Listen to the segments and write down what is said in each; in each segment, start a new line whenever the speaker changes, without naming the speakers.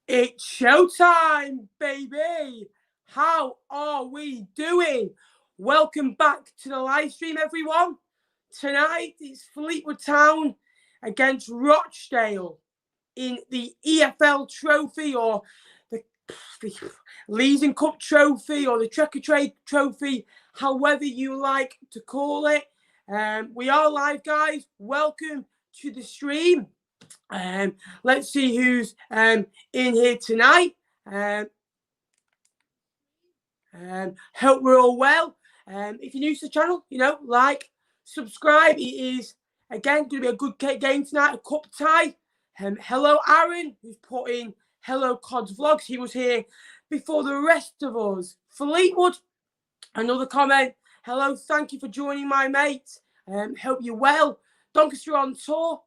It's showtime, baby. How are we doing? Welcome back to the live stream, everyone. Tonight it's Fleetwood Town against Rochdale in the EFL trophy, or the Leeds and Cup trophy, or the Trekker Trade trophy, however you like to call it. We are live, guys. Welcome to the stream. Let's see who's in here tonight. Hope we're all well. If you're new to the channel, like, subscribe. It is, again, going to be a good game tonight, a cup tie. Hello, Aaron, who's put in hello, Cod's Vlogs. He was here before the rest of us. Fleetwood, another comment. Hello, thank you for joining, my mate. Hope you're well. Doncaster on tour.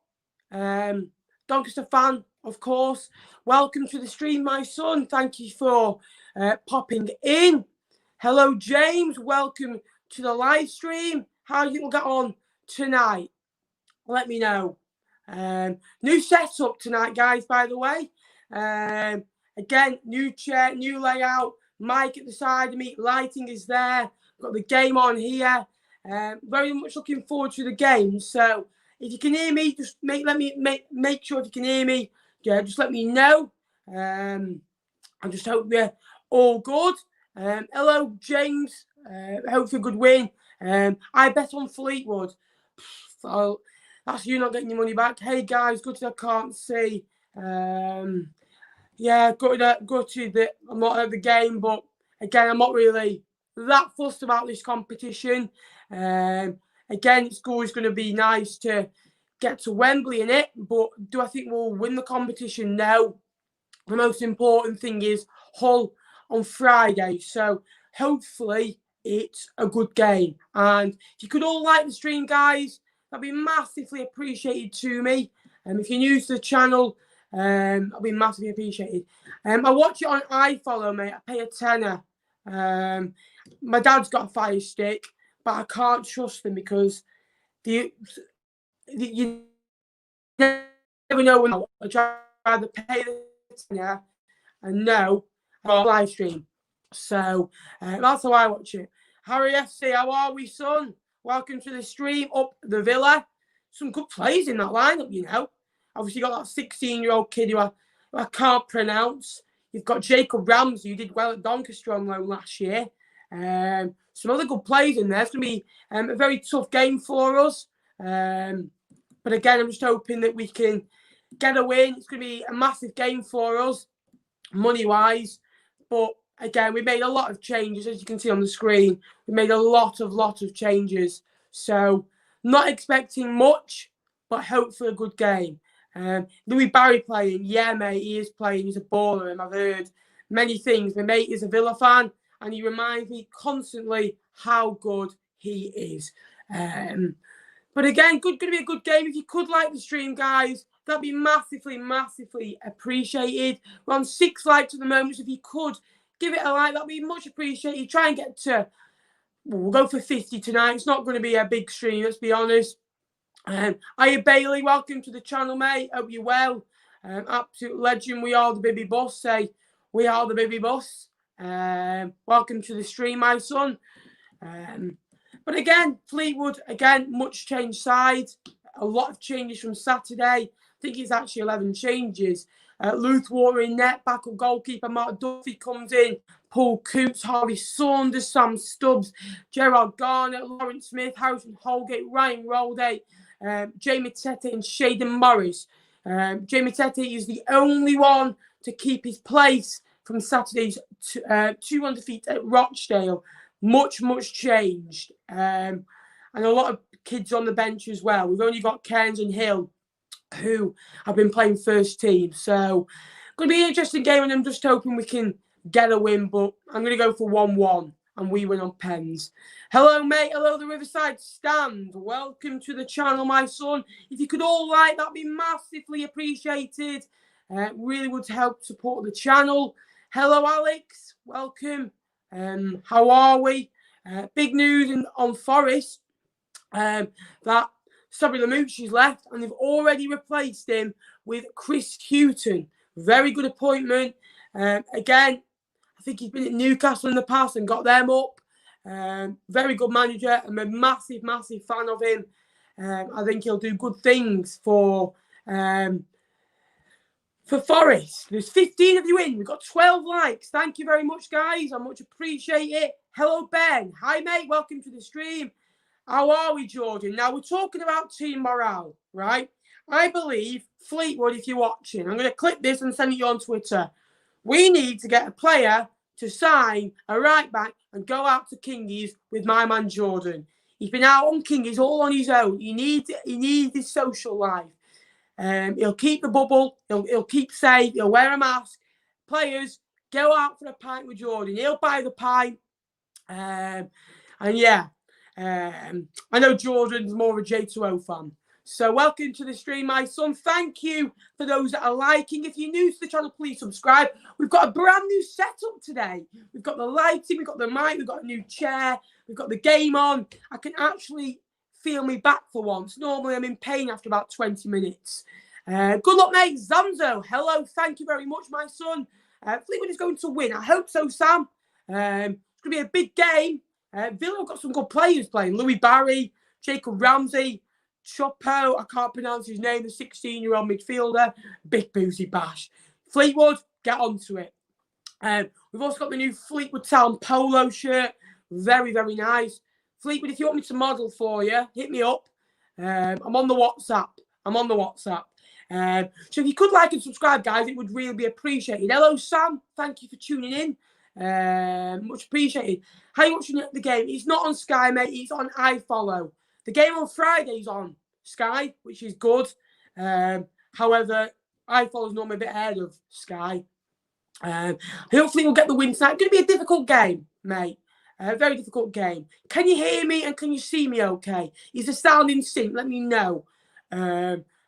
Doncaster fan, of course. Welcome to the stream, my son. Thank you for popping in. Hello, James. Welcome to the live stream. How you will get on tonight? Let me know. New setup tonight, guys, by the way. Again, new chair, new layout. Mic at the side of me. Lighting is there. Got the game on here. Very much looking forward to the game. So if you can hear me, just make sure if you can hear me. Yeah, just let me know. I just hope we're all good. Hello, James. Hope for a good win. I bet on Fleetwood. So that's you not getting your money back. Hey guys, good to I can't see. Yeah, gutted I'm not at the game, but again, I'm not really that fussed about this competition. Again, it's always going to be nice to get to Wembley in it, but do I think we'll win the competition? No. The most important thing is Hull on Friday, so hopefully it's a good game. And if you could all like the stream, guys, that'd be massively appreciated to me. If you're new to the channel, that'd be massively appreciated. I watch it on iFollow, mate. I pay a tenner. My dad's got a Fire Stick, but I can't trust them because you never know when I'd rather pay the tenner and know about live stream. So that's how I watch it. Harry FC, how are we, son? Welcome to the stream up the Villa. Some good players in that lineup, Obviously, you got that 16-year-old kid who I can't pronounce. You've got Jacob Ramsey, who did well at Doncaster on loan last year. Some other good players in there. It's going to be a very tough game for us. But again, I'm just hoping that we can get a win. It's going to be a massive game for us, money-wise. But again, we made a lot of changes, as you can see on the screen. We made a lot of changes. So not expecting much, but hope for a good game. Louis Barry playing. Yeah, mate, he is playing. He's a baller, and I've heard many things. My mate is a Villa fan, and he reminds me constantly how good he is. But again, going to be a good game. If you could like the stream, guys, that'd be massively appreciated. We're on 6 likes at the moment, so if you could give it a like, that'd be much appreciated. Try and get to, we'll go for 50 tonight. It's not going to be a big stream, let's be honest. Hiya Bailey, welcome to the channel, mate. Hope you're well. Absolute legend. We are the baby boss. Say, we are the baby boss. Welcome to the stream, my son. But again, Fleetwood, much changed sides. A lot of changes from Saturday. I think it's actually 11 changes. Luthwater in net, backup goalkeeper Mark Duffy comes in. Paul Coots, Harvey Saunders, Sam Stubbs, Gerard Garner, Lawrence Smith, Harrison Holgate, Ryan Rolday, Jamie Tete and Shaden Morris. Jamie Tete is the only one to keep his place from Saturday's 2-1 defeat at Rochdale. Much changed. And a lot of kids on the bench as well. We've only got Cairns and Hill who have been playing first team. So going to be an interesting game, and I'm just hoping we can get a win, but I'm going to go for 1-1 and we win on pens. Hello, mate. Hello, the Riverside Stand. Welcome to the channel, my son. If you could all like, that'd be massively appreciated. Really would help support the channel. Hello, Alex. Welcome. How are we? Big news on Forest that Sabri Lamouchi's left, and they've already replaced him with Chris Hughton. Very good appointment. Again, I think he's been at Newcastle in the past and got them up. Very good manager. I'm a massive, massive fan of him. I think he'll do good things for Forest. There's 15 of you in. We've got 12 likes. Thank you very much, guys. I much appreciate it. Hello, Ben. Hi, mate. Welcome to the stream. How are we, Jordan? Now, we're talking about team morale, right? I believe, Fleetwood, if you're watching, I'm going to clip this and send it you on Twitter. We need to get a player to sign a right back and go out to Kingies with my man Jordan. He's been out on Kingies all on his own. He needs his social life. He'll keep the bubble. He'll keep safe. He'll wear a mask. Players, go out for a pint with Jordan. He'll buy the pint. And yeah, I know Jordan's more of a J2O fan. So welcome to the stream, my son. Thank you for those that are liking. If you're new to the channel, please subscribe. We've got a brand new setup today. We've got the lighting, we've got the mic, we've got a new chair, we've got the game on. I can actually feel me back for once. Normally I'm in pain after about 20 minutes. Good luck, mate. Zanzo, hello. Thank you very much, my son. Fleetwood is going to win. I hope so, Sam. It's going to be a big game. Villa have got some good players playing. Louis Barry, Jacob Ramsey, Chopo, I can't pronounce his name, the 16-year-old midfielder. Big boozy bash. Fleetwood, get onto it. We've also got the new Fleetwood Town polo shirt. Very, very nice. Fleetwood, if you want me to model for you, hit me up. I'm on the WhatsApp. So if you could like and subscribe, guys, it would really be appreciated. Hello, Sam. Thank you for tuning in. Much appreciated. How are you watching the game? It's not on Sky, mate. It's on iFollow. The game on Friday is on Sky, which is good. However, iFollow is normally a bit ahead of Sky. Hopefully we'll get the win tonight. It's going to be a difficult game, mate. A very difficult game. Can you hear me and can you see me okay? Is the sound in sync? Let me know.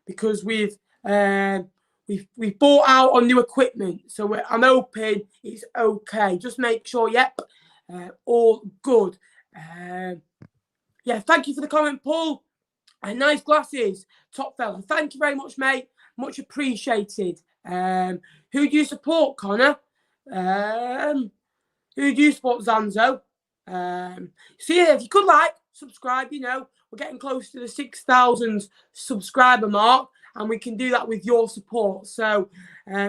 Because we've bought out on new equipment. So I'm hoping it's okay. Just make sure, yep, all good. Yeah, thank you for the comment, Paul. And nice glasses, top fella. Thank you very much, mate. Much appreciated. Who do you support, Connor? Who do you support, Zanzo? So yeah, if you could like, subscribe, you know, we're getting close to the 6,000 subscriber mark, and we can do that with your support. So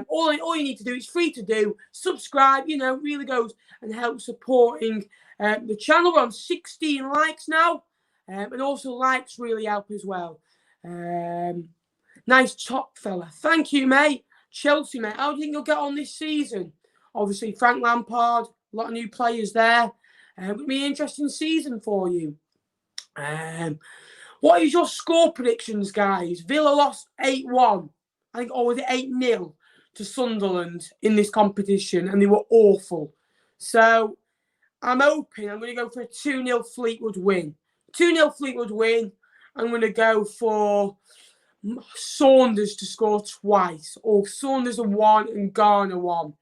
all you need to do, it's free to do, subscribe, you know, really goes and helps supporting the channel. We're on 16 likes now. And also likes really help as well. Nice top fella. Thank you, mate. Chelsea, mate. How do you think you'll get on this season? Obviously, Frank Lampard, a lot of new players there. It'll be an interesting season for you. What is your score predictions, guys? Villa lost 8-1. I think, or was it 8-0 to Sunderland in this competition, and they were awful. So I'm hoping I'm going to go for a 2-0 Fleetwood win. 2-0 Fleetwood win. I'm going to go for Saunders to score twice, or Saunders a 1 and Garner 1.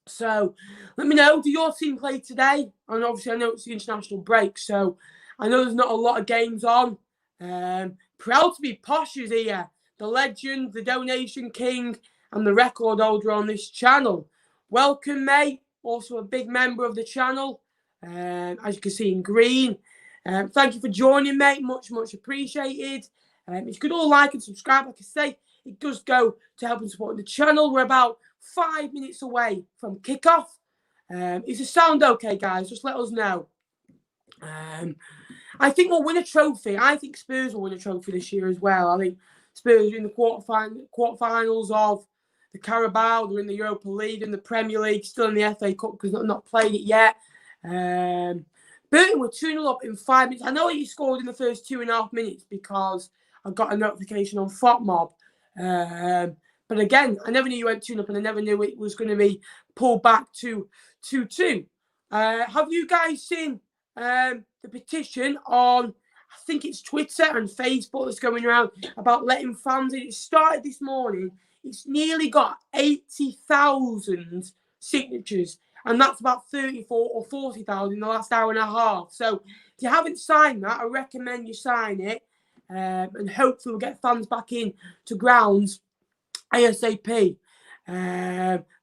So let me know, do your team play today? And obviously I know it's the international break, so I know there's not a lot of games on. Proud to be Poshers here, the legend, the donation king, and the record holder on this channel. Welcome, mate. Also a big member of the channel, as you can see in green. Thank you for joining, mate. Much, much appreciated. If you could all like and subscribe, like I say, it does go to helping support the channel. We're about 5 minutes away from kickoff. Is the sound okay, guys? Just let us know. I think we'll win a trophy. I think Spurs will win a trophy this year as well. I think Spurs are in the quarterfinals of the Carabao. They're in the Europa League and the Premier League. Still in the FA Cup because they've not played it yet. Burton were 2-0 up in 5 minutes. I know he scored in the first 2.5 minutes because I got a notification on FotMob. But again, I never knew you went 2-0 up, and I never knew it was going to be pulled back to 2-2. Have you guys seen the petition on, I think it's Twitter and Facebook that's going around about letting fans in? It started this morning. It's nearly got 80,000 signatures. And that's about 34 or 40,000 in the last hour and a half. So if you haven't signed that, I recommend you sign it. And hopefully we'll get fans back in to grounds ASAP.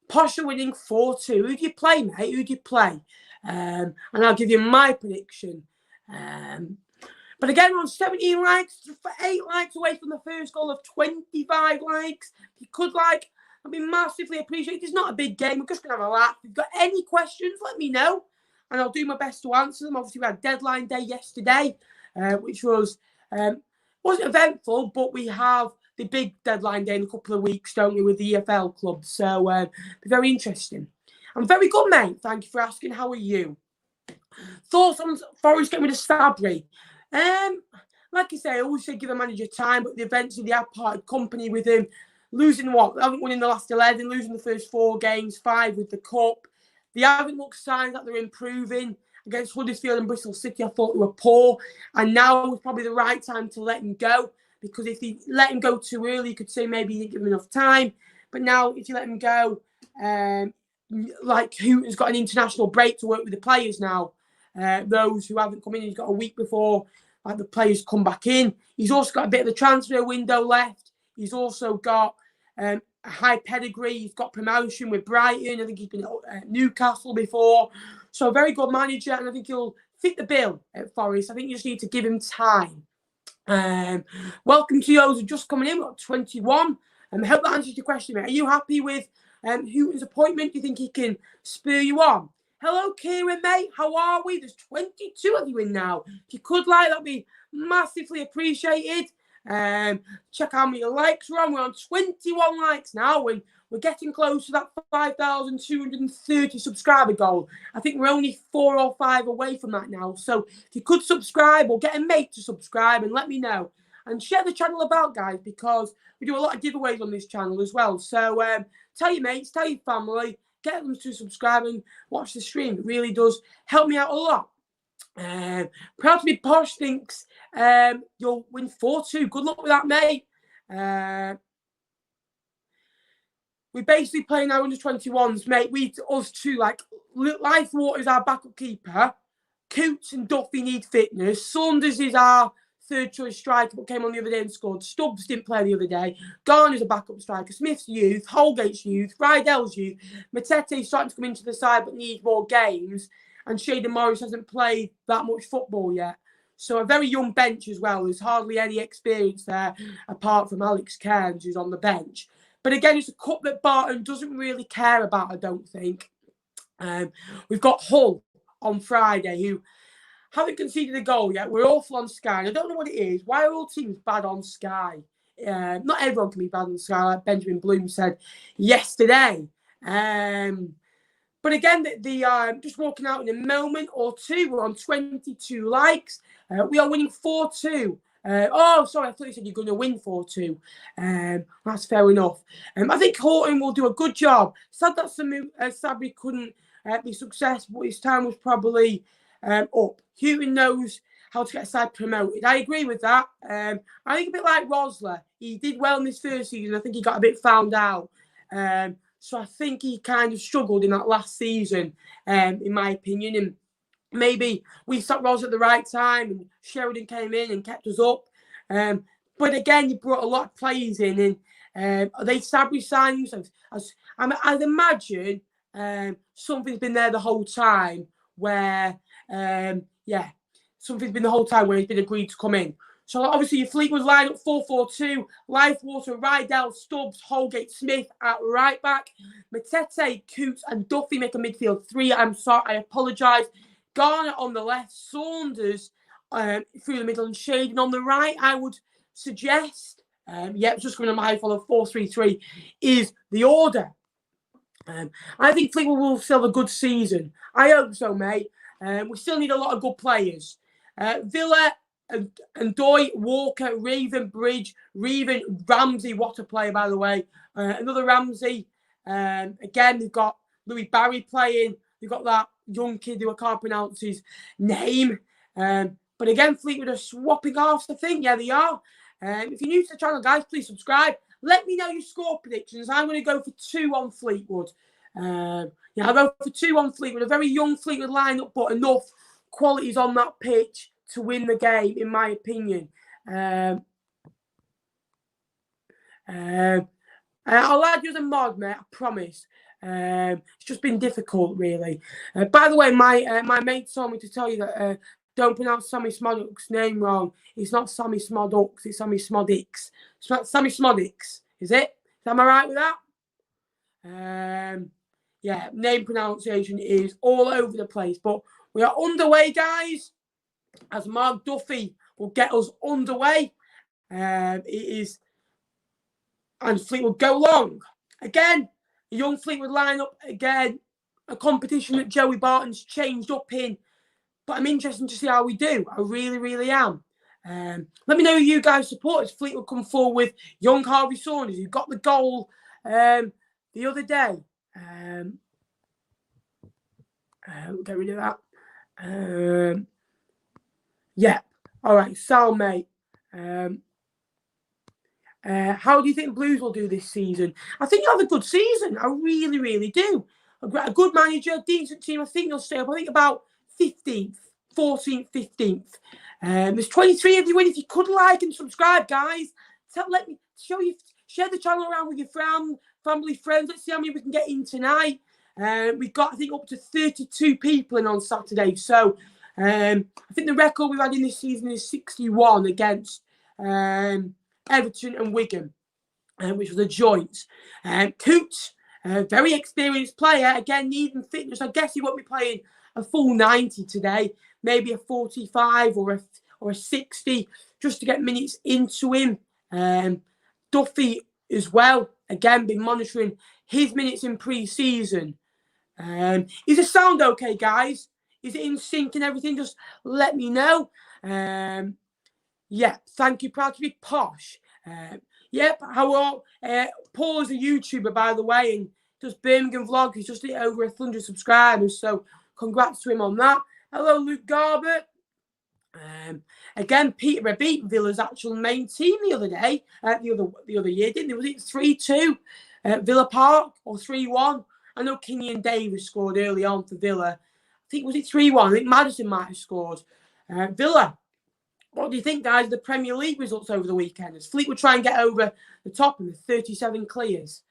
Posh are winning 4-2. Who do you play, mate? Who do you play? And I'll give you my prediction. But again, we're on 17 likes, 8 likes away from the first goal of 25 likes. If you could like, I'd be massively appreciated. It's not a big game. We're just going to have a laugh. If you've got any questions, let me know. And I'll do my best to answer them. Obviously, we had deadline day yesterday, which was wasn't eventful, but we have the big deadline day in a couple of weeks, don't we, with the EFL club. So, be very interesting. I'm very good, mate. Thank you for asking. How are you? Thoughts on Forest getting rid of Stabry? Like I say, I always say give a manager time, but the events they have parted company with him. Losing what? They haven't won in the last 11, losing the first 4 games, 5 with the cup. They haven't looked signs that they're improving. Against Huddersfield and Bristol City, I thought they were poor. And now is probably the right time to let him go. Because if you let him go too early, you could say maybe you didn't give him enough time. But now, if you let him go, like Hooten's got an international break to work with the players now. Those who haven't come in, he's got a week before like the players come back in. He's also got a bit of the transfer window left. He's also got a high pedigree. He's got promotion with Brighton. I think he's been at Newcastle before. So a very good manager, and I think he'll fit the bill at Forest. I think you just need to give him time. Welcome to those who are just coming in. We've got 21. I hope that answers your question, mate. Are you happy with Hooten's appointment? Do you think he can spur you on? Hello, Kieran, mate. How are we? There's 22 of you in now. If you could like, that'd be massively appreciated. Check how many likes we're on. We're on 21 likes now, and we're getting close to that 5,230 subscriber goal. I think we're only 4 or 5 away from that now. So if you could subscribe or get a mate to subscribe and let me know. And share the channel about, guys, because we do a lot of giveaways on this channel as well. So tell your mates, tell your family, get them to subscribe and watch the stream. It really does help me out a lot. Proud to be Posh thinks you'll win 4-2. Good luck with that, mate. We basically play now under 21s, mate. Us two, like Lifewater is our backup keeper. Coots and Duffy need fitness. Saunders is our third choice striker, but came on the other day and scored. Stubbs didn't play the other day. Garner's a backup striker. Smith's youth. Holgate's youth. Rydell's youth. Matete's starting to come into the side, but needs more games. And Shaden Morris hasn't played that much football yet. So a very young bench as well. There's hardly any experience there, apart from Alex Cairns, who's on the bench. But again, it's a cup that Barton doesn't really care about, I don't think. We've got Hull on Friday, who haven't conceded a goal yet. We're awful on Sky. And I don't know what it is. Why are all teams bad on Sky? Not everyone can be bad on Sky, like Benjamin Bloom said yesterday. But again, they are just walking out in a moment or two. We're on 22 likes. We are winning 4-2. Sorry, I thought you said you're going to win 4-2. That's fair enough. I think Horton will do a good job. Sad that Sabri couldn't be successful, but his time was probably up. Houghton knows how to get a side promoted. I agree with that. I think a bit like Rosler. He did well in this first season. I think he got a bit found out. So I think he kind of struggled in that last season, in my opinion. And maybe we stopped Rosler at the right time and Sheridan came in and kept us up. But again, you brought a lot of players in. And are they Sabri signings? I'd imagine something's been there the whole time where, something's been the whole time where he's been agreed to come in. So obviously your Fleetwood line up 4-4-2, Lifewater, Rydell, Stubbs, Holgate, Smith at right back, Matete, Coots and Duffy make a midfield 3. I'm sorry, I apologise. Garner on the left, Saunders through the middle and Shaden on the right. I would suggest, just going to my follow 4-3-3 is the order. I think Fleetwood will still have a good season. I hope so, mate. We still need a lot of good players. Villa and Doy, Walker, Raven, Bridge, Reven, Ramsey, what a player, by the way. Another Ramsey. Again, they've got Louis Barry playing. They've got that young kid who I can't pronounce his name. But again, Fleetwood are swapping halves, I think. Yeah, they are. If you're new to the channel, guys, please subscribe. Let me know your score predictions. I'm going to go for 2 on Fleetwood. I'll go for 2 on Fleetwood. A very young Fleetwood lineup, but enough qualities on that pitch to win the game, in my opinion. I'll add you as a mod, mate. I promise. It's just been difficult, really. By the way, my mate told me to tell you that don't pronounce Sammy Smoddock's name wrong. It's not Sammy Smoddock's. It's Sammy Smoddicks. It's not Sammy Smoddicks. Is it? Am I right with that? Yeah, name pronunciation is all over the place. But we are underway, guys. As Mark Duffy will get us underway. It is. And Fleetwood go long. Again, a young Fleetwood lineup. Again, a competition that Joey Barton's changed up in. But I'm interested to see how we do. I really, really am. Let me know who you guys support as Fleetwood come forward with young Harvey Saunders, who got the goal the other day. Get rid of that. Yeah. All right, Sal, mate. How do you think Blues will do this season? I think you'll have a good season. I really, really do. A good manager, decent team. I think you'll stay up. I think about 15th, 14th, 15th. There's 23 of you in. If you could like and subscribe, guys, let me show you. Share the channel around with your family, friends. Let's see how many we can get in tonight. We've got, I think, up to 32 people in on Saturday. So I think the record we've had in this season is 61 against Everton and Wigan, which was a joint. Coots, a very experienced player, again needing fitness. I guess he won't be playing a full 90 today, maybe a 45 or a 60, just to get minutes into him. Duffy as well, again, been monitoring his minutes in pre-season. Is the sound okay, guys? Is it in sync and everything? Just let me know. Yeah, thank you. Proud to be posh. Yep, how are Paul is a YouTuber, by the way, and does Birmingham vlog. He's just hit over 100 subscribers, so congrats to him on that. Hello, Luke Garbutt. Again, Peterborough beat Villa's actual main team the other day, the other year, didn't it? Was it 3-2 at Villa Park or 3-1? I know Kenyon Davis scored early on for Villa. I think, was it 3-1? I think Madison might have scored. Villa, what do you think, guys, of the Premier League results over the weekend? As Fleetwood try and get over the top in the 37 clears.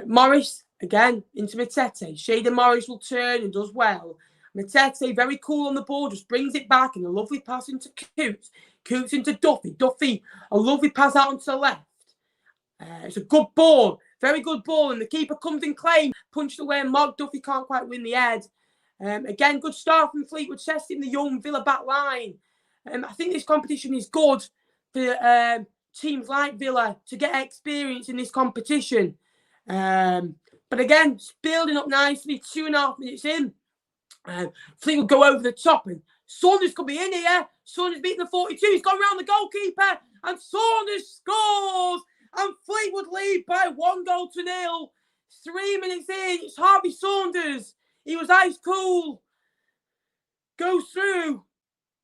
Morris, again, into Matete. Shaden Morris will turn and does well. Matete, very cool on the ball, just brings it back and a lovely pass into Coots. Coots into Duffy. Duffy, a lovely pass out onto the left. It's a good ball, very good ball, and the keeper comes in claim, punched away, and Mark Duffy can't quite win the head. Again, good start from Fleetwood, testing the young Villa back line. I think this competition is good for teams like Villa to get experience in this competition. But again, it's building up nicely, 2.5 minutes in. Fleetwood go over the top, and Saunders could be in here. Saunders beating the 42. He's gone around the goalkeeper, and Saunders scores. And Fleetwood lead by 1-0. 3 minutes in, it's Harvey Saunders. He was ice cool. Goes through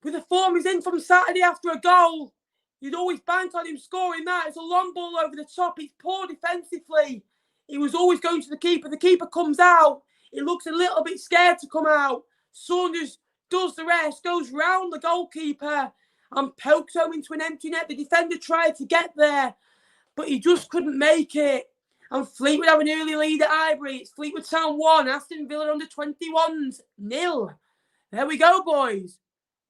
with the form he's in from Saturday after a goal. You'd always bank on him scoring that. It's a long ball over the top. He's poor defensively. He was always going to the keeper. The keeper comes out. He looks a little bit scared to come out. Saunders does the rest, goes round the goalkeeper and pokes home into an empty net. The defender tried to get there, but he just couldn't make it. And Fleetwood have an early lead at Highbury. It's Fleetwood Town 1, Aston Villa under 21s 0. There we go, boys.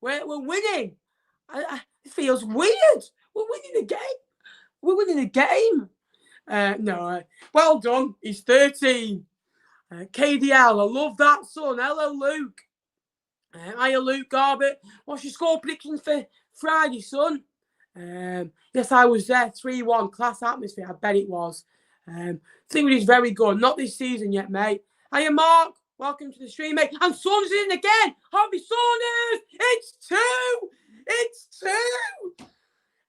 We're winning. It feels weird. We're winning a game. We're winning a game. No, well done. He's 13. KDL, I love that, son. Hello, Luke. Hiya, Luke Garbutt. What's your score predictions for Friday, son? Yes, I was there. 3-1. Class atmosphere. I bet it was. Fleetwood is very good. Not this season yet, mate. Hiya, Mark. Welcome to the stream, mate. And Saunders in again. Harvey Saunders. It's 2. It's 2.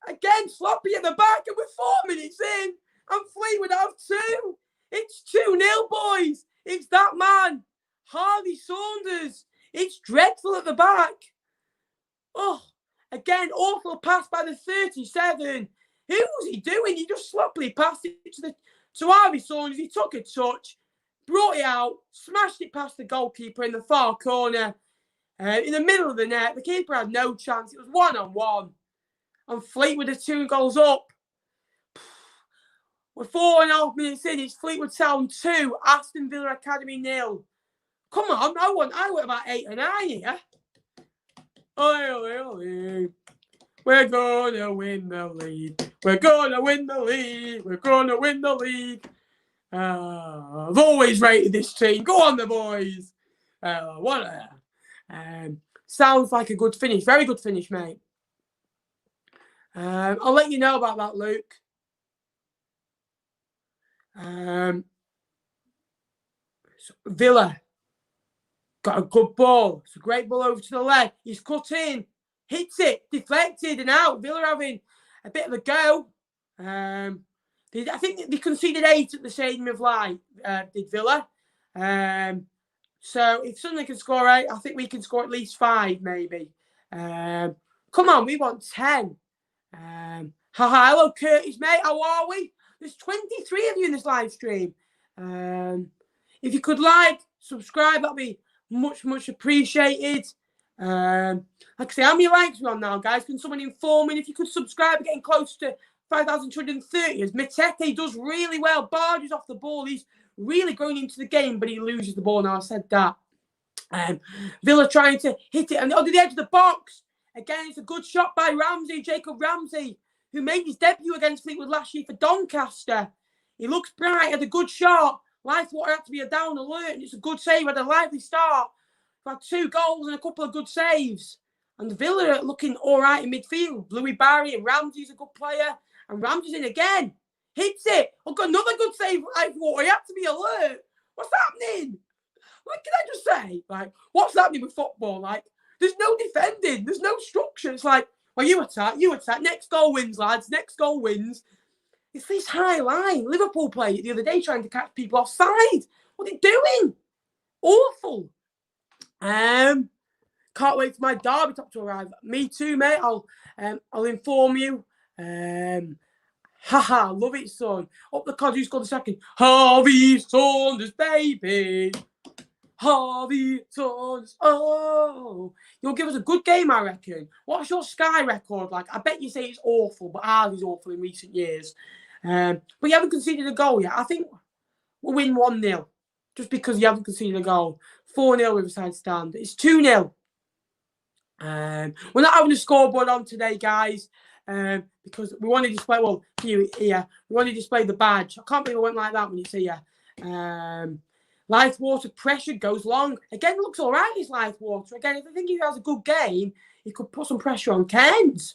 Again, sloppy at the back, and we're 4 minutes in. And Fleetwood have 2. It's 2-0, boys. It's that man, Harvey Saunders. It's dreadful at the back. Oh, again, awful pass by the 37. Who was he doing? He just sloppily passed it to Harvey Saunders. He took a touch, brought it out, smashed it past the goalkeeper in the far corner. In the middle of the net, the keeper had no chance. It was 1-on-1. And Fleetwood are 2 goals up. We're 4.5 minutes in. It's Fleetwood Town 2, Aston Villa Academy 0. Come on, I want about 8 or 9 here. We're gonna win the league. We're gonna win the league. We're gonna win the league. I've always rated this team. Go on, the boys. Sounds like a good finish. Very good finish, mate. I'll let you know about that, Luke. Villa got a good ball. It's a great ball over to the left. He's cut in, hits it, deflected and out. Villa having a bit of a go. I think they conceded 8 at the Stadium of Light, did Villa. So if Sunderland can score 8, I think we can score at least 5, maybe. Come on, we want 10. Hello, Curtis, mate. How are we? There's 23 of you in this live stream. If you could like, subscribe, that'd be much, much appreciated. Like I say, how many likes are we on now, guys? Can someone inform me if you could subscribe? We're getting close to 5,230. As Matete does really well, barges off the ball. He's really going into the game, but he loses the ball now. I said that. Villa trying to hit it and under the edge of the box. Again, it's a good shot by Ramsey, Jacob Ramsey, who made his debut against Fleetwood last year for Doncaster. He looks bright, had a good shot. Lifewater had to be a down alert, and it's a good save. Had a lively start. We've had 2 goals and a couple of good saves. And Villa are looking all right in midfield. Louis Barry and Ramsey's a good player. And Ramsey's in again. Hits it. I've got another good save. Lifewater. He had to be alert. What's happening? What can I just say? Like, what's happening with football? Like, there's no defending. There's no structure. It's like, well, you attack. Next goal wins, lads. Next goal wins. It's this high line. Liverpool played it the other day trying to catch people offside. What are they doing? Awful. Can't wait for my derby top to arrive. Me too, mate. I'll inform you. Love it, son. Up the cod, who scored the second? Harvey Saunders, baby. Harvey Saunders. Oh, you'll give us a good game, I reckon. What's your Sky record like? I bet you say it's awful, but ours is awful in recent years. But you haven't conceded a goal yet. I think we'll win 1-0 just because you haven't conceded a goal. 4-0 Riverside stand. It's 2-0. We're not having a scoreboard on today, guys, because we want to display. Well, here, we want to display the badge. I can't believe it went like that when it's here. Lifewater pressure goes long. Again, it looks all right, this Lifewater. Again, if I think he has a good game, he could put some pressure on Kent.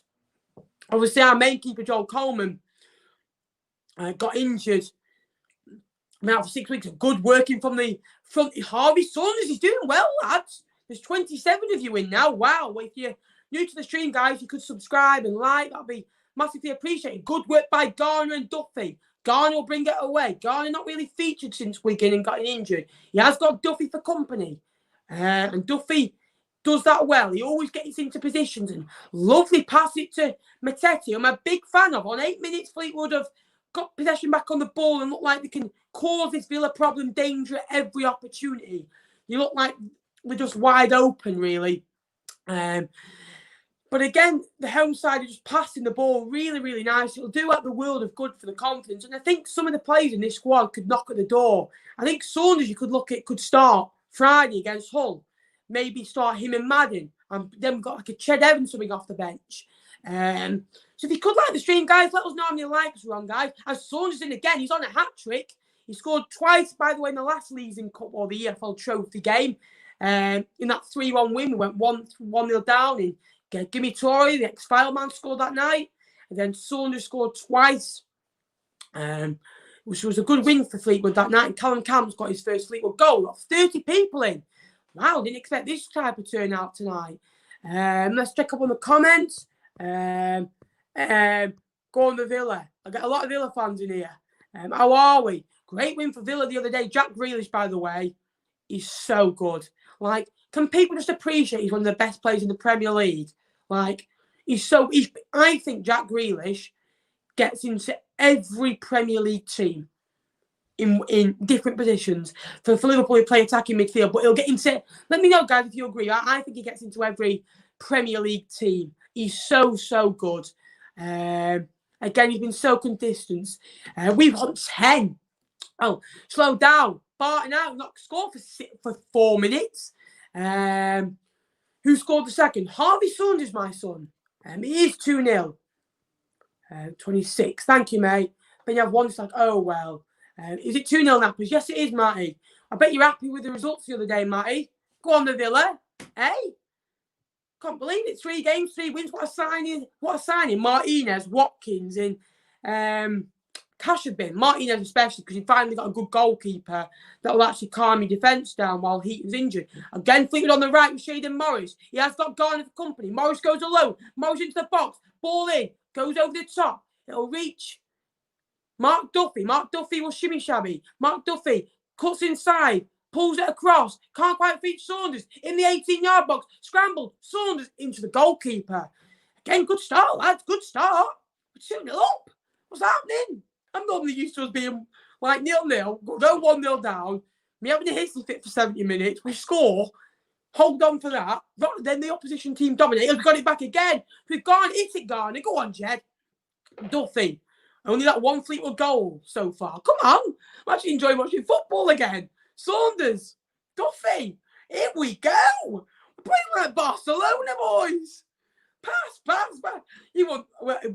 Obviously, our main keeper, Joel Coleman, got injured. I mean, for 6 weeks of good working from the front. Harvey Saunders is doing well, lads. There's 27 of you in now. Wow. Well, if you're new to the stream, guys, you could subscribe and like. That'd be massively appreciated. Good work by Garner and Duffy. Garner will bring it away. Garner not really featured since Wigan and got injured. He has got Duffy for company. And Duffy does that well. He always gets into positions and lovely pass it to Matete. I'm a big fan of. On 8 minutes, Fleetwood have got possession back on the ball and look like they can cause this Villa problem danger at every opportunity. You look like they're just wide open, really. But again, the home side are just passing the ball really, really nice. It'll do out the world of good for the confidence. And I think some of the players in this squad could knock at the door. I think Saunders, you could look at, could start Friday against Hull. Maybe start him and Madden. And then we've got like a Ched Evans coming off the bench. So if you could like the stream, guys, let us know how many likes we're on, guys. And Saunders in again. He's on a hat-trick. He scored twice, by the way, in the last Leeds Cup or the EFL Trophy game. In that 3-1 win, we went 1-0 down in Gimme Tory, the ex-File man, scored that night. And then Saunders scored twice, which was a good win for Fleetwood that night. And Callum Camp's got his first Fleetwood goal. Got 30 people in. Wow, didn't expect this type of turnout tonight. Let's check up on the comments. Go on the Villa. I got a lot of Villa fans in here. How are we? Great win for Villa the other day. Jack Grealish, by the way, he's so good. Like, can people just appreciate he's one of the best players in the Premier League? Like, I think Jack Grealish gets into every Premier League team in different positions. For Liverpool, he play attacking midfield, but he'll get into, let me know, guys, if you agree. I think he gets into every Premier League team. He's so, so good. Again, he's been so consistent. We've won 10. Oh, slow down. Barton out, not scored for 4 minutes. Who scored the second? Harvey Saunders, my son. He is 2-0. 26. Thank you, mate. Then you have one like, oh, well. Is it 2-0 Nappers? Yes, it is, Matty. I bet you're happy with the results the other day, Matty. Go on, the Villa. Hey? Can't believe it. 3 games, 3 wins. What a signing. What a signing. Martinez, Watkins, and Cash have been. Martinez especially, because he finally got a good goalkeeper that will actually calm your defence down while Heaton's injured. Again, Fleetwood on the right with Shaden Morris. He has got Garner for company. Morris goes alone. Morris into the box. Ball in. Goes over the top. It'll reach Mark Duffy. Mark Duffy will shimmy shabby. Mark Duffy cuts inside. Pulls it across. Can't quite reach Saunders. In the 18-yard box. Scrambled. Saunders into the goalkeeper. Again, good start, lads. Good start. We're 2-0 up. What's happening? I'm normally used to us being like 0-0. Go 1-0 down. We having a hissy fit for 70 minutes. We score. Hold on for that. Then the opposition team dominate. We've got it back again. We've gone. Hit it, Garner. Go on, Jed. Duffy. Only that one Fleetwood goal so far. Come on. I'm actually enjoying watching football again. Saunders. Duffy. Here we go. We're playing like Barcelona, boys. Pass. You want,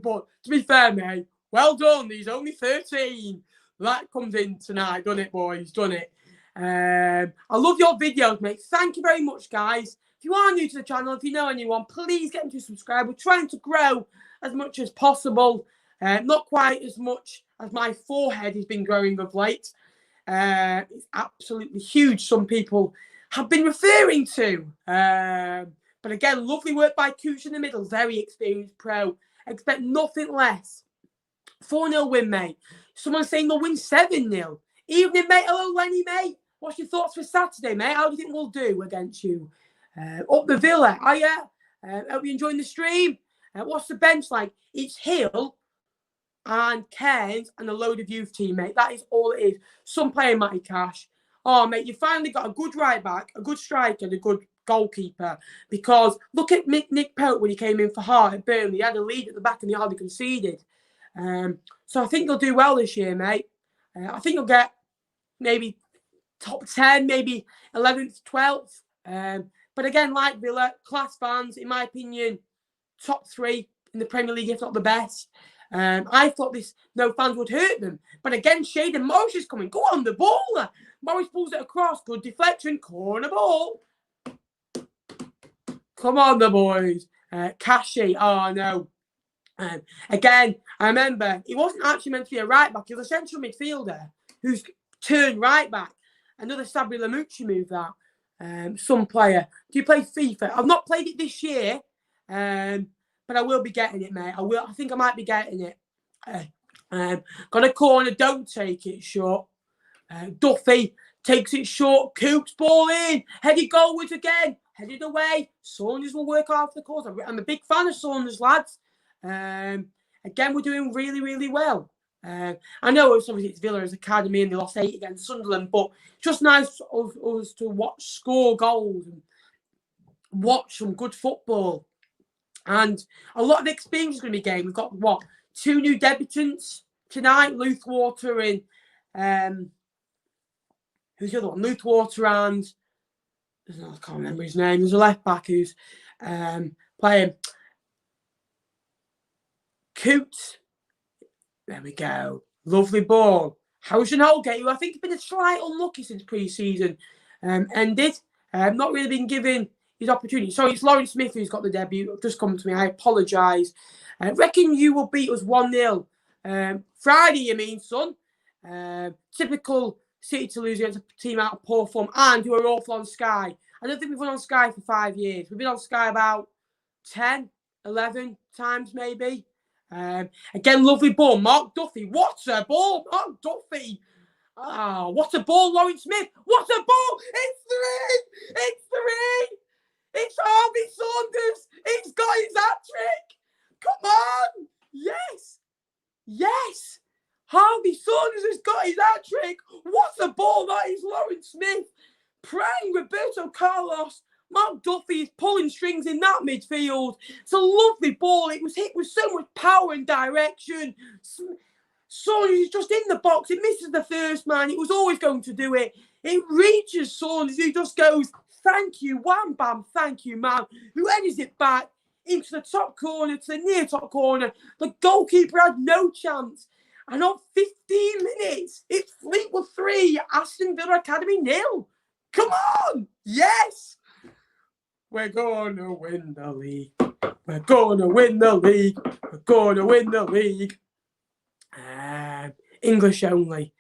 but to be fair, mate, well done. He's only 13. That comes in tonight, done it, boys? Done it. I love your videos, mate. Thank you very much, guys. If you are new to the channel, if you know anyone, please get them to subscribe. We're trying to grow as much as possible. Not quite as much as my forehead has been growing of late. It's absolutely huge. Some people have been referring to. But again, lovely work by Cooch in the middle. Very experienced pro. Expect nothing less. 4-0 win, mate. Someone's saying they'll win 7-0. Evening, mate. Hello, Lenny, mate. What's your thoughts for Saturday, mate? How do you think we'll do against you? Up the Villa. Oh, yeah. Hope you're enjoying the stream. What's the bench like? It's Hill and Cairns and a load of youth team, mate. That is all it is. Some playing Matty Cash. Oh, mate, you finally got a good right back, a good striker, and a good goalkeeper. Because look at Nick Pope when he came in for Hart at Burnley. He had a lead at the back and he hardly conceded. So I think you'll do well this year, mate. I think you'll get maybe top 10, maybe 11th, 12th. But again, like Villa, class fans, in my opinion, top 3 in the Premier League, if not the best. I thought no fans would hurt them. But again, Shaden Morris is coming. Go on, the ball. Morris pulls it across. Good deflection. Corner ball. Come on, the boys. Kashi. Oh, no. Again, I remember he wasn't actually meant to be a right back. He was a central midfielder who's turned right back. Another Sabri Lamucci move that. Some player. Do you play FIFA? I've not played it this year, but I will be getting it, mate. I think I might be getting it. Got a corner. Don't take it short. Duffy takes it short. Coops ball in. Headed goalwards again. Headed away. Saunders will work off the course. I'm a big fan of Saunders, lads. Again, we're doing really, really well. I know it's Villa's academy and they lost 8 against Sunderland, but just nice of us to score goals and watch some good football. And a lot of experience is going to be gained. We've got, 2 new debutants tonight, Luthwater and who's the other one? Luthwater and I can't remember his name. There's a left back who's playing. Coots. There we go. Lovely ball. Howson Holgate, who I think has been a slight unlucky since pre-season ended. Not really been given his opportunity. Sorry, it's Lawrence Smith who's got the debut. Just come to me. I apologise. Reckon you will beat us 1-0. Friday, you mean, son? Typical City to lose against a team out of poor form and who are awful on Sky. I don't think we've been on Sky for 5 years. We've been on Sky about 10, 11 times maybe. Again, lovely ball. Mark Duffy. What a ball, Mark Duffy. Ah, what a ball, Lawrence Smith. What a ball. It's 3. It's 3. It's Harvey Saunders. He's got his hat-trick. Come on. Yes. Yes. Harvey Saunders has got his hat-trick. What a ball that is, Lawrence Smith. Praying Roberto Carlos. Mark Duffy is pulling strings in that midfield. It's a lovely ball. It was hit with so much power and direction. Saunders is just in the box. It misses the first man. It was always going to do it. It reaches Saunders, who just goes, thank you, wham, bam, thank you, man. Who headers it back into the top corner, to the near top corner. The goalkeeper had no chance. And on 15 minutes, it's Fleetwood 3, Aston Villa Academy 0. Come on! Yes! We're going to win the league. We're going to win the league. We're going to win the league. English only.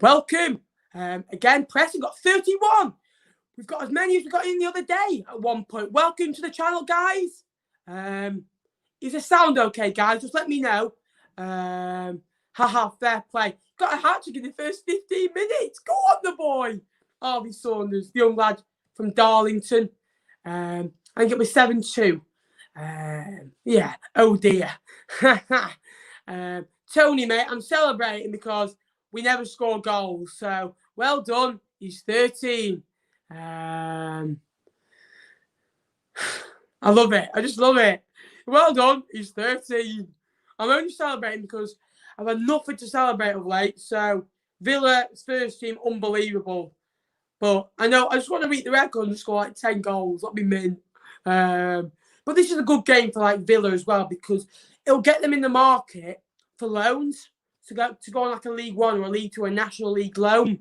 Welcome. Again, Preston got 31. We've got as many as we got in the other day at one point. Welcome to the channel, guys. Is the sound okay, guys? Just let me know. Haha, fair play. Got a hat-trick in the first 15 minutes. Go on, the boy. Harvey Saunders, the young lad from Darlington. I think it was 7-2. Yeah, oh dear. Tony, mate, I'm celebrating because we never score goals. So, well done. He's 13. I love it. I just love it. Well done. He's 13. I'm only celebrating because I've had nothing to celebrate of late. So, Villa's first team, unbelievable. But I know I just want to read the record and score like 10 goals. That'd be mint. But this is a good game for like Villa as well because it'll get them in the market for loans to go on like a League One or a League Two or a National League loan,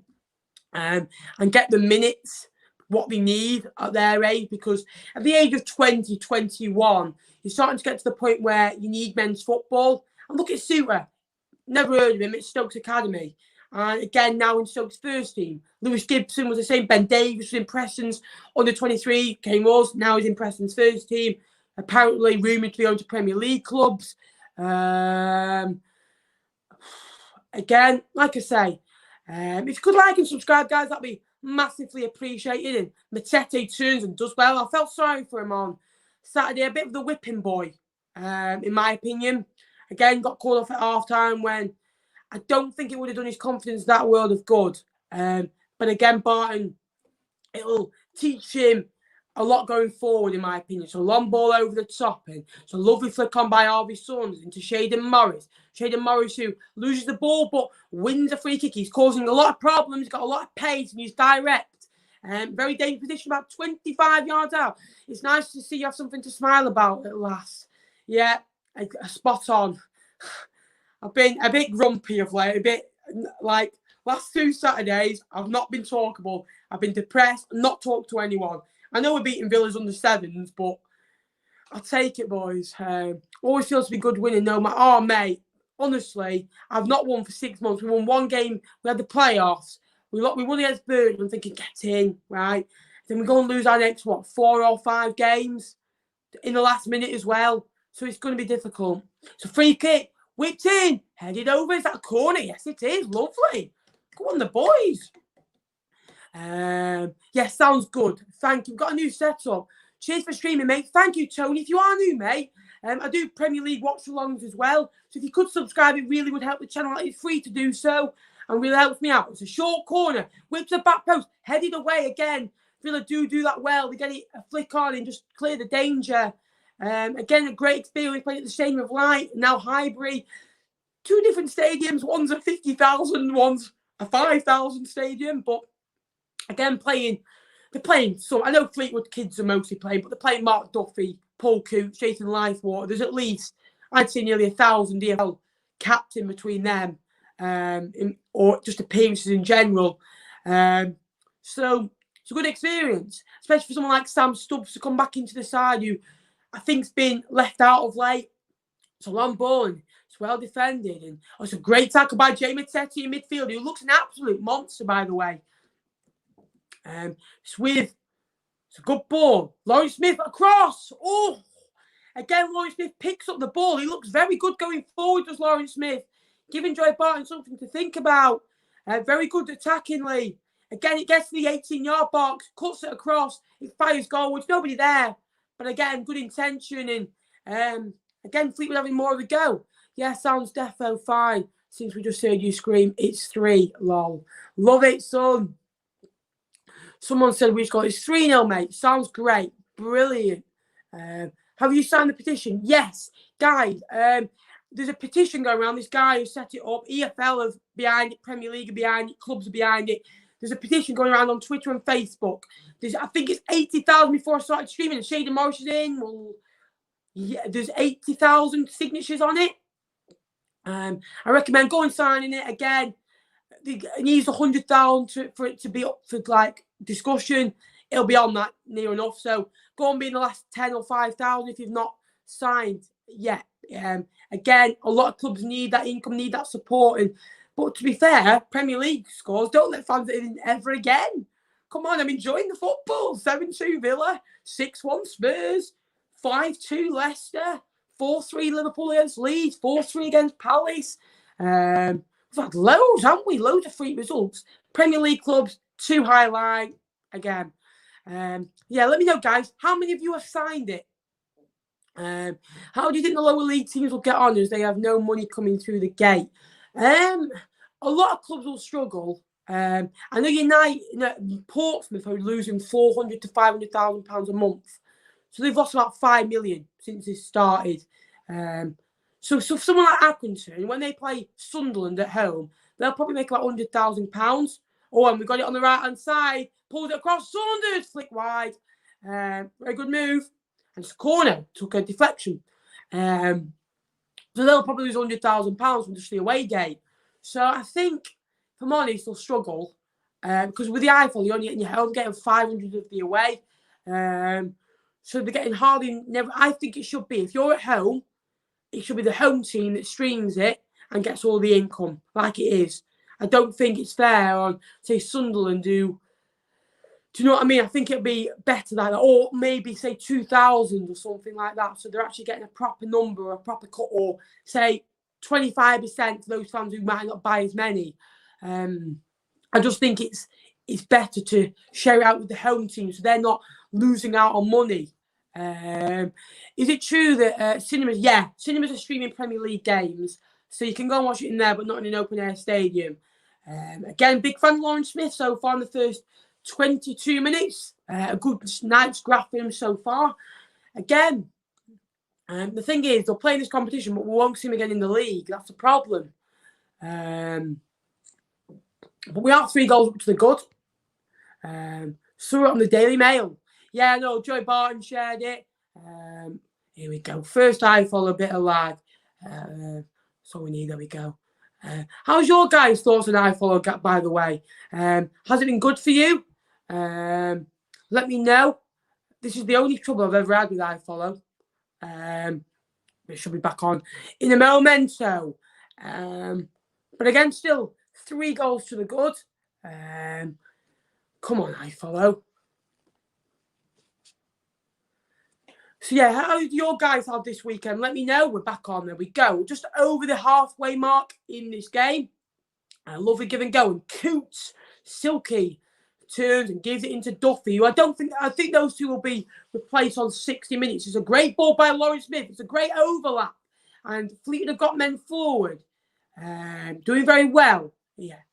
and get the minutes what they need at their age, because at the age of 20, 21, you're starting to get to the point where you need men's football. And look at Suter. Never heard of him. It's Stokes Academy. And again, now in Stokes' first team. Lewis Gibson was the same. Ben Davis was in Preston's under 23. Came us. Now he's in Preston's first team. Apparently rumoured to be going to Premier League clubs. Again, like I say, if you could like and subscribe, guys, that'd be massively appreciated. And Matete turns and does well. I felt sorry for him on Saturday. A bit of the whipping boy, in my opinion. Again, got called off at half-time when I don't think it would have done his confidence that world of good. But again, Barton, it'll teach him a lot going forward, in my opinion. So long ball over the top, and it's a lovely flick on by Harvey Saunders into Shaden Morris. Shaden Morris, who loses the ball but wins a free kick. He's causing a lot of problems. He's got a lot of pace and he's direct. Very dangerous position, about 25 yards out. It's nice to see you have something to smile about at last. Yeah, spot on. I've been a bit grumpy of late, a bit like last 2 Saturdays. I've not been talkable. I've been depressed, not talked to anyone. I know we're beating Villa's under 7s, but I'll take it, boys. Always feels to be good winning, no matter. Oh, mate, honestly, I've not won for 6 months. We won one game. We had the playoffs. We won against Burton. I'm thinking, get in, right? Then we're going to lose our next, 4 or 5 games in the last minute as well. So it's going to be difficult. So free kick, whipped in, headed over. Is that a corner? Yes, it is. Lovely. Go on, the boys. Yeah, sounds good. Thank you. We've got a new setup. Cheers for streaming, mate. Thank you, Tony. If you are new, mate, I do Premier League watch-alongs as well. So if you could subscribe, it really would help the channel. It's free to do so and really helps me out. It's a short corner. Whips the back post. Headed away again. Villa do that well. They get it a flick on and just clear the danger. Again, a great experience playing at the Stadium of Light. Now Highbury. 2 different stadiums. One's a 50,000, one's a 5,000 stadium. But again, they're playing some. I know Fleetwood kids are mostly playing, but they're playing Mark Duffy, Paul Coote, Jason Lifewater. There's at least, I'd say, nearly 1,000 EFL caps in between them, or just appearances in general. So it's a good experience, especially for someone like Sam Stubbs to come back into the side, who I think's been left out of late. It's a long ball and it's well defended, and it's a great tackle by Jay Matete in midfield, who looks an absolute monster, by the way. It's a good ball. Lawrence Smith across. Oh, again, Lawrence Smith picks up the ball. He looks very good going forward, does Lawrence Smith. Giving Joy Barton something to think about. Very good attackingly. Again, it gets to the 18-yard box, cuts it across, it fires goalwards. Nobody there. But again, good intention. And again, Fleetwood having more of a go. Yeah, sounds defo fine. Since we just heard you scream, it's 3, lol. Love it, son. Someone said we scored. It's 3-0, mate. Sounds great. Brilliant. Have you signed the petition? Yes. Guys, there's a petition going around. This guy who set it up, EFL is behind it, Premier League are behind it, clubs are behind it. There's a petition going around on Twitter and Facebook. I think it's 80,000 before I started streaming. And Shaden Morris is in. Well, yeah, there's 80,000 signatures on it. I recommend going signing it again. It needs 100,000 for it to be up for like discussion. It'll be on that near enough. So go and be in the last 10 or 5,000 if you've not signed yet. Again, a lot of clubs need that income, need that support. But to be fair, Premier League scores don't let fans in ever again. Come on, I'm enjoying the football. 7-2 Villa, 6-1 Spurs, 5-2 Leicester, 4-3 Liverpool against Leeds, 4-3 against Palace. We've had loads, haven't we? Loads of free results. Premier League clubs, to highlight again. Yeah, let me know, guys. How many of you have signed it? How do you think the lower league teams will get on as they have no money coming through the gate? A lot of clubs will struggle. I know United, Portsmouth are losing £400,000 to £500,000 a month. So they've lost about 5 million since this started. So someone like Accrington, when they play Sunderland at home, they'll probably make about £100,000. Oh, and we got it on the right-hand side. Pulled it across Saunders, flick wide. Very good move. And it's a corner, took a deflection. So they'll probably lose £100,000 from just the away game. So I think, if I'm honest, they'll struggle. Because with the EFL, you're only getting your home game 500 of the away. So they're getting hardly never. I think it should be, if you're at home, it should be the home team that streams it and gets all the income, like it is. I don't think it's fair on, say, Sunderland who. Do you know what I mean? I think it'd be better that, or maybe say 2,000 or something like that. So they're actually getting a proper number, a proper cut, or say 25% for those fans who might not buy as many. I just think it's better to share it out with the home team so they're not losing out on money. Is it true that cinemas? Yeah, cinemas are streaming Premier League games, so you can go and watch it in there, but not in an open air stadium. Again, big fan of Lawrence Smith so far in the first 22 minutes. A good night's graph for him so far. Again, the thing is, they'll play in this competition, but we won't see him again in the league. That's the problem. But we are 3 goals up to the good. Saw it on the Daily Mail. Yeah, no, Joey Barton shared it. Here we go. First iFollow, a bit of lag. That's all we need. There we go. How's your guys' thoughts on iFollow, by the way? Has it been good for you? Let me know. This is the only trouble I've ever had with iFollow. It should be back on in a momento. But again, still 3 goals to the good. Come on, iFollow. So yeah, how did your guys have this weekend? Let me know. We're back on. There we go. Just over the halfway mark in this game. Lovely give and go. And Coots, silky, turns and gives it into Duffy, who I think those two will be replaced on 60 minutes. It's a great ball by Lawrence Smith. It's a great overlap. And Fleetwood have got men forward. Doing very well. Yeah.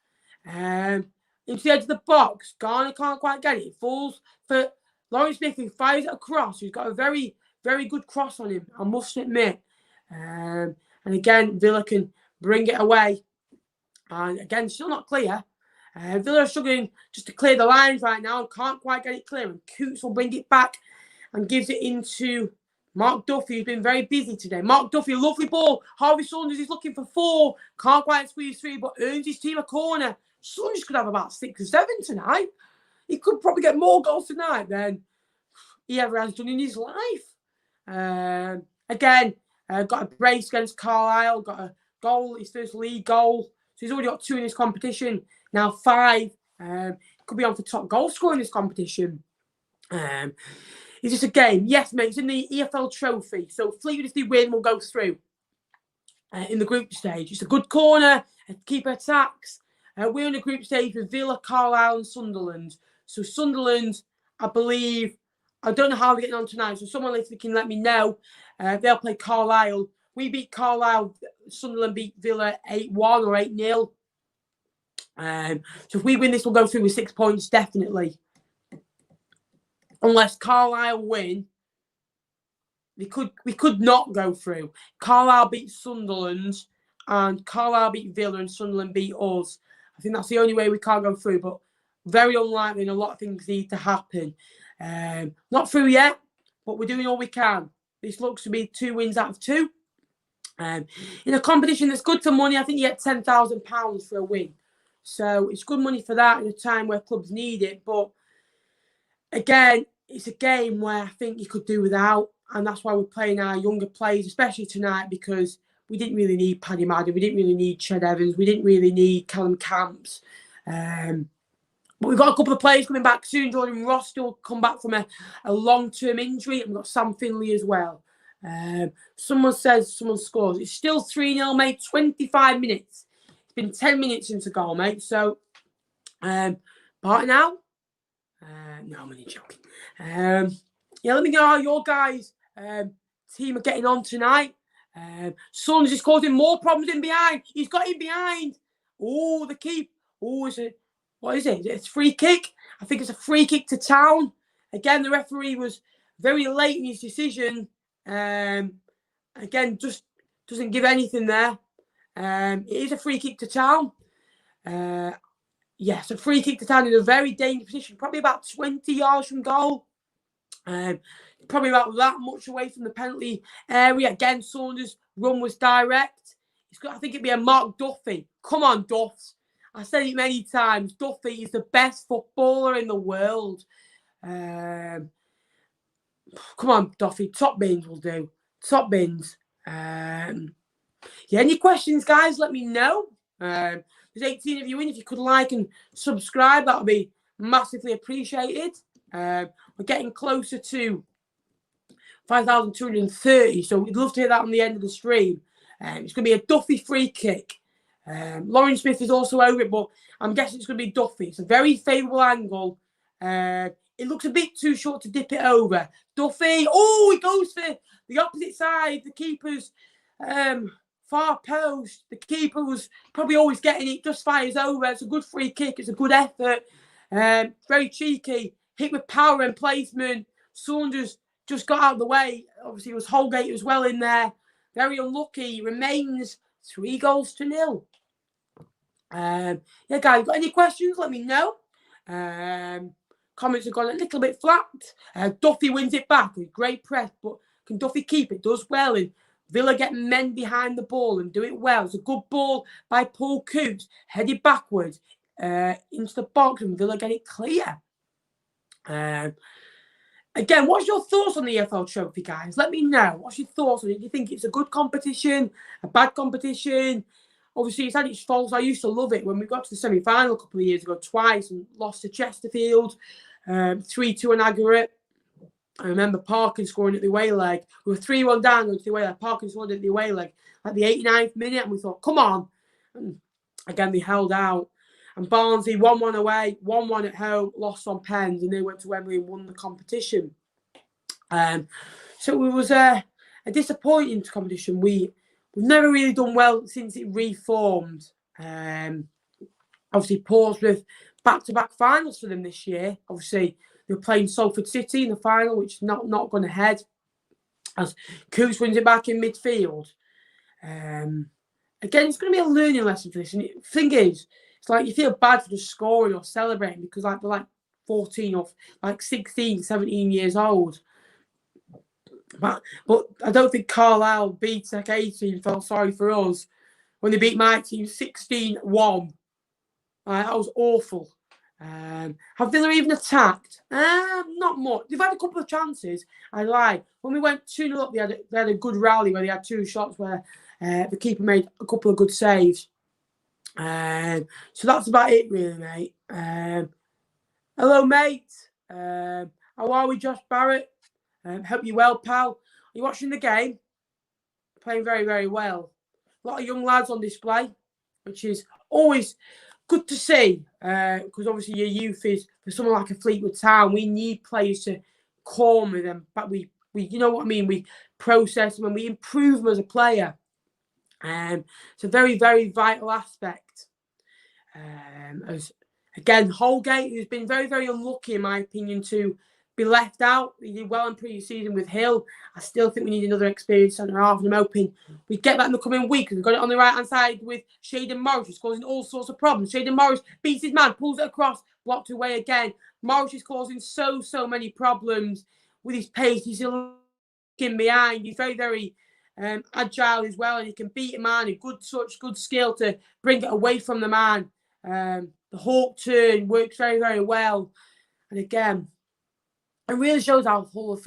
Into the edge of the box. Garner can't quite get it. It falls for Lawrence Smith, who fires it across. He's got a very, very good cross on him, I must admit. And again, Villa can bring it away. And again, still not clear. Villa are struggling just to clear the lines right now and can't quite get it clear. And Coots will bring it back and gives it into Mark Duffy, who's been very busy today. Mark Duffy, a lovely ball. Harvey Saunders is looking for 4. Can't quite squeeze 3, but earns his team a corner. Saunders could have about 6 or 7 tonight. He could probably get more goals tonight than he ever has done in his life. Again, got a brace against Carlisle. Got a goal, his first league goal. So he's already got 2 in this competition. Now 5. Could be on for top goal scorer in this competition. Is this a game? Yes, mate. It's in the EFL trophy. So Fleetwood, if they win, will go through in the group stage. It's a good corner. Keeper attacks. We're in the group stage with Villa, Carlisle and Sunderland. So Sunderland, I believe, I don't know how they're getting on tonight. So someone later can let me know. They'll play Carlisle. We beat Carlisle. Sunderland beat Villa 8-1 or 8-0. So if we win this, we'll go through with 6 points, definitely. unless Carlisle win, we could not go through. Carlisle beat Sunderland, and Carlisle beat Villa, and Sunderland beat us. I think that's the only way we can't go through, but very unlikely, and a lot of things need to happen. Not through yet, but we're doing all we can. This looks to be 2 wins out of 2. In a competition that's good for money, I think you get £10,000 for a win. So it's good money for that in a time where clubs need it. But again, it's a game where I think you could do without. And that's why we're playing our younger players, especially tonight, because we didn't really need Paddy Madden. We didn't really need Ched Evans. We didn't really need Callum Camps. But we've got a couple of players coming back soon. Jordan Ross will come back from a long-term injury. And we've got Sam Finley as well. Someone says someone scores. It's still 3-0, mate. 25 minutes. It's been 10 minutes since a goal, mate. So, parting now? No, I'm only joking. Let me know how your guys' team are getting on tonight. Saunders is causing more problems in behind. He's got him behind. Oh, the keep. Oh, what is it? It's a free kick. I think it's a free kick to Town. Again, the referee was very late in his decision. Again, just doesn't give anything there. It is a free kick to Town. Yes, a free kick to Town in a very dangerous position, probably about 20 yards from goal. Probably about that much away from the penalty area. Again, Saunders' run was direct. I think it'd be a Mark Duffy. Come on, Duffs. I said it many times. Duffy is the best footballer in the world. Come on, Duffy. Top bins will do. Top bins. Any questions, guys? Let me know. There's 18 of you in. If you could like and subscribe, that would be massively appreciated. We're getting closer to 5,230, so we'd love to hear that on the end of the stream. It's going to be a Duffy free kick. Lauren Smith is also over it, but I'm guessing it's going to be Duffy. It's a very favourable angle. It looks a bit too short to dip it over. Duffy, he goes for the opposite side. The keeper's far post. The keeper was probably always getting it, just fires over. It's a good free kick. It's a good effort. Very cheeky. Hit with power and placement. Saunders just got out of the way. Obviously, it was Holgate as well in there. Very unlucky. Remains 3-0. Guys, got any questions? Let me know. Comments have gone a little bit flat. Duffy wins it back with great press, but can Duffy keep it? Does well. And Villa get men behind the ball and do it well. It's a good ball by Paul Coots, headed backwards into the box, and Villa get it clear. Again, what's your thoughts on the EFL trophy, guys? Let me know. What's your thoughts on it? Do you think it's a good competition, a bad competition? Obviously, it's had its faults. I used to love it when we got to the semi-final a couple of years ago twice and lost to Chesterfield, 3-2 on aggregate. I remember Parkin scoring at the away leg. We were 3-1 down going to the away leg. Parkin scored at the away leg at the 89th minute, and we thought, come on. And again, they held out. And Barnsley 1-1 away, 1-1 at home, lost on pens, and they went to Wembley and won the competition. So it was a disappointing competition. We've never really done well since it reformed. Obviously, Portsmouth back-to-back finals for them this year. Obviously, they were playing Salford City in the final, which is not gone ahead, as Coots wins it back in midfield. Again, it's going to be a learning lesson for this. And the thing is, it's like you feel bad for just scoring or celebrating because they're like 14 or like 16, 17 years old. But I don't think Carlisle beat Tech 18 felt sorry for us when they beat my team 16-1. That was awful. Have Villa even attacked? Not much. They've had a couple of chances. I lied. When we went 2-0 up, they had a good rally where they had 2 shots where the keeper made a couple of good saves. So that's about it, really, mate. Hello, mate. How are we, Josh Barrett? Hope you're well, pal. Are you watching the game? Playing very, very well. A lot of young lads on display, which is always good to see. Because obviously your youth is, for someone like a Fleetwood Town, we need players to corner them. But we you know what I mean? We process them and we improve them as a player. It's a very, very vital aspect. As again, Holgate, who's been very, very unlucky, in my opinion, to be left out. He did well in pre-season with Hill. I still think we need another experienced centre half, and I'm hoping we get that in the coming week. We've got it on the right hand side with Shaden Morris, who's causing all sorts of problems. Shaden Morris beats his man, pulls it across, blocked away again. Morris is causing so many problems with his pace. He's looking behind. He's very, very agile as well, and he can beat a man. A good touch, good skill to bring it away from the man. The Hawk turn works very, very well. And again, it really shows how Hull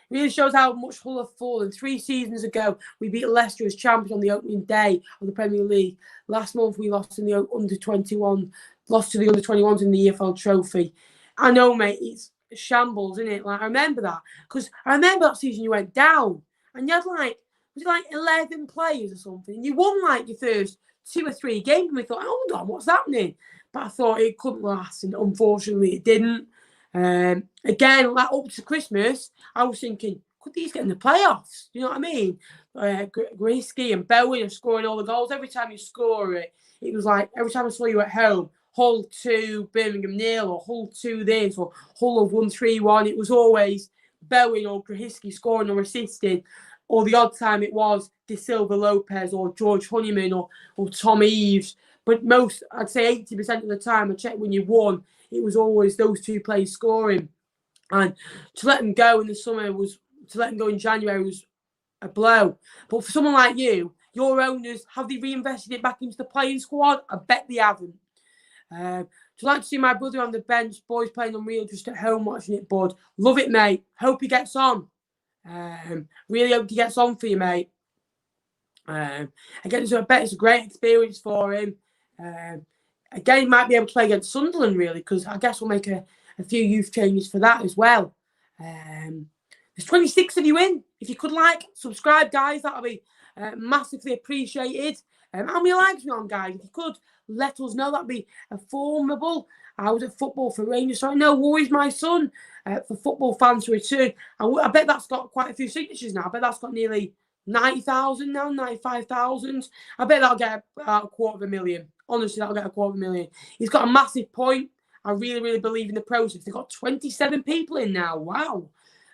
much Hull have fallen. 3 seasons ago, we beat Leicester as champions on the opening day of the Premier League. Last month, we lost in the under-21, lost to the under-21s in the EFL trophy. I know, mate, it's shambles, isn't it? Like, I remember that because I remember that season you went down and you had was it 11 players or something? And you won your first 2 or 3 games, and we thought, hold on, what's happening? But I thought it couldn't last, and unfortunately, it didn't. Again, up to Christmas, I was thinking, could these get in the playoffs? You know what I mean? Grisky and Bowen are scoring all the goals. Every time you score it, it was like every time I saw you at home, Hull 2, Birmingham 0, or Hull 2 this, or Hull have won 3-1. It was always Bowen or Grahiski scoring or assisting, or the odd time it was De Silva Lopez or George Honeyman or Tom Eves. But I'd say 80% of the time, I checked when you won, it was always those 2 players scoring. And to let them go in the summer to let them go in January was a blow. But for someone like you, your owners, have they reinvested it back into the playing squad? I bet they haven't. To like to see my brother on the bench, boys playing unreal, just at home watching it, bud. Love it, mate. Hope he gets on. Really hope he gets on for you, mate. Again, I bet it's a great experience for him. Again, he might be able to play against Sunderland, really, because I guess we'll make a few youth changes for that as well. There's 26 of you in. If you could subscribe, guys, that'll be massively appreciated. How many likes we on, guys? If you could let us know, that'd be formidable. I was at Football for Rangers, so I know Warriors my son for football fans to return. I bet that's got quite a few signatures now. I bet that's got nearly 90,000 now, 95,000. I bet that'll get a 250,000. Honestly, that'll get a 250,000. He's got a massive point. I really, really believe in the process. They've got 27 people in now. Wow.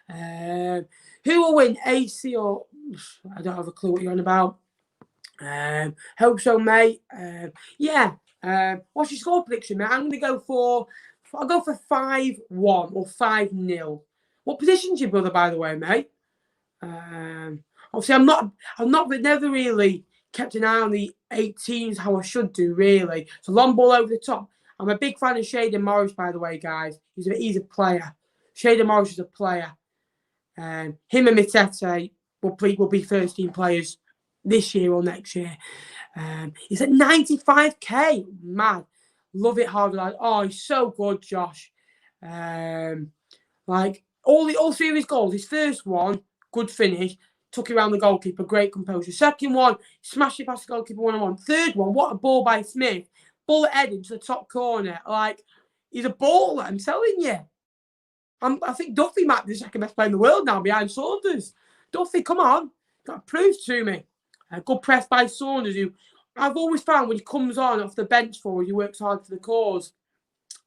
Who will win, AC or... I don't have a clue what you're on about. Hope so, mate. What's your score prediction, mate? I'm going to go for... I'll go for 5-1 or 5-0. What position's your brother, by the way, mate? Obviously, I've never really kept an eye on the 18s how I should do, really. So long ball over the top. I'm a big fan of Shaden Morris, by the way, guys. He's a player. Shaden Morris is a player. Him and Mitete will be first team players this year or next year. He's at 95k. Mad. Love it, Harvey. Oh, he's so good, Josh. All 3 of his goals. His first one, good finish. Took it around the goalkeeper, great composure. Second one, smashed it past the goalkeeper 1-on-1. Third one, what a ball by Smith. Bullet head into the top corner. He's a baller, I'm telling you. I think Duffy might be the second best player in the world now behind Saunders. Duffy, come on. Got to prove to me. Good press by Saunders, who I've always found when he comes on off the bench for us, he works hard for the cause.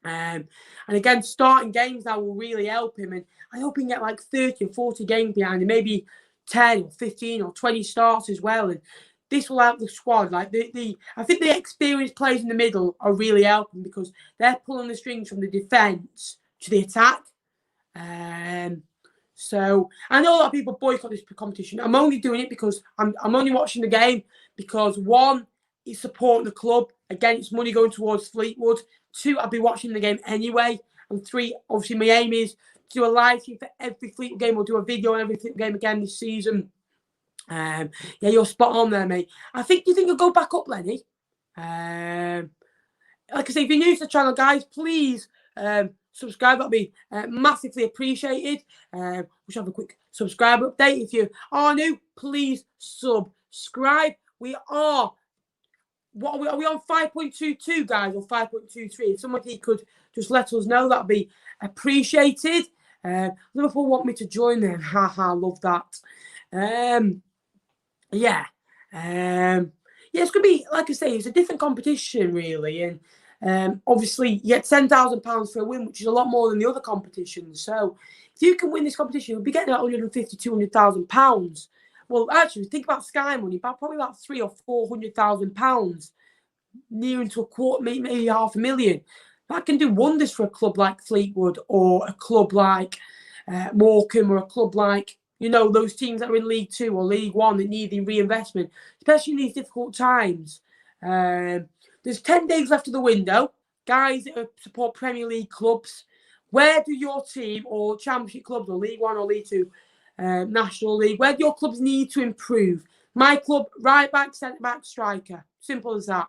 And again, starting games now will really help him. And I hope he can get 30 or 40 games behind him, maybe 10 or 15 or 20 starts as well. And this will help the squad. I think the experienced players in the middle are really helping because they're pulling the strings from the defence to the attack. So I know a lot of people boycott this competition. I'm only doing it because I'm only watching the game because 1, it's supporting the club. Again, it's money going towards Fleetwood. 2, I'll be watching the game anyway. And 3, obviously my aim is to do a live stream for every Fleetwood game. We'll do a video on every Fleetwood game again this season. You're spot on there, mate. Do you think you'll go back up, Lenny? Like I say, if you're new to the channel, guys, please subscribe. That'll be massively appreciated. We should have a quick subscribe update. If you are new, please subscribe. Are we on 5.22, guys, or 5.23? If somebody could just let us know, that'd be appreciated. Liverpool want me to join them. Haha, love that. It's going to be, like I say, it's a different competition, really. And Obviously, you get £10,000 for a win, which is a lot more than the other competitions. So if you can win this competition, you'll be getting about £150,000, £200,000. Well, actually, think about Sky Money, probably about £300,000 or £400,000, near into a quarter, maybe £500,000. That can do wonders for a club like Fleetwood or a club like Morecambe or a club like, those teams that are in League Two or League One that need the reinvestment, especially in these difficult times. There's 10 days left of the window. Guys that support Premier League clubs, where do your team or Championship clubs or League One or League Two, National League, where do your clubs need to improve? My club, right back, centre back, striker. Simple as that.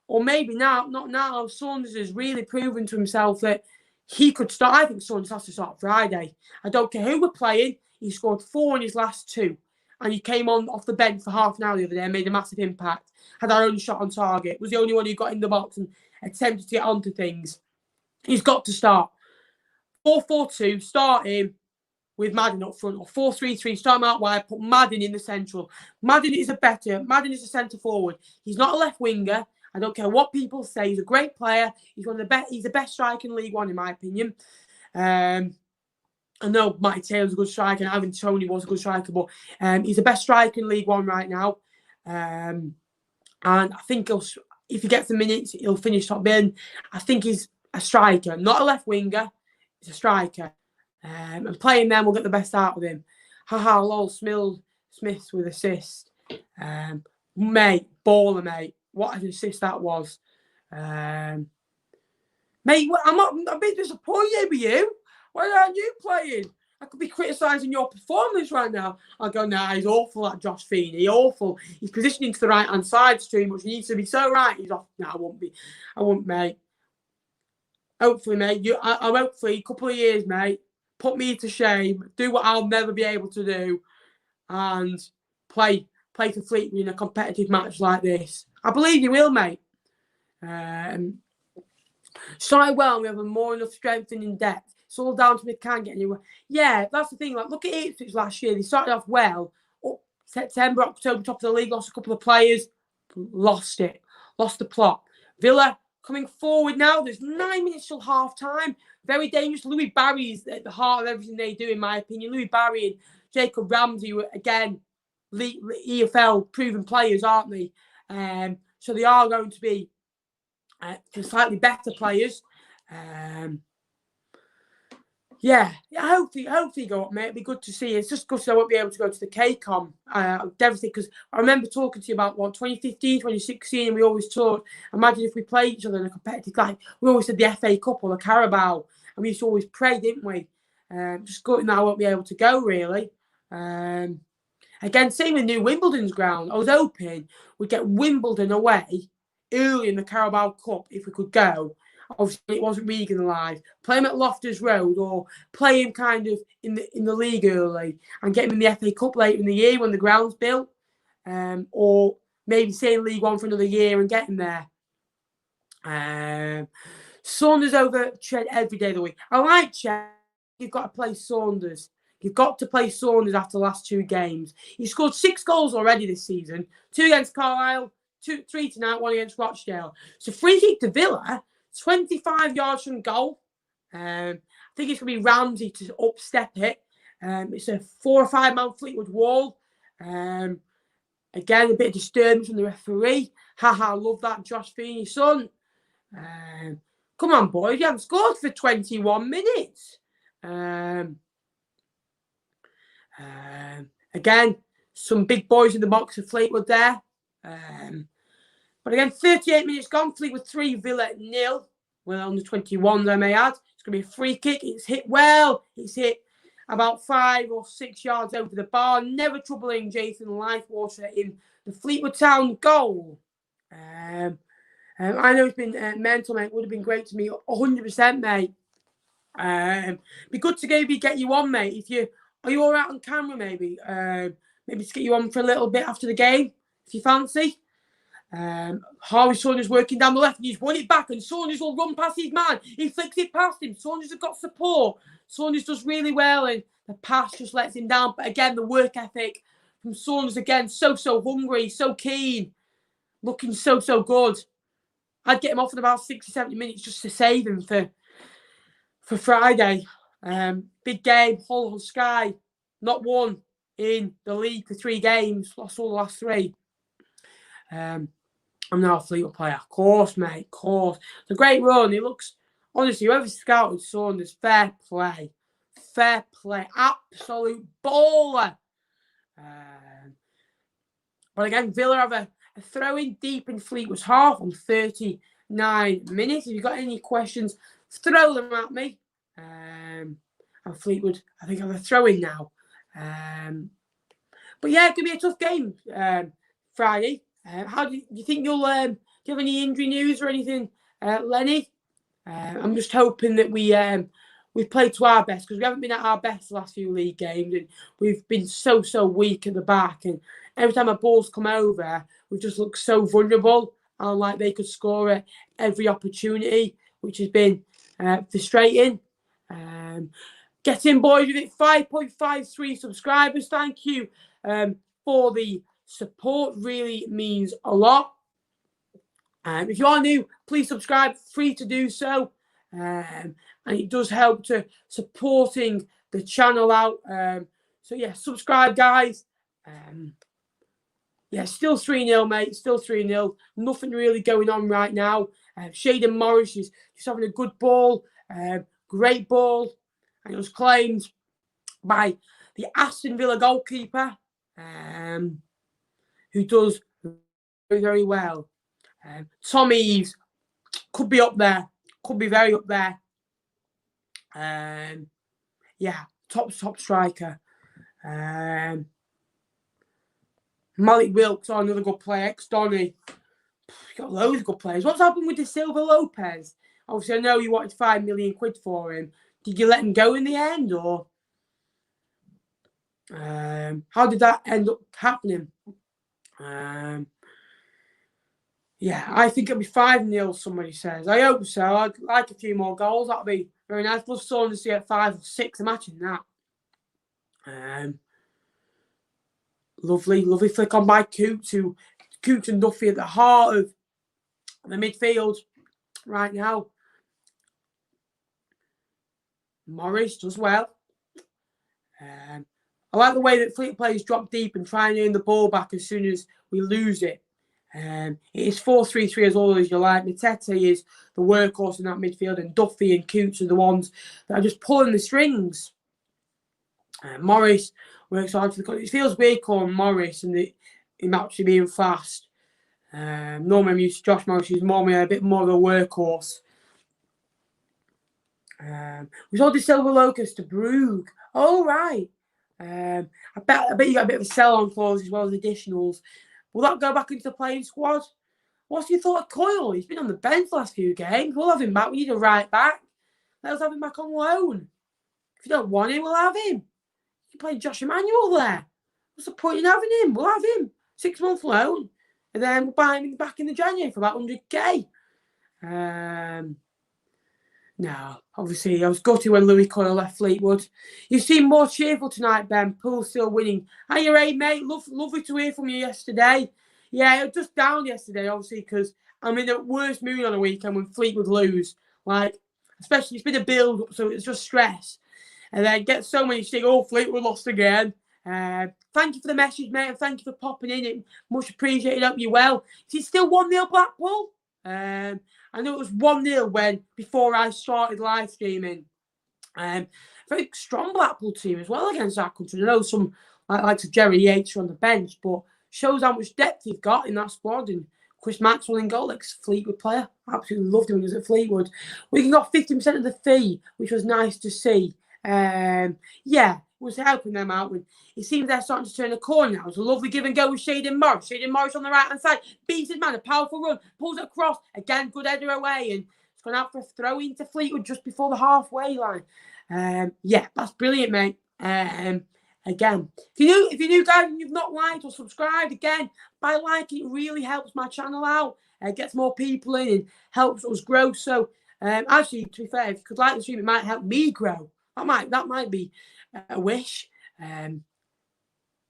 Or maybe not now. Saunders has really proven to himself that he could start. I think Saunders has to start Friday. I don't care who we're playing. He scored 4 in his last 2. And he came on off the bench for half an hour the other day and made a massive impact. Had our own shot on target. Was the only one who got in the box and attempted to get onto things. He's got to start. 4-4-2, start him with Madden up front. Or 4-3-3, start him out wide, put Madden in the central. Madden is a centre forward. He's not a left winger. I don't care what people say. He's a great player. He's the best striker in League One, in my opinion. I know Matty Taylor's a good striker, and Ivan Toney was a good striker, but he's the best striker in League One right now. And I think if he gets the minutes, he'll finish top bin. I think he's a striker, not a left winger. He's a striker. And playing them will get the best out of him. Lol, Smith with assist. Mate, baller, mate. What an assist that was. Mate, I'm a bit disappointed with you. Why aren't you playing? I could be criticising your performance right now. I go, nah, he's awful, that Josh Feeney. Awful. He's positioning to the right-hand side too much. He needs to be so right. He's off. No, I won't, mate. Hopefully, mate. I'm hopefully a couple of years, mate. Put me to shame. Do what I'll never be able to do. And play for Fleetwood in a competitive match like this. I believe you will, mate. Started well, and we have more enough strength and in depth. It's all down to me can't get anywhere. Yeah, that's the thing. Like, look at Ipswich last year. They started off well. Up September, October, top of the league, lost a couple of players. Lost it. Lost the plot. Villa coming forward now. There's 9 minutes till half time. Very dangerous. Louis Barry's at the heart of everything they do, in my opinion. Louis Barry and Jacob Ramsey were, again, EFL proven players, aren't they? So they are going to be slightly better players. Hopefully go up, mate. It'd be good to see. It's just good so I won't be able to go to the KCOM. I'm devastated because I remember talking to you about 2015, 2016, and we always talked. Imagine if we played each other in a competitive, like we always said, the FA Cup or the Carabao, and we used to always pray, didn't we? Just good now I won't be able to go really. Again, same with New Wimbledon's ground. I was hoping we'd get Wimbledon away early in the Carabao Cup if we could go. Obviously, it wasn't Regan alive. Play him at Loftus Road or play him kind of in the league early and get him in the FA Cup later in the year when the ground's built. Or maybe stay in League One for another year and get him there. Saunders over Ched every day of the week. I like Ched. You've got to play Saunders. You've got to play Saunders after the last 2 games. He scored 6 goals already this season. 2 against Carlisle, 3 tonight, 1 against Rochdale. So free kick to Villa, 25 yards from goal. I think it's going to be Ramsey to upstep it. It's a 4 or 5 man Fleetwood wall. Again, a bit of disturbance from the referee. Love that, Josh Feeney, son. Come on, boys. You haven't scored for 21 minutes. Again, some big boys in the box of Fleetwood there. But again, 38 minutes gone. Fleetwood 3, Villa 0. Well, on the 21s, I may add. It's going to be a free kick. It's hit well. It's hit about 5 or 6 yards over the bar. Never troubling Jason Lifewater in the Fleetwood Town goal. I know it's been mental, mate. It would have been great to meet 100%, mate. Be good to get you on, mate. Are you all right on camera, maybe? Maybe to get you on for a little bit after the game, if you fancy. Harvey Saunders working down the left, and he's won it back, and Saunders will run past his man. He flicks it past him. Saunders has got support. Saunders does really well, and the pass just lets him down. But again, the work ethic from Saunders again, so hungry, so keen, looking so good. I'd get him off in about 60, 70 minutes just to save him for Friday. Big game, Hull on Sky. Not won in the league for 3 games. Lost all the last 3. I'm now a Fleetwood player. Of course, mate. Of course. It's a great run. It looks, honestly, whoever scouted Saunders, fair play. Fair play. Absolute baller. But again, Villa have a throw-in deep in Fleetwood's half on 39 minutes. If you've got any questions, throw them at me. And Fleetwood, I think, have a throw-in now. But yeah, it could be a tough game Friday. How do you think you'll... do you have any injury news or anything, Lenny? I'm just hoping that we've played to our best, because we haven't been at our best the last few league games, and we've been so weak at the back, and every time our balls come over, we've just looked so vulnerable and like they could score at every opportunity, which has been frustrating. Get in, boys, with it. 5.53 subscribers. Thank you for the support. Really means a lot. If you are new, please subscribe. Free to do so. And it does help to supporting the channel out. So, yeah, subscribe, guys. Yeah, still 3-0, mate. Still 3-0. Nothing really going on right now. Shaden Morris is just having a good ball. Great ball. And it was claimed by the Aston Villa goalkeeper, who does very, very well. Tom Eves could be up there. Could be very up there. Yeah, top striker. Malik Wilkes, another good player. Ex-Donny. Got loads of good players. What's happened with De Silva Lopez? Obviously, I know you wanted £5 million for him. Did you let him go in the end, or how did that end up happening? Yeah, I think it'll be 5-0, somebody says. I hope so. I'd like a few more goals. That'd be very nice. Love Saunders to get 5 or 6. Imagine that. Lovely flick on by Coots and Duffy at the heart of the midfield right now. Morris does well. I like the way that Fleet players drop deep and try and earn the ball back as soon as we lose it. It is 4-3-3 as always, you like. Matete is the workhorse in that midfield, and Duffy and Coots are the ones that are just pulling the strings. Morris works hard for the... It feels weird calling Morris and him actually being fast. Normally I'm used to Josh Morris, who's a bit more of a workhorse. We saw De Silva Locust to Brugge. Oh, right. I bet you got a bit of a sell-on clause as well as additionals. Will that go back into the playing squad? What's your thought of Coyle? He's been on the bench the last few games. We'll have him back. We need a right back. Let us have him back on loan. If you don't want him, we'll have him. You play Josh Emmanuel there. What's the point in having him? We'll have him. 6-month loan. And then we'll buy him back in the January for about 100k. No, obviously, I was gutted when Louis Coyle left Fleetwood. You seem more cheerful tonight, Ben. Pool's still winning. Hiya, Ray, mate. Lovely to hear from you yesterday. Yeah, it was just down yesterday, obviously, because I'm in the worst mood on a weekend when Fleetwood lose. Like, especially, it's been a build-up, so it's just stress. And then get so many things, oh, Fleetwood lost again. Thank you for the message, mate, and thank you for popping in. It much appreciated. Hope you're well. Is it still 1-0 Blackpool? I know it was 1-0 before I started live streaming. Very strong Blackpool team as well against that country. I know some like Jerry Yates on the bench, but shows how much depth you've got in that squad. And Chris Maxwell in goal, ex-Fleetwood player. Absolutely loved him when he was at Fleetwood. We got 50% of the fee, which was nice to see. Yeah, it was helping them out. When it seems they're starting to turn a corner now. It was a lovely give and go with Shaden Morris. Shaden Morris on the right hand side beats his man, a powerful run, pulls it across again, good header away, and it's gone out for a throw into Fleetwood just before the halfway line. Yeah, that's brilliant, mate. Again, if you're new guys and you've not liked or subscribed, again, by liking, it really helps my channel out. Gets more people in and helps us grow. So actually, to be fair, if you could like the stream, it might help me grow. That might be a wish.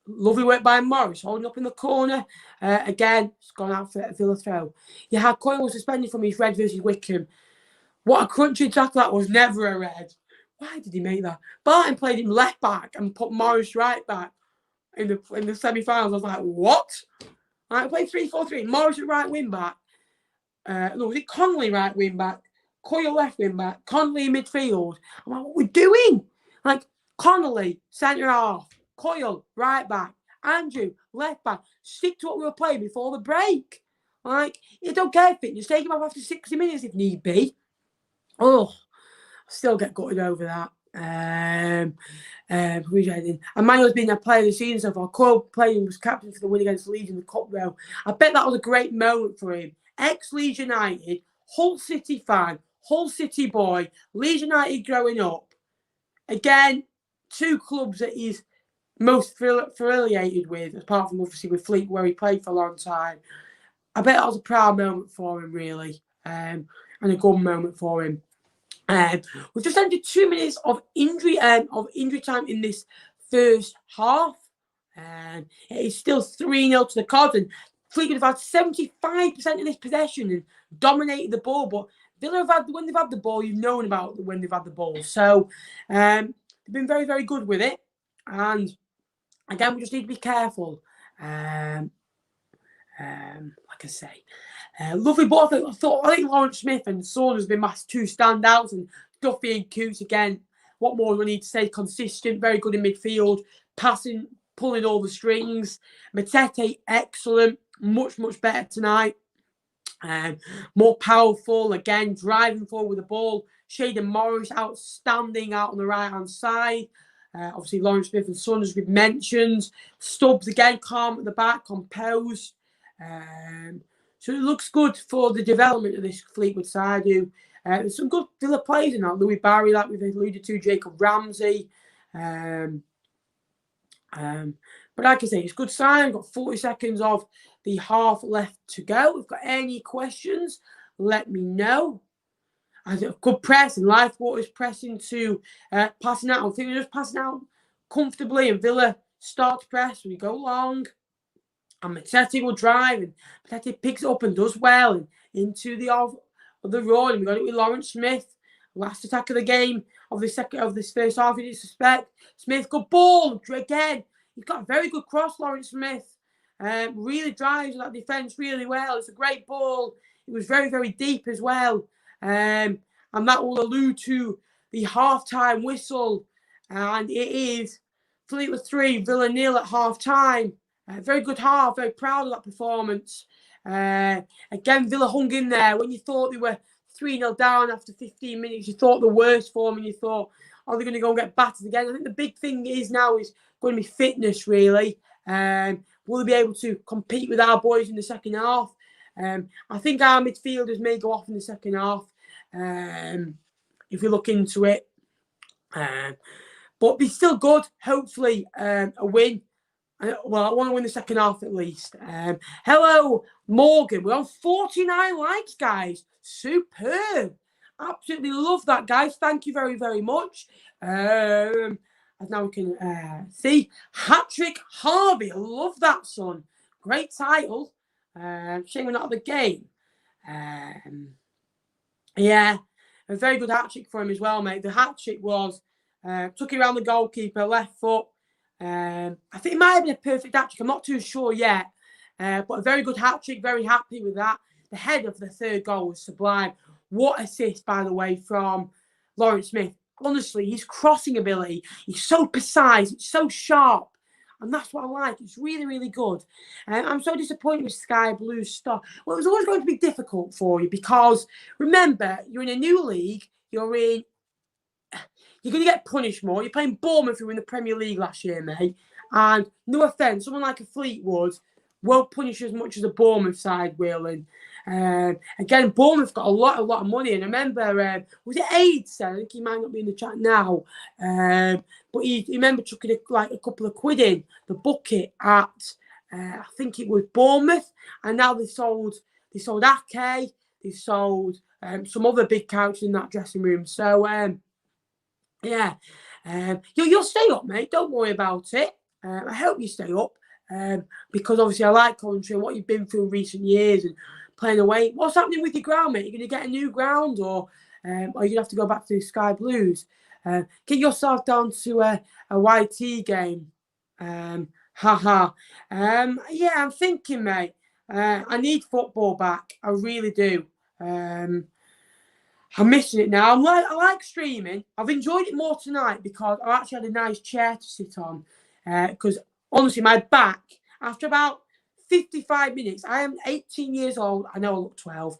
Lovely work by Morris, holding up in the corner. Again, it's gone out for a Villa throw. You had Coyle suspended from his red versus Wickham. What a crunchy tackle that was, never a red. Why did he make that? Barton played him left back and put Morris right back in the semi-finals. I was like, what? I played 3-4-3. Morris at right wing back. No, was it Connolly right wing back? Coyle left wing back. Connolly in midfield. I'm like, what are we doing? Like, Connolly, centre half. Coyle, right back. Andrew, left back. Stick to what we were playing before the break. Like, you don't care fitness. Take him off after 60 minutes if need be. Oh, I still get gutted over that. Emmanuel's been a player of the season so far. Coyle playing was captain for the win against Leeds in the Cup though. I bet that was a great moment for him. Ex-Leeds United, Hull City fan, Hull City boy, Leeds United growing up. Again, two clubs that he's most affiliated with, apart from obviously with Fleetwood, where he played for a long time. I bet that was a proud moment for him, really, and a good moment for him. We've just entered 2 minutes of injury time in this first half, and it is still 3-0 to the Cards. And Fleetwood have had 75% of this possession and dominated the ball, but Villa have had, when they've had the ball, you've known about when they've had the ball. So they've been very, very good with it. And again, we just need to be careful. Like I say, lovely ball. I think Lawrence Smith and Saunders have been my two standouts, and Duffy and Coots again. What more do I need to say? Consistent, very good in midfield, passing, pulling all the strings. Matete, excellent, much better tonight. More powerful, again, driving forward with the ball. Shaden Morris, outstanding out on the right-hand side. Obviously, Lawrence Smith and Saunders we've mentioned. Stubbs, again, calm at the back, composed. So it looks good for the development of this Fleetwood side. There's some good Villa players in that. Louis Barry, like we've alluded to, Jacob Ramsey. But like I say, it's a good sign. We've got 40 seconds of the half left to go. If you've got any questions, let me know. I think a good press, and Lifewater's pressing to passing out. I think they're just passing out comfortably, and Villa start to press. We go long, and Matete will drive, and Matete picks it up and does well, and into the road. And we got it with Lawrence Smith, last attack of the game of this first half. You didn't suspect Smith, good ball again. He's got a very good cross, Lawrence Smith. Really drives that defence really well. It's a great ball. It was very, very deep as well. And that will allude to the half-time whistle. And it is Fleetwood 3, Villa 0 at half-time. Very good half. Very proud of that performance. Again, Villa hung in there. When you thought they were 3-0 down after 15 minutes, you thought the worst for them, and you thought, are they going to go and get battered again? I think the big thing is now is going to be fitness, really. Will they be able to compete with our boys in the second half? I think our midfielders may go off in the second half if we look into it. But be still good. Hopefully, a win. Well, I want to win the second half at least. Hello, Morgan. We're on 49 likes, guys. Superb. Absolutely love that, guys. Thank you very, very much. And now we can see Hat-trick Harvey. I love that, son. Great title. Shame we're not at the game. Yeah, a very good hat-trick for him as well, mate. The hat-trick was took it around the goalkeeper, left foot. I think it might have been a perfect hat-trick. I'm not too sure yet. But a very good hat-trick. Very happy with that. The head of the third goal was sublime. What assist, by the way, from Lawrence Smith. Honestly, his crossing ability, he's so precise, it's so sharp. And that's what I like. It's really, really good. I'm so disappointed with Sky Blue Star. Well, it was always going to be difficult for you because, remember, you're in a new league. You're going to get punished more. You're playing Bournemouth, who were in the Premier League last year, mate. And no offence, someone like a Fleetwood won't punish as much as a Bournemouth side will. And again, Bournemouth got a lot of money. And I remember, was it AIDS? I think he might not be in the chat now. But he remember chucking a couple of quid in the bucket at, I think it was Bournemouth. And now they sold Ake. They sold some other big couches in that dressing room. So, yeah. You'll stay up, mate. Don't worry about it. I hope you stay up because obviously I like commentary and what you've been through in recent years and playing away. What's happening with your ground, mate? You're going to get a new ground or you're going to have to go back to the Sky Blues? Get yourself down to a YT game. Yeah, I'm thinking, mate. I need football back. I really do. I'm missing it now. I like streaming. I've enjoyed it more tonight because I actually had a nice chair to sit on. Because honestly, my back, after about 55 minutes, I am 18 years old. I know I look 12.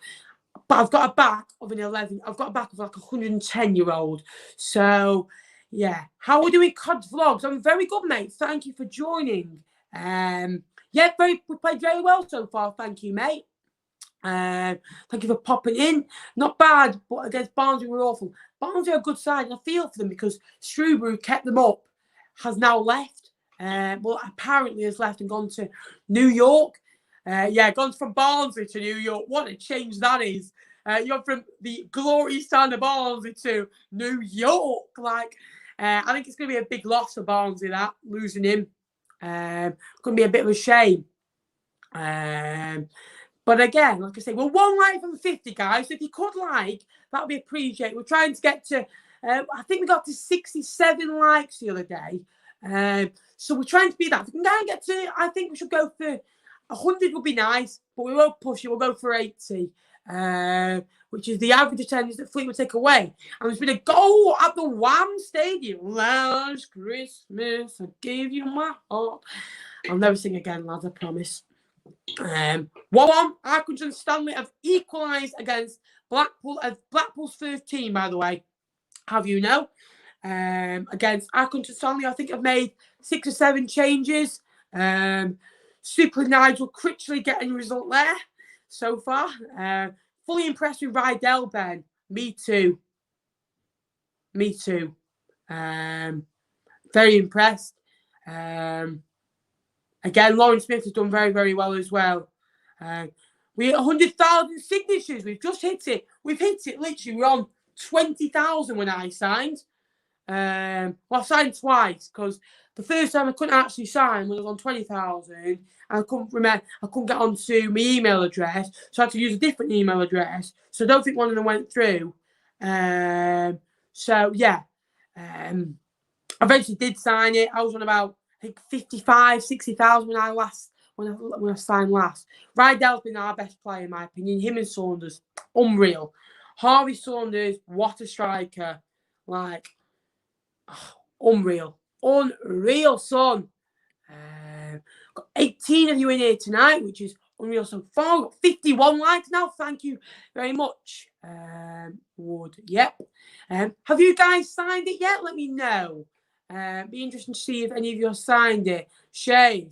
But I've got a back of an 11. I've got a back of like a 110-year-old. So, yeah. How are we doing, COD Vlogs? I'm very good, mate. Thank you for joining. Yeah, we played very well so far. Thank you, mate. Thank you for popping in. Not bad, but against Barnsley we're awful. Barnsley are a good side, and I feel for them because Shrewsbury kept them up, has now left. Well, apparently has left and gone to New York. Gone from Barnsley to New York. What a change that is. You're from the glorious town of Barnsley to New York. I think it's going to be a big loss for Barnsley, that, losing him. Going to be a bit of a shame. But again, like I say, we're 1 like from 50, guys. So if you could like, that would be appreciated. We're trying to get to, I think we got to 67 likes the other day. So we're trying to be that. If we can get to, I think we should go for 100 would be nice, but we won't push it. We'll go for 80, which is the average attendance that Fleetwood take away. And there's been a goal at the Wham Stadium. Last Christmas, I gave you my heart. I'll never sing again, lads, I promise. 1-1. Accrington and Stanley have equalised against Blackpool. Blackpool's first team, by the way. Have you know? Against Accrington and Stanley, I think I've made 6 or 7 changes. Super Nigel Critchley getting a result there so far. Fully impressed with Rydell, Ben. Me too. Very impressed. Again, Lauren Smith has done very, very well as well. We hit 100,000 signatures. We've just hit it. We've hit it literally. We're on 20,000 when I signed. Well, I signed twice because the first time I couldn't actually sign when I was on 20,000. And I couldn't get onto my email address, so I had to use a different email address. So I don't think one of them went through. So yeah, I eventually did sign it. I was on about, I think, 55, 60,000 when I signed last. Rydell's been our best player in my opinion. Him and Saunders, unreal. Harvey Saunders, what a striker! Unreal, son. Got 18 of you in here tonight, which is unreal so far. Got 51 likes now. Thank you very much. Yep. Have you guys signed it yet? Let me know. Be interesting to see if any of you have signed it. Shay,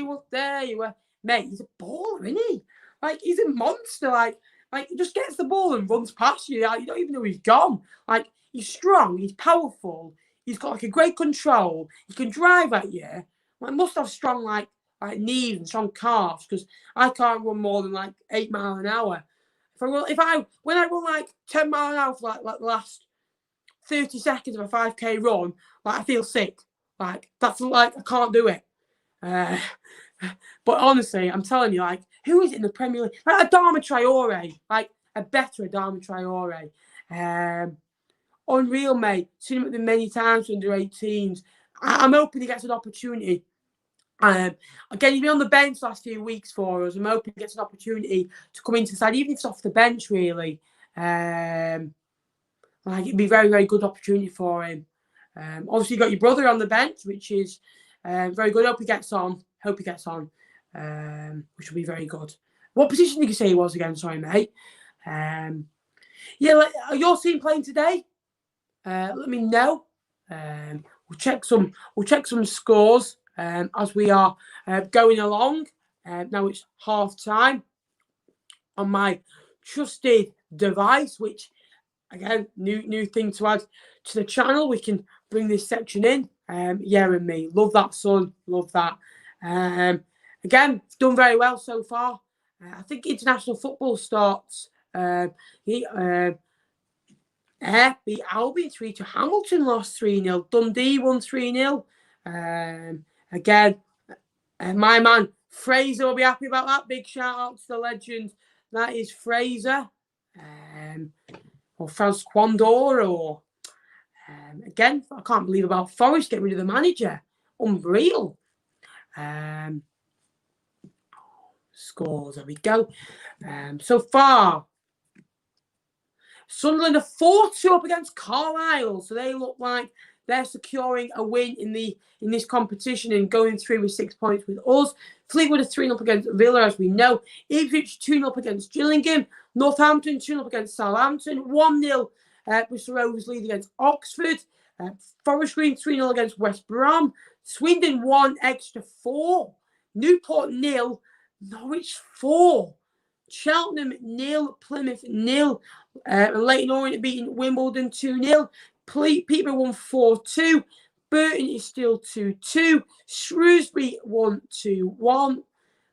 well, there you are. Mate, he's a baller, isn't he? He's a monster. He just gets the ball and runs past you. You don't even know he's gone. He's strong, he's powerful, he's got a great control, he can drive at you. Must have strong knees and strong calves because I can't run more than 8 miles an hour. When I run 10 miles an hour for the last 30 seconds of a 5k run, I feel sick. I can't do it. But honestly, I'm telling you, who is it in the Premier League? Adama Traore, a better Adama Traore. Unreal, mate. Seen him at the many times under 18s. I'm hoping he gets an opportunity. Again, he's been on the bench last few weeks for us. I'm hoping he gets an opportunity to come into the side, even if it's off the bench, really. It'd be a very, very good opportunity for him. Obviously, you got your brother on the bench, which is very good. Hope he gets on. Which will be very good. What position did you say he was again? Sorry, mate. Are your team playing today? Let me know. We'll check some scores as we are going along. Now it's half time on my trusted device, which again, new thing to add to the channel. We can bring this section in. And me, love that, son, love that. Again, done very well so far. I think international football starts. Beat Albion 3-2. Hamilton lost 3-0. Dundee won 3-0. again, my man Fraser will be happy about that. Big shout out to the legend. That is Fraser. Or Franz Quandor, or again, I can't believe about Forest getting rid of the manager. Unreal. Scores, there we go. So far, Sunderland are 4-2 up against Carlisle, so they look like they're securing a win in this competition and going through with 6 points with us. Fleetwood are 3-0 up against Villa, as we know. Ipswich 2-0 up against Gillingham. Northampton 2-0 up against Southampton. 1-0 Bristol Rovers lead against Oxford. Forest Green 3-0 against West Brom. Swindon 1, Exeter 4. Newport 0, Norwich 4. Cheltenham 0, Plymouth 0. And Leyton Orient beating Wimbledon 2-0. Peterborough won 4-2. Burton is still 2-2. Shrewsbury 1-2-1.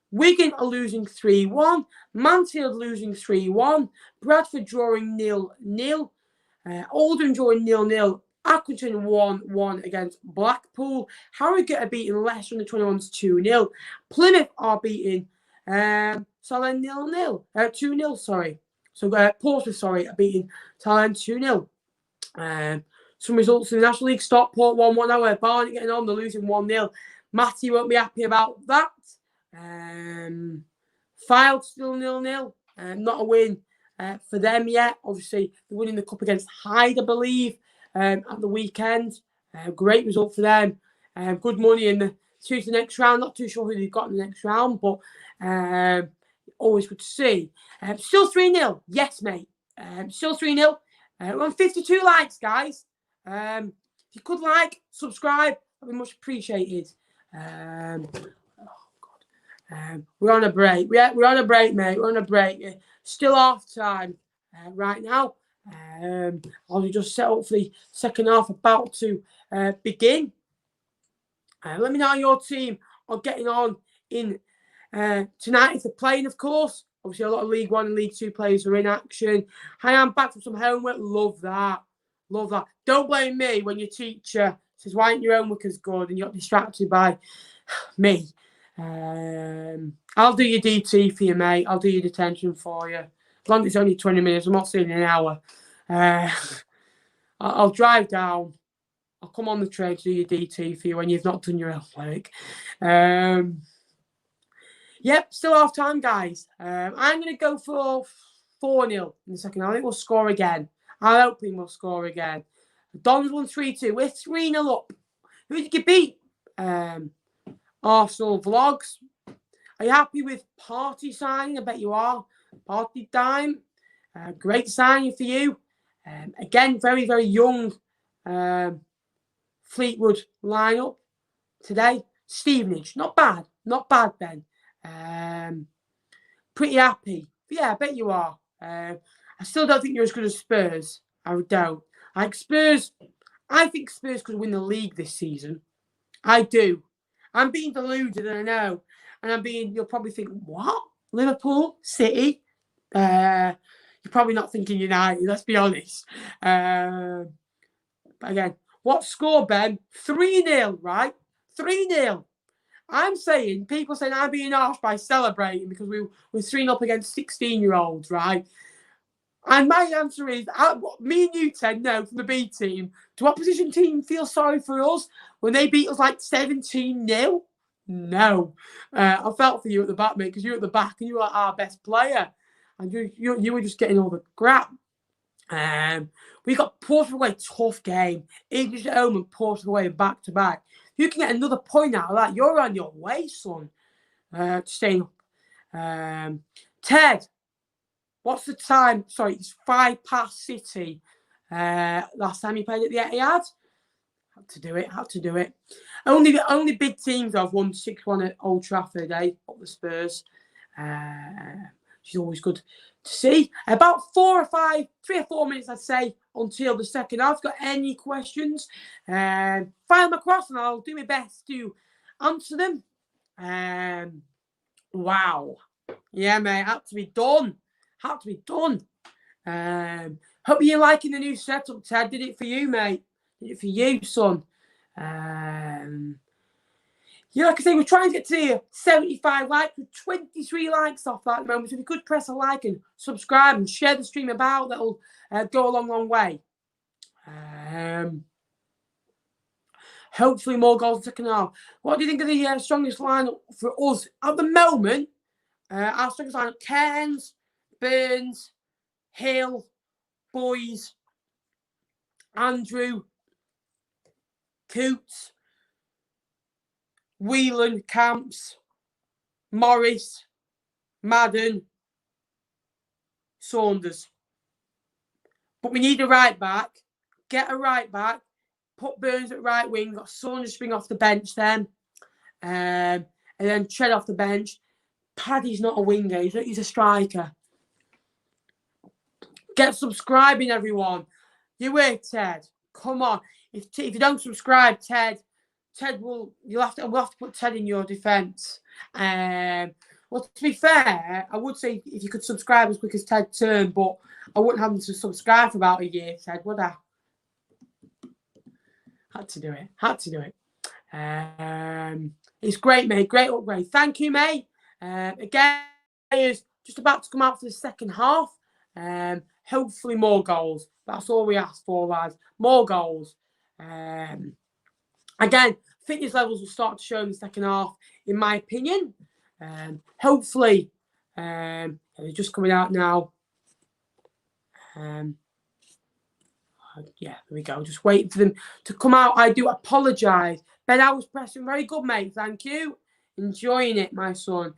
Wigan are losing 3-1. Mansfield losing 3-1. Bradford drawing 0-0. Oldham drawing 0-0. Accrington 1-1 against Blackpool. Harrogate are beating Leicester under-21s 2-0. Plymouth are beating Southend 2-0, sorry. So Portsmouth, are beating Southend 2-0. Some results in the National League: Stockport 1-1. Now Barnet getting on, they're losing 1-0. Matty won't be happy about that. Fylde still 0-0. Not a win for them yet. Obviously, they're winning the cup against Hyde, I believe, at the weekend. Great result for them. Good money in the through to the next round. Not too sure who they've got in the next round, but always good to see. Still 3-0. Yes, mate. Still 3-0. We're on 52 likes, guys. If you could like, subscribe, that'd be much appreciated. We're on a break. We're on a break, mate. We're on a break. Still half time right now. I'll just set up for the second half about to begin. Let me know how your team are getting on in tonight if they're playing, of course. Obviously, a lot of League 1 and League 2 players are in action. I am back from some homework. Love that. Love that. Don't blame me when your teacher says, why ain't your homework as good? And you got distracted by me. I'll do your DT for you, mate. I'll do your detention for you. As long as it's only 20 minutes. I'm not saying an hour. I'll drive down. I'll come on the train to do your DT for you when you've not done your homework. Yep, still half time, guys. I'm going to go for 4-0 in the second half. I think we'll score again. I'm hoping we'll score again. Dons won 3-2. We're 3-0 up. Who did you beat? Arsenal Vlogs. Are you happy with Party signing? I bet you are. Party time. Great signing for you. Again, very, very young Fleetwood lineup today. Stevenage. Not bad. Not bad, Ben. Pretty happy. But yeah, I bet you are. I still don't think you're as good as Spurs. I don't. Like Spurs, I think Spurs could win the league this season. I do. I'm being deluded, and I know. And you'll probably think, what? Liverpool? City? You're probably not thinking United, let's be honest. But again, what score, Ben? 3-0, right? 3-0. I'm saying, people saying I'm being harsh by celebrating because we're 3-0 up against 16-year-olds, right? And my answer is, me and you, Ted, know from the B team, do opposition team feel sorry for us when they beat us like 17-0? No. I felt for you at the back, mate, because you were at the back and you were our best player. And you were just getting all the crap. We got Portsmouth away, tough game. English at home and Portsmouth away back to back. If you can get another point out of that, you're on your way, son. Staying up. Ted, what's the time? Sorry, it's 5 past City. Last time you played at the Etihad. Had to do it. Only big teams have won 6-1 at Old Trafford, up the Spurs. Which is always good to see. About 3 or 4 minutes, I'd say, until the second half. Got any questions? Fire them across and I'll do my best to answer them. Wow. Yeah, mate, had to be done. Hope you're liking the new setup, Ted. Did it for you, mate. Did it for you, son. Yeah, like I say, we're trying to get to 75 likes with 23 likes off that at the moment. So if you could press a like and subscribe and share the stream about, that'll go a long, long way. Hopefully more goals in the second half. What do you think of the strongest lineup for us at the moment? Our strongest lineup: Cairns, Burns, Hill, Boys, Andrew, Coots, Whelan, Camps, Morris, Madden, Saunders. But we need a right back. Get a right back. Put Burns at right wing. Got Saunders spring off the bench then. And then Tread off the bench. Paddy's not a winger. He's a striker. Get subscribing, everyone. You hear, Ted? Come on. If you don't subscribe, we'll have to put Ted in your defence. Well, to be fair, I would say if you could subscribe as quick as Ted turned, but I wouldn't have him to subscribe for about a year, Ted, would I? Had to do it. It's great, mate. Great upgrade. Thank you, mate. Again, is just about to come out for the second half. Hopefully more goals. That's all we ask for, lads. More goals. Again, fitness levels will start to show in the second half, in my opinion. Hopefully, they're just coming out now. Yeah, there we go. Just waiting for them to come out. I do apologise. Ben, I was pressing. Very good, mate. Thank you. Enjoying it, my son.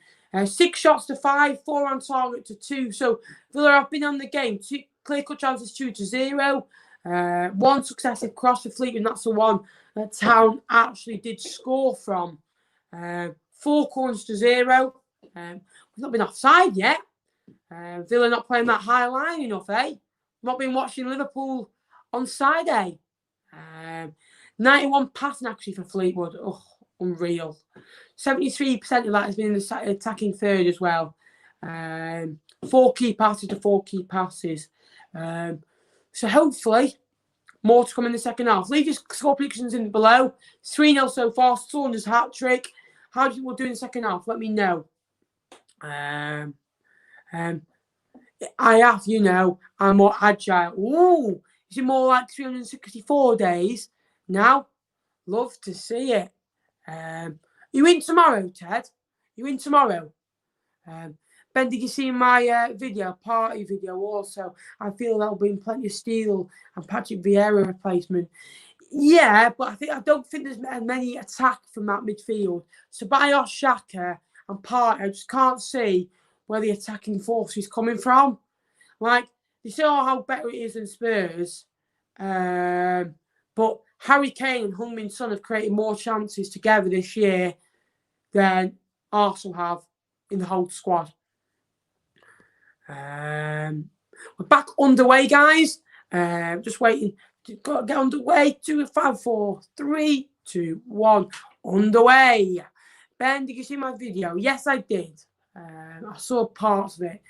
6 shots to 5, 4 on target to 2. So Villa have been on the game. 2 clear-cut chances, 2-0. 1 successive cross for Fleetwood, and that's the one that Town actually did score from. 4 corners to 0. We've not been offside yet. Villa not playing that high line enough, eh? Not been watching Liverpool on side, eh? 91 passing actually for Fleetwood. Oh, unreal. 73% of that has been in the attacking third as well. 4 key passes to 4 key passes. So hopefully more to come in the second half. Leave your score predictions in below. 3-0 so far. Saunders hat-trick. How do you think we'll do in the second half? Let me know. I have, I'm more agile. Ooh, is it more like 364 days? Now, love to see it. You in tomorrow, Ted? You in tomorrow? Ben, did you see my party video also? I feel that'll bring plenty of steel and Patrick Vieira replacement. Yeah, but I don't think there's many attack from that midfield. So Bayos, Xhaka and Partey, I just can't see where the attacking force is coming from. Like, you see how better it is than Spurs. But Harry Kane and Heung-min Son have created more chances together this year than Arsenal have in the whole squad. We're back underway, guys. Just waiting to get underway. 2, 5, 4, 3, 2, 1. Underway. Ben, did you see my video? Yes, I did. I saw parts of it.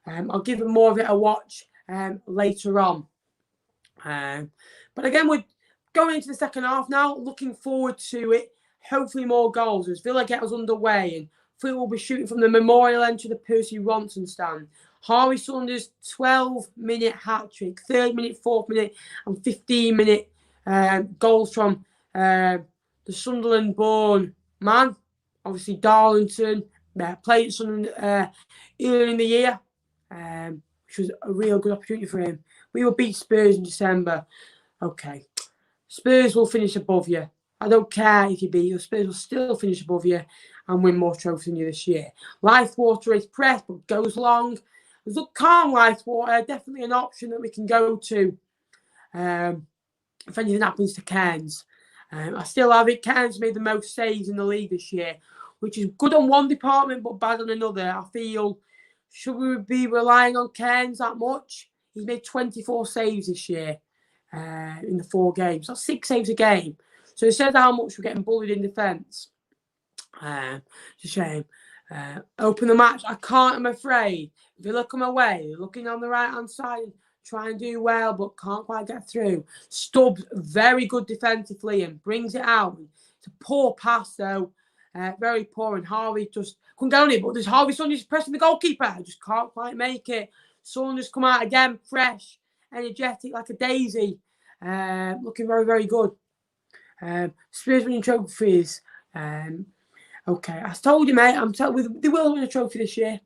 I'll give more of it a watch later on. But again, we're going into the second half now. Looking forward to it. Hopefully more goals as Villa get us underway. And Fleetwood will be shooting from the Memorial end to the Percy Ronson stand. Harvey Saunders, 12-minute hat-trick. 3rd minute, 4th minute and 15-minute goals from the Sunderland-born man. Obviously, Darlington. Played at Sunderland earlier in the year. Which was a real good opportunity for him. We will beat Spurs in December. Okay. Spurs will finish above you. I don't care if you beat you. Spurs will still finish above you and win more trophies than you this year. Lifewater is pressed but goes long. There's a calm Lifewater. Definitely an option that we can go to if anything happens to Cairns. I still have it. Cairns made the most saves in the league this year, which is good on one department but bad on another. I feel, should we be relying on Cairns that much? He's made 24 saves this year in the 4 games. That's 6 saves a game. So it says how much we're getting bullied in defence. It's a shame. Open the match. I can't, I'm afraid. Villa come away, looking on the right-hand side and try and do well, but can't quite get through. Stubbs, very good defensively and brings it out. It's a poor pass, though. Very poor, and Harvey just couldn't get on it. But there's Harvey Saunders pressing the goalkeeper. Just can't quite make it. Saunders come out again, fresh, energetic like a daisy. Looking very, very good. Spurs winning trophies. Okay, I told you, mate. They will win a trophy this year.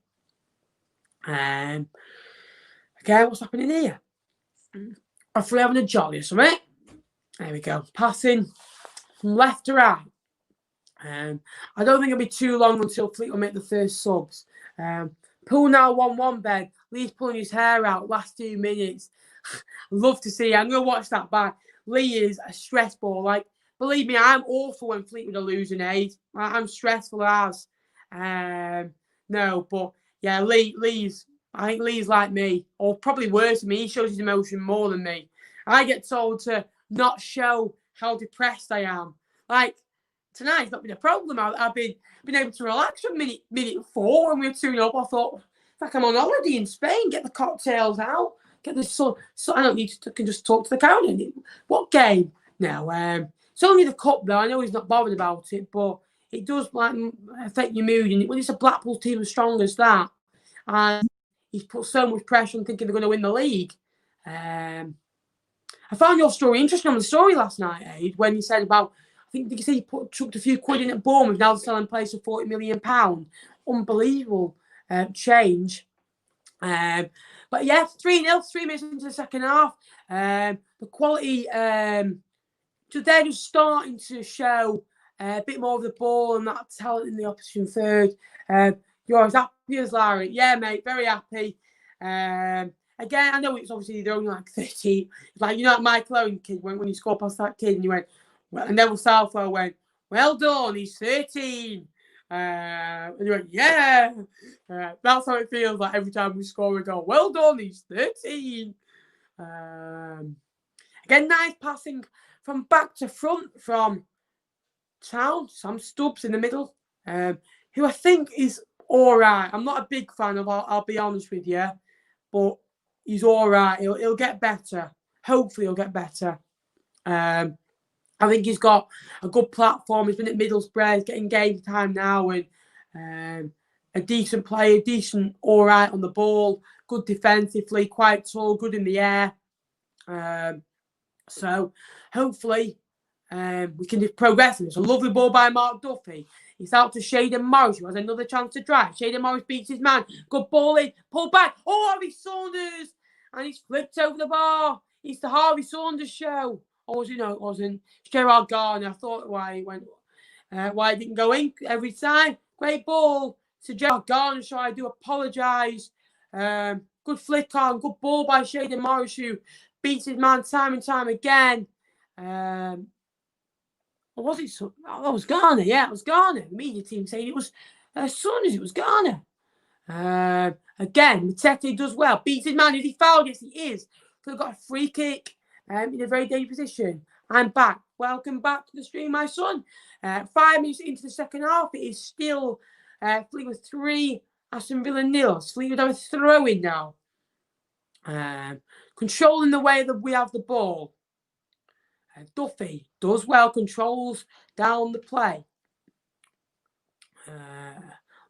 Okay, what's happening here? Are we having a jolly or something? There we go. Passing from left to right. I don't think it'll be too long until Fleetwood make the first subs. Pool now 1-1, Ben. Lee's pulling his hair out last 2 minutes. Love to see it. I'm going to watch that back. Lee is a stress ball. Like, believe me, I'm awful when Fleetwood are losing, Aid. I'm stressful as. No, but yeah, I think Lee's like me, or probably worse than me. He shows his emotion more than me. I get told to not show how depressed I am. Like, tonight's not been a problem. I've been able to relax from minute 4 when we were 2-0. I thought, it's like I'm on holiday in Spain. Get the cocktails out. Get the sun. So I don't need to. I can just talk to the counter. What game? No. It's only the cup though. I know he's not bothered about it, but it does like affect your mood. And when it's a Blackpool team as strong as that, and he's put so much pressure on thinking they're going to win the league. I found your story interesting on the story last night, Aid, when you said about. I think you say he chucked a few quid in at Bournemouth. Now they're selling place for £40 million. Unbelievable change. But yeah, 3-0, 3 minutes into the second half. The quality, they're just starting to show a bit more of the ball and that talent in the opposition third. You're as happy as Larry. Yeah, mate, very happy. Again, I know it's obviously they're only like 13. Like, you know, that Michael Owen kid, when he scored past that kid and you went, well, and Neville Southwell went, well done, he's 13. And you went, yeah. That's how it feels like every time we score a goal. Well done, he's 13. Again, nice passing from back to front from Town. Sam Stubbs in the middle, who I think is all right. I'm not a big fan of, I'll be honest with you, but he's all right. He'll get better. Hopefully he'll get better. I think he's got a good platform. He's been at Middlesbrough, he's getting game time now, and a decent player, decent, all right on the ball, good defensively, quite tall, good in the air. So hopefully we can progress. It's a lovely ball by Mark Duffy. He's out to Shaden Morris, who has another chance to drive. Shaden Morris beats his man. Good ball in, pull back. Oh, Harvey Saunders! And he's flipped over the bar. It's the Harvey Saunders show. Or was it? No, it wasn't. Gerard Garner. I thought why he went, why he didn't go in every time. Great ball to Gerard Garner. So I do apologise. Good flick on. Good ball by Shaden Morris, who beats his man time and time again. Or was it? Oh, it was Garner. Yeah, it was Garner. The media team saying it was Saunders. It was Garner. Again, Matete does well. Beats his man. Is he fouled? Yes, he is. So got a free kick. In a very dangerous position. I'm back. Welcome back to the stream, my son. 5 minutes into the second half, it is still Fleetwood 3, Aston Villa 0. Fleetwood have a throw-in now. Controlling the way that we have the ball. Duffy does well, controls down the play.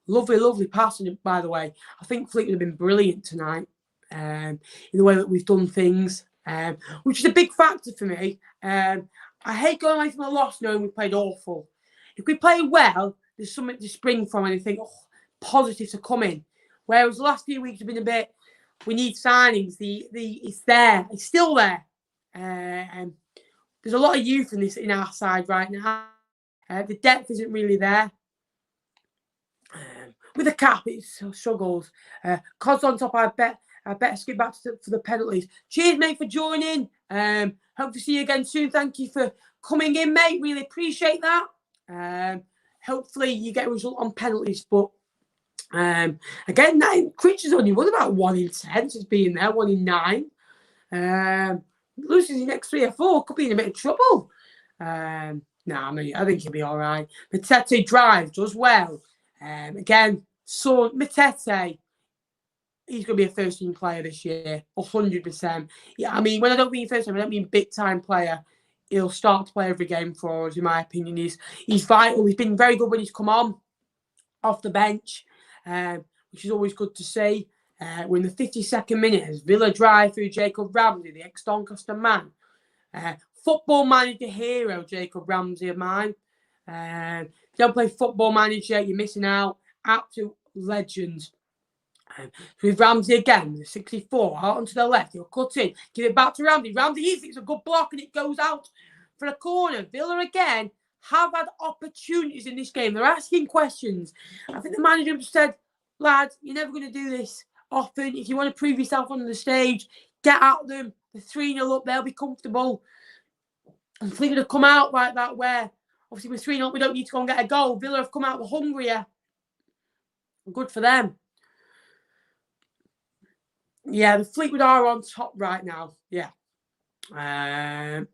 Lovely, lovely passing, by the way. I think Fleetwood have been brilliant tonight in the way that we've done things. Which is a big factor for me. I hate going away from a loss knowing we played awful. If we play well, there's something to spring from and you think, oh, positive to come in. Whereas the last few weeks have been a bit, we need signings. It's there. It's still there. There's a lot of youth in our side right now. The depth isn't really there. With the cap, it struggles. Cos on top, I better skip back for the penalties. Cheers, mate, for joining. Hope to see you again soon. Thank you for coming in, mate. Really appreciate that. Hopefully you get a result on penalties. But again, Creature's only won about 1 in 10 since being there, 1 in 9. Loses his next 3 or 4, could be in a bit of trouble. I think he'll be all right. Matete drives, does well. Again, so Matete, he's going to be a first-team player this year, 100%. Yeah, I mean, when I don't mean first-team, I don't mean big-time player. he'll start to play every game for us, in my opinion. He's vital. He's been very good when he's come on, off the bench, which is always good to see. We're in the 52nd minute as Villa drive through Jacob Ramsey, the ex-Doncaster man. Football Manager hero, Jacob Ramsey of mine. If you don't play Football Manager, you're missing out. Absolute legend. With Ramsey again, the 64, out onto the left. He'll cut in, give it back to Ramsey. Ramsey it's a good block and it goes out for a corner. Villa again have had opportunities in this game. They're asking questions. I think the manager said, lads, you're never going to do this often. If you want to prove yourself on the stage, get at them. The 3-0 up, they'll be comfortable. And Fleetwood have come out like that where, obviously with 3-0 up, we don't need to go and get a goal. Villa have come out hungrier. Good for them. Yeah, the Fleetwood are on top right now. Yeah.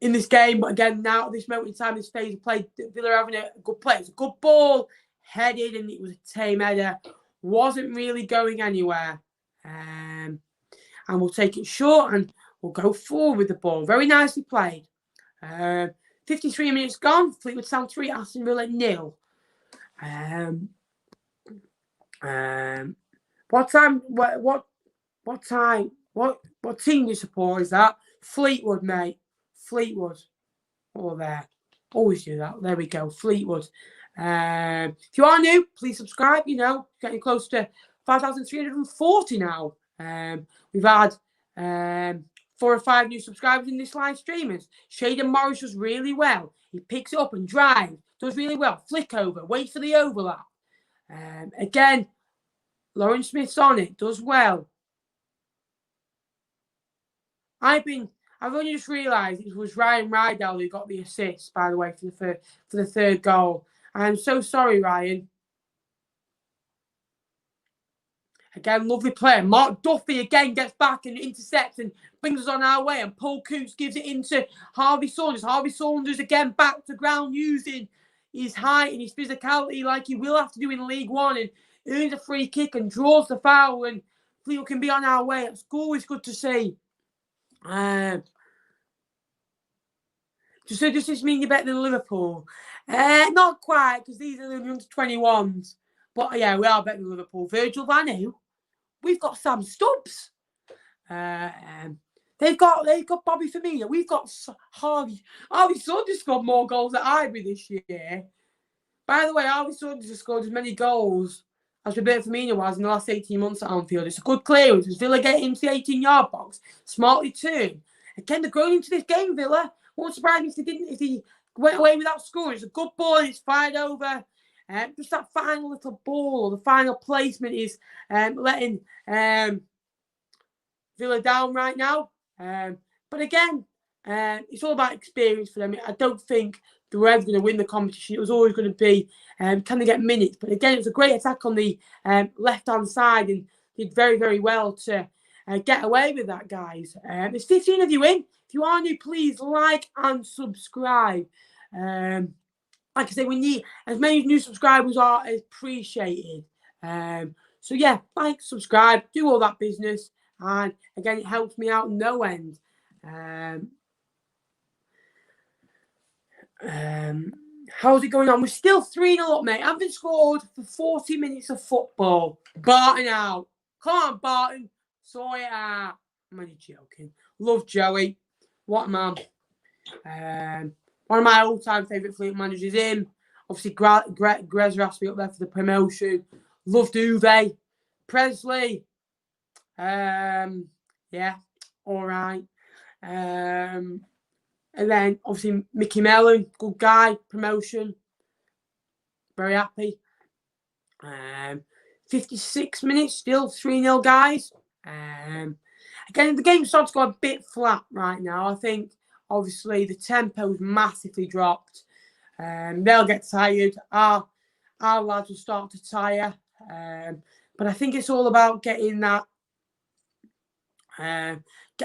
In this game, but again, now at this moment in time, this phase of play, Villa are having a good play. It's a good ball, headed, and it was a tame header. Wasn't really going anywhere. And we'll take it short and we'll go forward with the ball. Very nicely played. 53 minutes gone. Fleetwood Town 3, Aston Villa 0. What time? What time? What team do you support? Is that Fleetwood, mate? Fleetwood. Oh, there. Always do that. There we go. Fleetwood. If you are new, please subscribe. You know, getting close to 5,340 now. We've had 4 or 5 new subscribers in this live stream. Shaden Morris does really well. He picks it up and drives. Does really well. Flick over. Wait for the overlap. Again, Lawrence Smith's on it. Does well. I've only just realised it was Ryan Rydell who got the assist, by the way, for the third goal. I'm so sorry, Ryan. Again, lovely player. Mark Duffy again gets back and intercepts and brings us on our way. And Paul Coots gives it into Harvey Saunders. Harvey Saunders again back to ground using his height and his physicality like he will have to do in League One, and earns a free kick and draws the foul, and Fleetwood can be on our way. It's always good to see. Does this mean you're better than Liverpool? Not quite, because these are the U21s. But yeah, we are better than Liverpool. Virgil van Dijk. We've got Sam Stubbs. They've got Bobby Firmino. We've got Harvey Saunders scored more goals at Highbury this year. By the way, Harvey Saunders has scored as many goals as Roberto Firmino has in the last 18 months at Anfield. It's a good clearance. As Villa get into the 18-yard box, smartly turned. Again, they're growing into this game, Villa. Won't surprise me if he went away without scoring. It's a good ball and it's fired over. Just that final little ball or the final placement is letting Villa down right now. But again, it's all about experience for them. I don't think they were ever going to win the competition. It was always going to be, can they get minutes? But again, it was a great attack on the left-hand side and did very, very well to get away with that, guys. There's 15 of you in. If you are new, please like and subscribe. Like I say, we need as many new subscribers are appreciated. So yeah, like, subscribe, do all that business. And again, it helps me out no end. How's it going on? We're still 3-0 up, mate. I haven't scored for 40 minutes of football. Barton out. Come on, Barton. Sort it out. I'm only joking. Love Joey. What a man. One of my all-time favourite Fleetwood managers in. Obviously, Grezza has to be up there for the promotion. Loved Uwe. Presley. Yeah, all right. And then, obviously, Mickey Mellon. Good guy. Promotion. Very happy. 56 minutes. Still 3-0, guys. Again, the game starts to go a bit flat right now. I think, obviously, the tempo's massively dropped. They'll get tired. Our lads will start to tire. But I think it's all about getting that.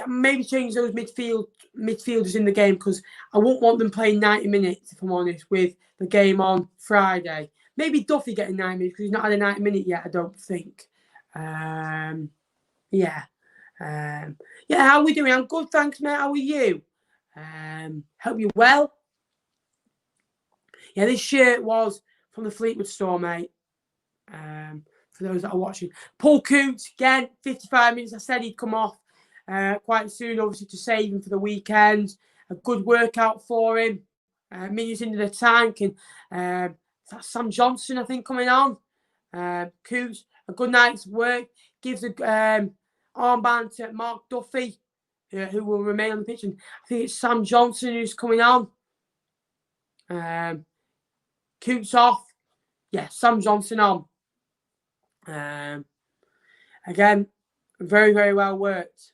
Maybe change those midfielders in the game, because I won't want them playing 90 minutes, if I'm honest, with the game on Friday. Maybe Duffy getting 90 minutes because he's not had a 90 minute yet, I don't think. Yeah, how are we doing? I'm good, thanks, mate. How are you? Hope you're well. Yeah, this shirt was from the Fleetwood store, mate. For those that are watching. Paul Coots, again, 55 minutes. I said he'd come off quite soon, obviously, to save him for the weekend. A good workout for him. Minutes into the tank. And that's Sam Johnson, I think, coming on. Coots, a good night's work. Gives the armband to Mark Duffy, who will remain on the pitch. And I think it's Sam Johnson who's coming on. Coots off. Yeah, Sam Johnson on. Again, very, very well worked.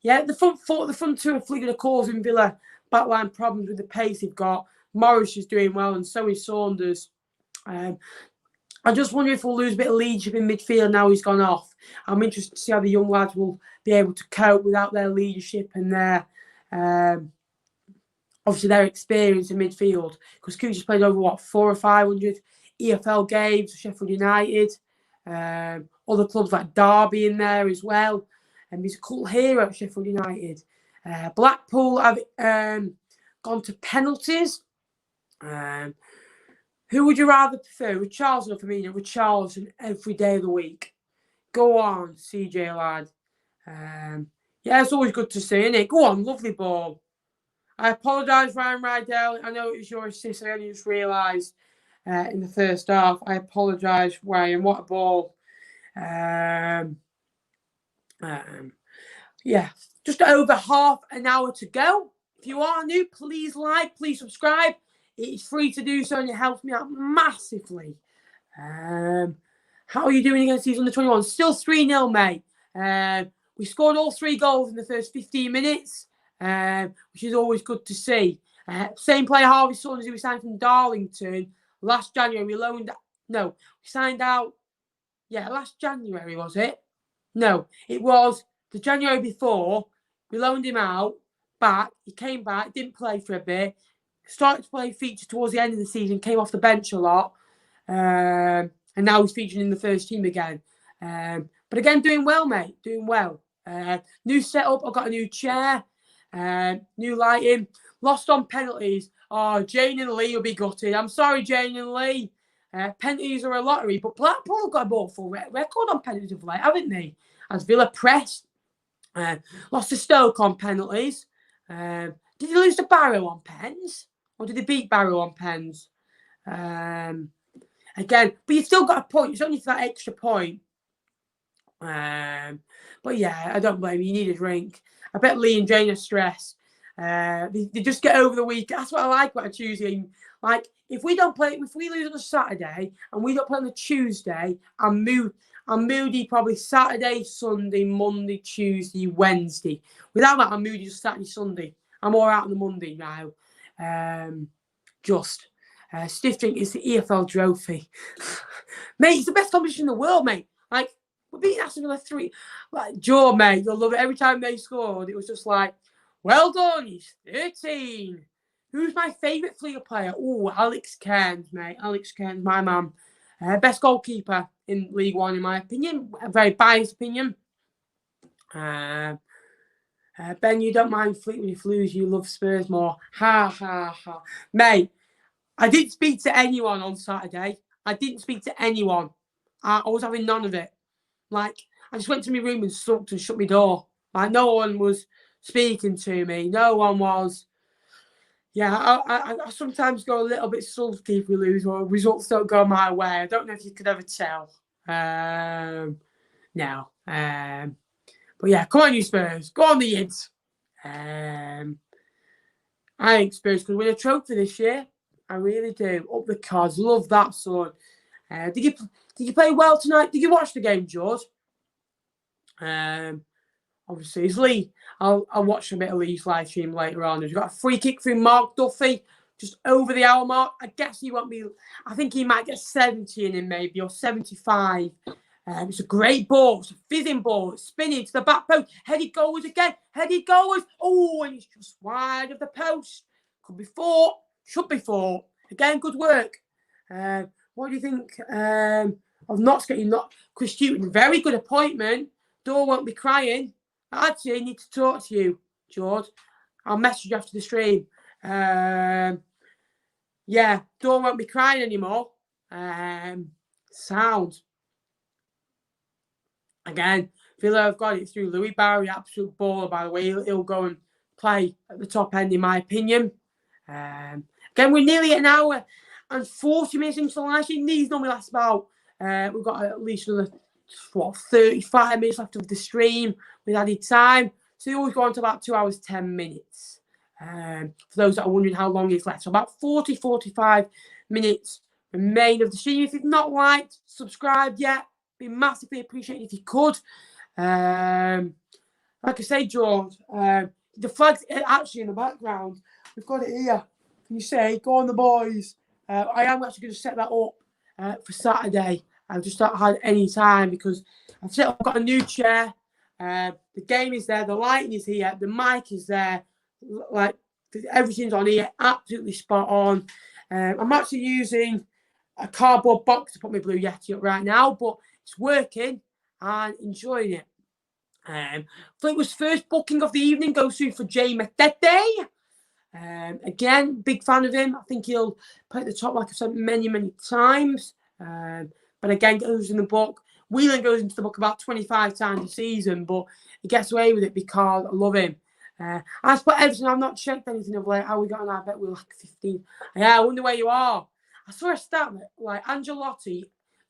Yeah, the front two of Fleetwood are causing Villa backline problems with the pace they've got. Morris is doing well, and so is Saunders. I just wonder if we'll lose a bit of leadership in midfield now he's gone off. I'm interested to see how the young lads will be able to cope without their leadership and their obviously their experience in midfield. Because Cooch has played over 400 or 500 EFL games for Sheffield United. Other clubs like Derby in there as well. And he's a cool hero at Sheffield United. Blackpool have gone to penalties. Who would you rather prefer? With Charlton or Firmino? With Charlton every day of the week. Go on, CJ lad. Yeah, it's always good to see, isn't it? Go on, lovely ball. I apologise, Ryan Rydell. I know it was your assist. I only just realised in the first half. I apologise, Ryan. What a ball. Yeah, just over half an hour to go. If you are new, please like, please subscribe. It is free to do so and it helps me out massively. How are you doing against these under-21? Still 3-0, mate. We scored all 3 goals in the first 15 minutes, which is always good to see. Same player, Harvey Saunders, who we signed from Darlington last January. We signed out, last January, was it? No, it was the January before. We loaned him out, back. He came back, didn't play for a bit. Started to play feature towards the end of the season, came off the bench a lot. And now he's featuring in the first team again. But again, doing well, mate. Doing well. New setup. I've got a new chair. New lighting. Lost on penalties. Oh, Jane and Lee will be gutted. I'm sorry, Jane and Lee. Penalties are a lottery. But Blackpool have got a ball full record on penalties of late, haven't they? As Villa pressed. Lost to Stoke on penalties. Did they lose to Barrow on pens? Or did they beat Barrow on pens? Again, but you still got a point. It's only for that extra point. But yeah, I don't blame you. You need a drink. I bet Lee and Jane are stressed. They just get over the week. That's what I like about a Tuesday. Like, if we lose on a Saturday and we don't play on a Tuesday, I'm moody probably Saturday, Sunday, Monday, Tuesday, Wednesday. Without that, I'm moody just Saturday, Sunday. I'm all out on the Monday now. Stiff drink is the EFL trophy. Mate, it's the best competition in the world, mate. Like, we're beating Aston Villa 3. Like, Joe, mate, you'll love it. Every time they scored, it was just like, well done, he's 13. Who's my favourite Fleetwood player? Oh, Alex Cairns, mate. Alex Cairns, my man. Best goalkeeper in League One, in my opinion. A very biased opinion. Ben, you don't mind Fleetwood if you lose. You love Spurs more. Ha, ha, ha. Mate, I didn't speak to anyone on Saturday. I didn't speak to anyone. I was having none of it. Like, I just went to my room and sulked and shut my door. Like, no one was speaking to me. No one was. Yeah, I sometimes go a little bit sulky if we lose or results don't go my way. I don't know if you could ever tell. No. But yeah, come on, you Spurs. Go on, the Yids. I think Spurs could win a trophy this year. I really do. Up the cards. Love that, son. Did you play well tonight? Did you watch the game, George? Obviously, it's Lee. I'll watch a bit of Lee's live stream later on. He's got a free kick through Mark Duffy, just over the hour mark. I guess he won't be. I think he might get 70 in him, maybe, or 75. It's a great ball. It's a fizzing ball. It's spinning to the back post. Headed goals again. Headed goals. Oh, and it's just wide of the post. Could be 4. Should be 4. Again, good work. What do you think of not getting Chris Stewart? Very good appointment. Door won't be crying. Actually, I need to talk to you, George. I'll message you after the stream. Yeah, Dawn won't be crying anymore. Sound. Again, Villa have got it through Louis Barry, absolute baller, by the way. He'll go and play at the top end, in my opinion. Again, we're nearly an hour and 40 minutes into the live stream. These normally last about, we've got at least another, 35 minutes left of the stream with added time. So you always go on to about 2 hours, 10 minutes. For those that are wondering how long it's left. So about 40, 45 minutes remain of the stream. If you've not liked, subscribed yet, be massively appreciated if you could. Like I say, George, the flag's actually in the background. We've got it here. Can you say, go on the boys? I am actually going to set that up for Saturday. I've just not had any time because I've got a new chair. The game is there. The lighting is here. The mic is there. Like, everything's on here. Absolutely spot on. I'm actually using a cardboard box to put my Blue Yeti up right now, but it's working and enjoying it. Fleetwood's first booking of the evening goes through for Jay Matete. Again, big fan of him. I think he'll play at the top, like I've said many, many times. But again, goes in the book. Whelan goes into the book about 25 times a season, but he gets away with it because I love him. As for Everton, I've not checked anything of late. How we got on? I bet we're like 15. Yeah, I wonder where you are. I saw a stat that, like, Ancelotti,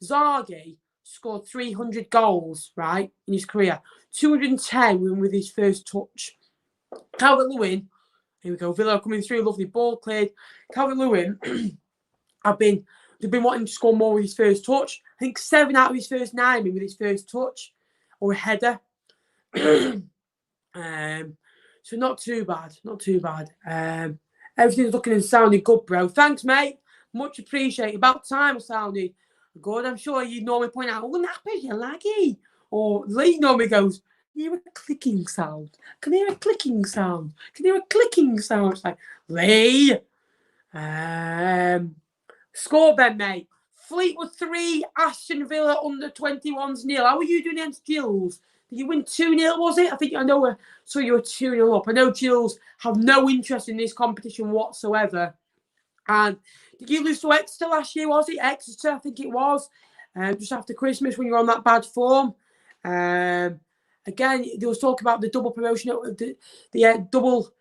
Zaghi scored 300 goals, right, in his career. 210 with his first touch. Calvert-Lewin, here we go. Villa coming through, lovely ball cleared. Calvert-Lewin, they've been wanting to score more with his first touch. I think 7 out of his first 9 with his first touch or a header. So not too bad, not too bad. Everything's looking and sounding good, bro. Thanks, mate. Much appreciated. About time sounding good. I'm sure you'd normally point out, oh, nappy, you're laggy. Or Lee normally goes, can you hear a clicking sound? Can you hear a clicking sound? Can you hear a clicking sound? It's like, Lee. Score, Ben, mate. Fleetwood 3, Aston Villa under 21s nil. How are you doing against Gills? Did you win 2-0, was it? I know so you were 2-0 up. I know Gills have no interest in this competition whatsoever. And did you lose to Exeter last year, was it? Exeter, I think it was. Just after Christmas when you were on that bad form. Again, there was talk about the double promotion, the double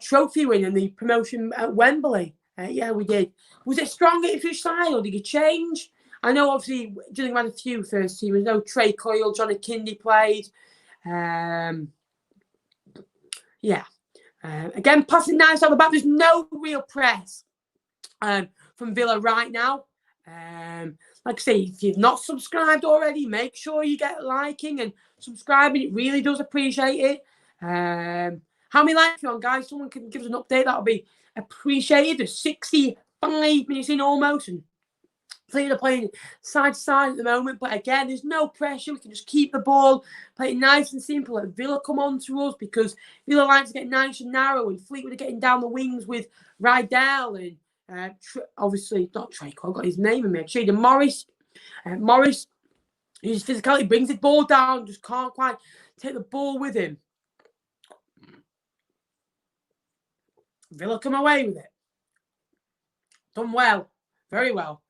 trophy win and the promotion at Wembley. Yeah, we did. Was it strong at each side or did you change? I know, obviously, Gillingham had a few first teamers. No Trey Coyle, Johnny Kindy played. Yeah. Again, passing nice out the back. There's no real press from Villa right now. Like I say, if you've not subscribed already, make sure you get liking and subscribing. It really does appreciate it. How many likes are you on, guys? Someone can give us an update. That'll be appreciated. There's 65 minutes in almost, and Fleetwood are playing side to side at the moment. But again, there's no pressure. We can just keep the ball, play it nice and simple. Let Villa come on to us because Villa likes to get nice and narrow, and Fleetwood are getting down the wings with Rydell and obviously not Trey Cole, got his name in me. Shaden Morris. Morris, his physicality brings the ball down, just can't quite take the ball with him. Villa come away with it. Done well. Very well.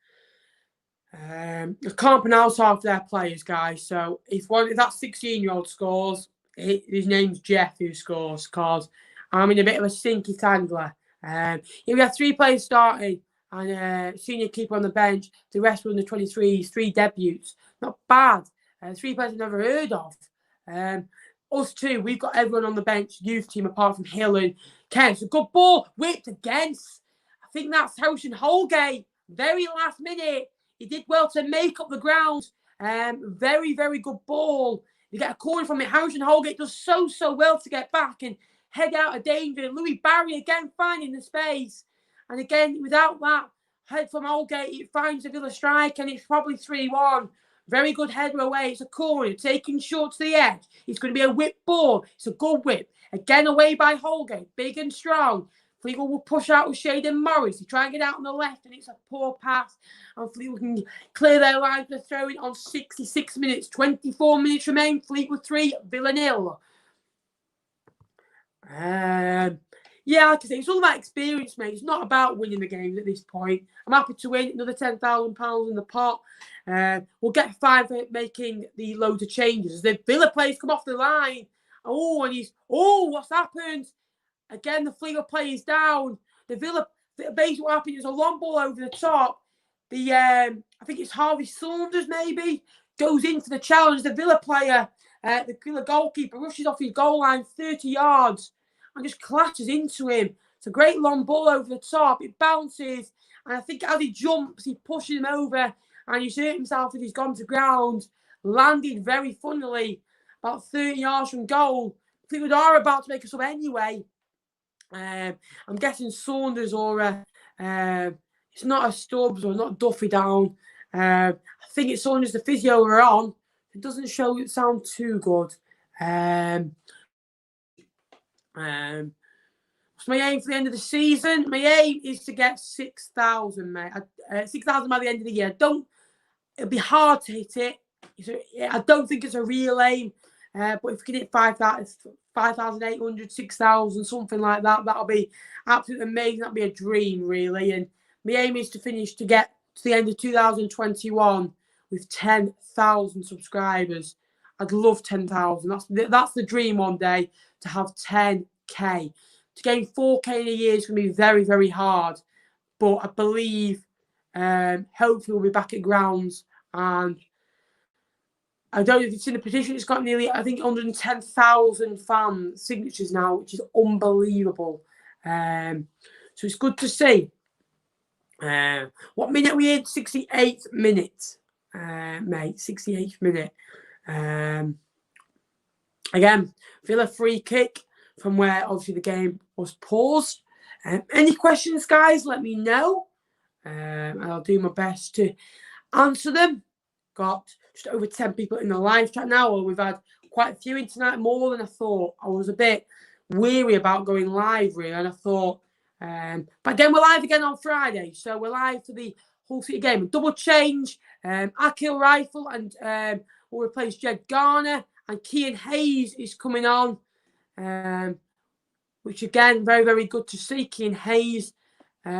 I can't pronounce half their players, guys. So if that 16-year-old scores, his name's Jeff who scores because I'm in a bit of a stinky tangler. We have 3 players starting and senior keeper on the bench. The rest were under 23s, 3 debuts. Not bad. 3 players I've never heard of. Us 2, we've got everyone on the bench, youth team apart from Hill and Ken. It's a good ball, whipped against. I think that's Housen Holgate. Very last minute. He did well to make up the ground. Very, very good ball. You get a corner from it. Housen Holgate does so well to get back and head out of danger. Louis Barry again finding the space. And again, without that head from Holgate, it finds a Villa strike and it's probably 3-1. Very good header away. It's a corner. Taking short to the edge. It's going to be a whip ball. It's a good whip. Again away by Holgate. Big and strong. Fleetwood will push out with Shaden Morris. They try and get out on the left, and it's a poor pass. And Fleetwood can clear their lines to throw it on 66 minutes. 24 minutes remain. Fleetwood 3, Villa 0. Yeah, like I say, it's all about experience, mate. It's not about winning the games at this point. I'm happy to win another £10,000 in the pot. We'll get fined for making the loads of changes. As the Villa players come off the line. What's happened? Again, the Fleetwood player is down. The Villa, basically what happened is a long ball over the top. I think it's Harvey Saunders maybe, goes into the challenge. The Villa player, the Villa goalkeeper, rushes off his goal line 30 yards and just clashes into him. It's a great long ball over the top. It bounces, and I think as he jumps, he pushes him over, and he's hurt himself as he's gone to ground. Landed very funnily, about 30 yards from goal. Fleetwood are about to make a sub anyway. I'm guessing Saunders or it's not a Stubbs or not Duffy down. I think it's Saunders, the physio we're on. It doesn't sound too good. What's my aim for the end of the season? My aim is to get 6,000, mate. 6,000 by the end of the year. It'll be hard to hit it. I don't think it's a real aim. But if we can hit 5,800, 6,000, something like that, that'll be absolutely amazing. That'll be a dream, really. And my aim is to get to the end of 2021 with 10,000 subscribers. I'd love 10,000. That's the dream one day, to have 10k. To gain 4k in a year is going to be very, very hard. But I believe, hopefully, we'll be back at grounds. And I don't know if it's in a petition. It's got nearly, I think, 110,000 fan signatures now, which is unbelievable. So it's good to see. What minute are we in? 68th minute, mate. 68th minute. Again, Villa free kick from where obviously the game was paused. Any questions, guys? Let me know. And I'll do my best to answer them. Got just over 10 people in the live chat now. Well, we've had quite a few in tonight, more than I thought. I was a bit weary about going live, really, and I thought, but again, we're live again on Friday, so we're live for the Hull City game. A double change, Akil Rifle, and we'll replace Jed Garner, and Kean Hayes is coming on, which again, very, very good to see. Kean Hayes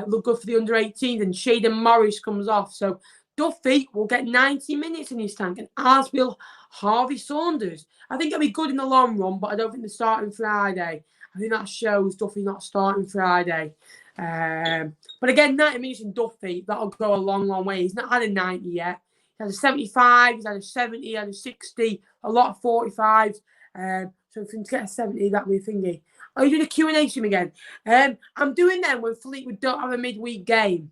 look good for the under-18s, and Shaden Morris comes off, so Duffy will get 90 minutes in his tank, and as will Harvey Saunders. I think it'll be good in the long run, but I don't think they're starting Friday. I think that shows Duffy not starting Friday. But again, 90 minutes in Duffy, that'll go a long, long way. He's not had a 90 yet. He had a 75, he's had a 70, he had a 60, a lot of 45s. So if we can get a 70, that'll be a thingy. Are you doing a Q&A stream again? I'm doing them when Fleetwood don't have a midweek game.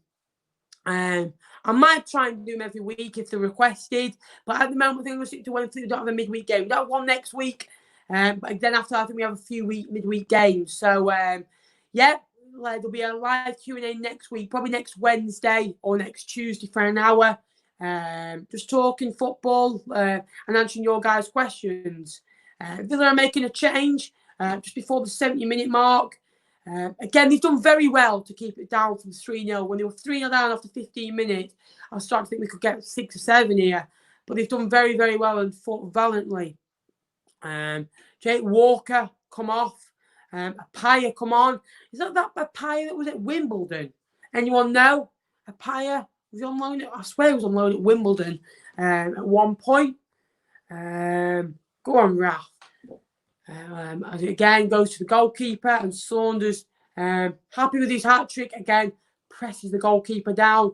I might try and do them every week if they're requested, but at the moment I think we'll stick to when Fleetwood don't have a midweek game. We don't have one next week, but then after I think we have a few midweek games. So yeah, there'll be a live Q&A next week, probably next Wednesday or next Tuesday for an hour, just talking football and answering your guys' questions. Villa are making a change just before the 70-minute mark. Again, they've done very well to keep it down from 3-0. When they were 3-0 down after 15 minutes, I was starting to think we could get 6 or 7 here. But they've done very, very well and fought valiantly. Jake Walker come off. Apaya come on. Is that Apaya that was at Wimbledon? Anyone know? Apaya was on loan. I swear he was on loan at Wimbledon at one point. Go on, Raf. Again, goes to the goalkeeper, and Saunders, happy with his hat-trick, again, presses the goalkeeper down.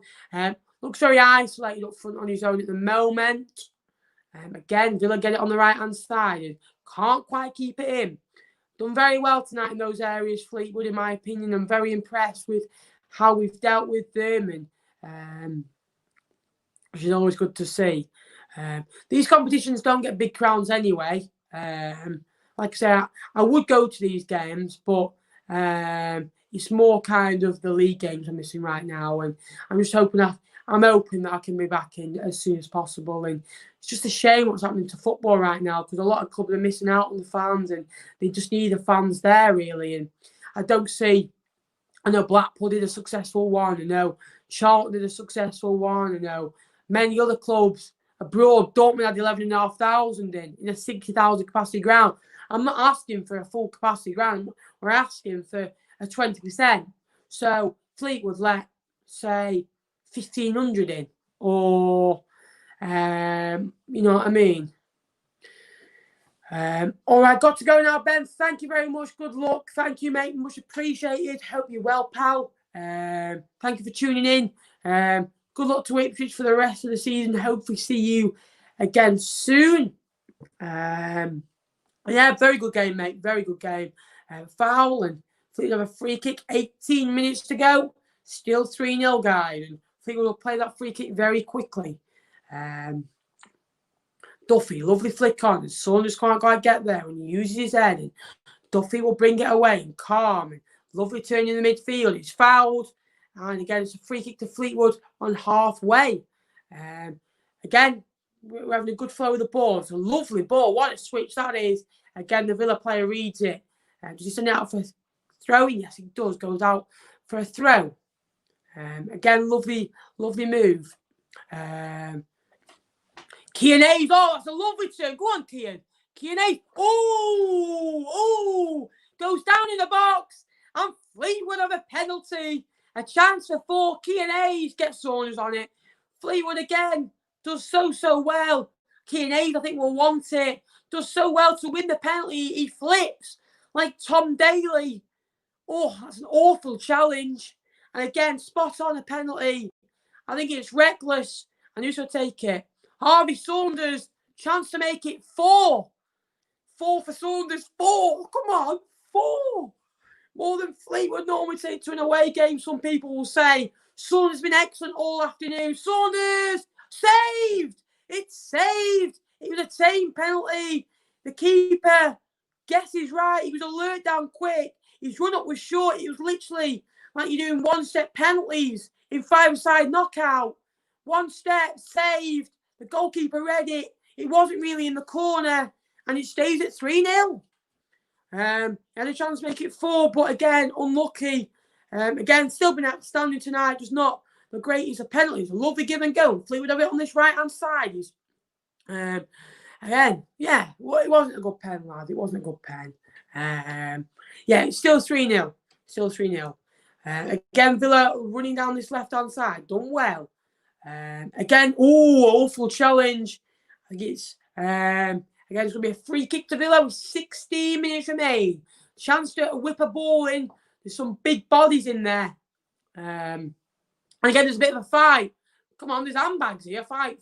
Looks very isolated up front on his own at the moment. Again, Villa get it on the right-hand side and can't quite keep it in. Done very well tonight in those areas, Fleetwood, in my opinion. I'm very impressed with how we've dealt with them, and which is always good to see. These competitions don't get big crowds anyway. Like I say, I would go to these games, but it's more kind of the league games I'm missing right now. And I'm just hoping that I can be back in as soon as possible. And it's just a shame what's happening to football right now, because a lot of clubs are missing out on the fans, and they just need the fans there, really. And I know Blackpool did a successful one. I know Charlton did a successful one. I know many other clubs abroad. Dortmund had 11,500 in a 60,000 capacity ground. I'm not asking for a full capacity ground. We're asking for a 20%. So Fleetwood let, say, 1,500 in, or you know what I mean. All right, got to go now, Ben. Thank you very much. Good luck. Thank you, mate. Much appreciated. Hope you're well, pal. Thank you for tuning in. Good luck to Ipswich for the rest of the season. Hopefully see you again soon. Yeah, very good game, mate. Very good game. Foul, and Fleetwood have a free kick. 18 minutes to go. Still 3-0, guys. And Fleetwood will play that free kick very quickly. Duffy, lovely flick on. And Saunders can't quite get there when he uses his head. And Duffy will bring it away and calm. And lovely turn in the midfield. It's fouled. And again, it's a free kick to Fleetwood on halfway. Again, we're having a good flow with the ball. It's a lovely ball. What a switch that is. Again, the Villa player reads it. Does he send it out for throwing? Yes, it does. Goes out for a throw. Again, lovely move. Kean Hayes. Oh, that's a lovely turn. Go on, Kean. Kean Hayes. Oh, goes down in the box. And Fleetwood have a penalty. A chance for 4. Kean Hayes gets Saunders on it. Fleetwood again does so well. Kean Hayes, I think, will want it. Does so well to win the penalty. He flips like Tom Daly. Oh, that's an awful challenge. And again, spot on a penalty. I think it's reckless. And who should take it? Harvey Saunders. Chance to make it 4. 4 for Saunders. 4. Come on. 4. More than Fleetwood normally take to an away game, some people will say. Saunders has been excellent all afternoon. Saunders saved. It's saved. It was a tame penalty. The keeper guesses right. He was alert down quick. His run-up was short. It was literally like you're doing one-step penalties in 5-a-side knockout. One step, saved. The goalkeeper read it. It wasn't really in the corner. And it stays at 3-0. Had a chance to make it 4, but again, unlucky. Again, still been outstanding tonight. Just not the greatest of penalties. A lovely give and go. Fleetwood have it on this right-hand side. Again, yeah, well, it wasn't a good pen, lads. It wasn't a good pen. Yeah, it's still 3-0. Still 3-0. Again, Villa running down this left-hand side. Done well. Again, awful challenge. I think it's... Again, it's going to be a free kick to Villa with 16 minutes remain. Chance to whip a ball in. There's some big bodies in there. And again, there's a bit of a fight. Come on, there's handbags here. Fight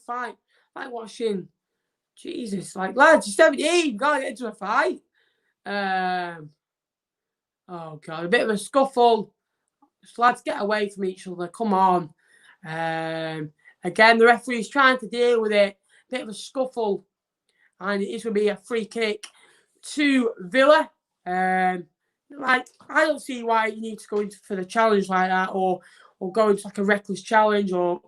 washing. Jesus, like, lads, you're 17. Got to get into a fight. Oh, God, a bit of a scuffle. Just, lads, get away from each other. Come on. Again, the referee's trying to deal with it. Bit of a scuffle. And it is going to be a free kick to Villa. Like, I don't see why you need to go into for the challenge like that, or go into like a reckless challenge, or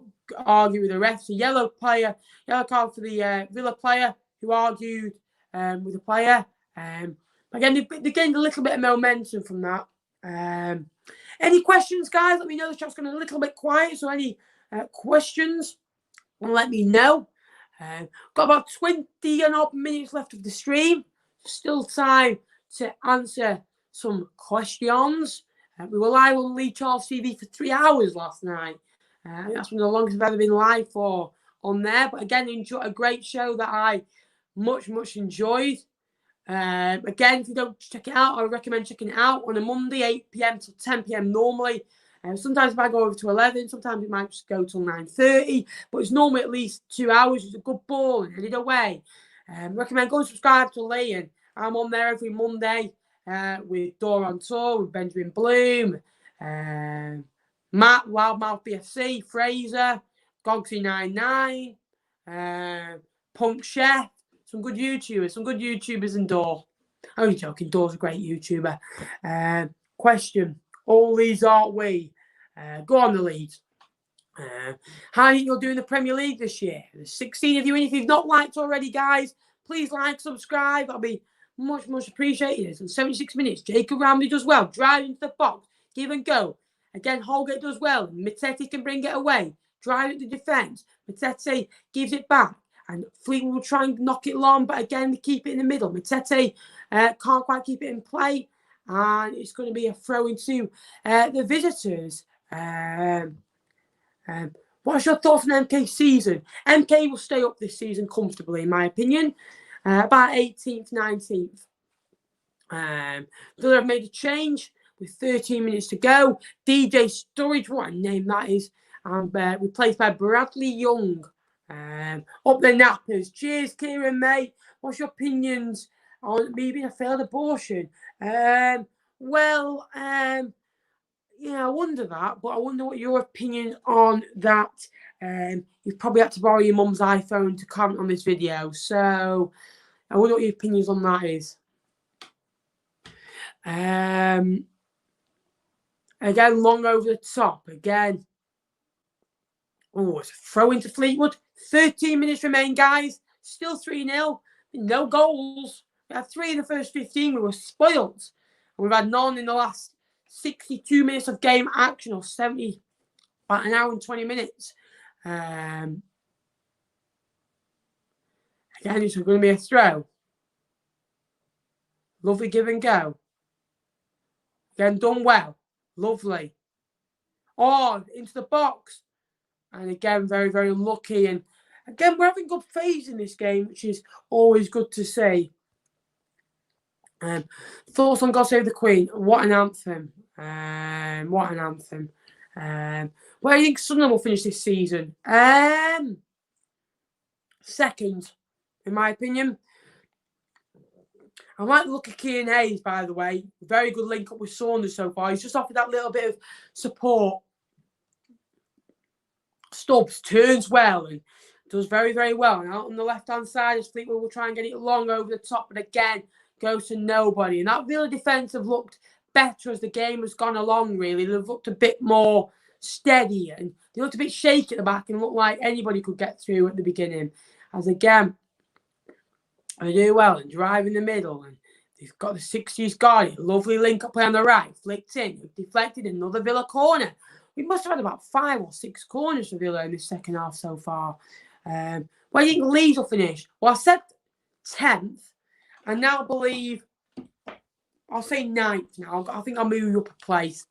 argue with the refs. A yellow card for the Villa player who argued with the player. Again, they gained a little bit of momentum from that. Any questions, guys? Let me know. The chat's going a little bit quiet, so any questions, let me know. Got about 20 and odd minutes left of the stream. Still time to answer some questions. We were live on Lee Charles TV for 3 hours last night. That's one of the longest I've ever been live for on there. But again, a great show that I much enjoyed. Again, if you don't check it out, I recommend checking it out on a Monday, 8 p.m. to 10 p.m. normally. Sometimes it might go over to 11, sometimes it might just go till 9:30, but it's normally at least 2 hours. It's a good ball and headed away. Recommend go and subscribe to Lee, and I'm on there every Monday with Dora on Tour, with Benjamin Bloom, Matt, Loudmouth BFC, Fraser, Gogsy99, Punk Chef, some good YouTubers in Dor. I'm only joking, Dor's a great YouTuber. Question. All these aren't we. Go on the lead. How do you think you'll do in the Premier League this year? There's 16 of you in. If you've not liked already, guys, please like, subscribe. That'll be much appreciated. In 76 minutes, Jacob Ramsey does well. Drive into the box. Give and go. Again, Holgate does well. Matete can bring it away. Drive at the defence. Matete gives it back. And Fleetwood will try and knock it long, but again, they keep it in the middle. Matete can't quite keep it in play. and it's going to be a throw into the visitors. What's your thoughts on MK's season? MK will stay up this season comfortably, in my opinion. About 18th, 19th. Villa have made a change with 13 minutes to go. DJ Sturridge, what a name that is, and replaced by Bradley Young. Up the Nappers. Cheers, Kieran, mate. What's your opinions on me being a failed abortion? Yeah, I wonder that, but I wonder what your opinion on that. You've probably had to borrow your mum's iPhone to comment on this video, so I wonder what your opinions on that is. Again, long over the top. Again. Oh, it's a throw into Fleetwood. 13 minutes remain, guys. Still 3-0. No goals. We had 3 in the first 15. We were spoilt. And we've had none in the last 62 minutes of game action, or 70, about an hour and 20 minutes. Again, it's going to be a throw. Lovely give and go. Again, done well. Lovely. Oh, into the box. And again, very, very unlucky. And again, we're having good phase in this game, which is always good to see. Thoughts on God Save the Queen? What an anthem. What an anthem. Where do you think Sunderland will finish this season? Second, in my opinion. I like the look of Kieran Hayes, by the way. Very good link up with Saunders so far. He's just offered that little bit of support. Stubbs turns well and does very, very well. And out on the left-hand side, as Fleetwood will try and get it long over the top, but again, goes to nobody. And that Villa defence have looked better as the game has gone along, really. They've looked a bit more steady, and they looked a bit shaky at the back and looked like anybody could get through at the beginning. As again, they do well and drive in the middle, and they've got the 60s guard. Lovely link-up play on the right, flicked in, deflected another Villa corner. We must have had about 5 or 6 corners for Villa in the second half so far. Where do you think Leeds will finish? Well, I said 10th. I now believe, I'll say 9th now. I think I'll move up a place.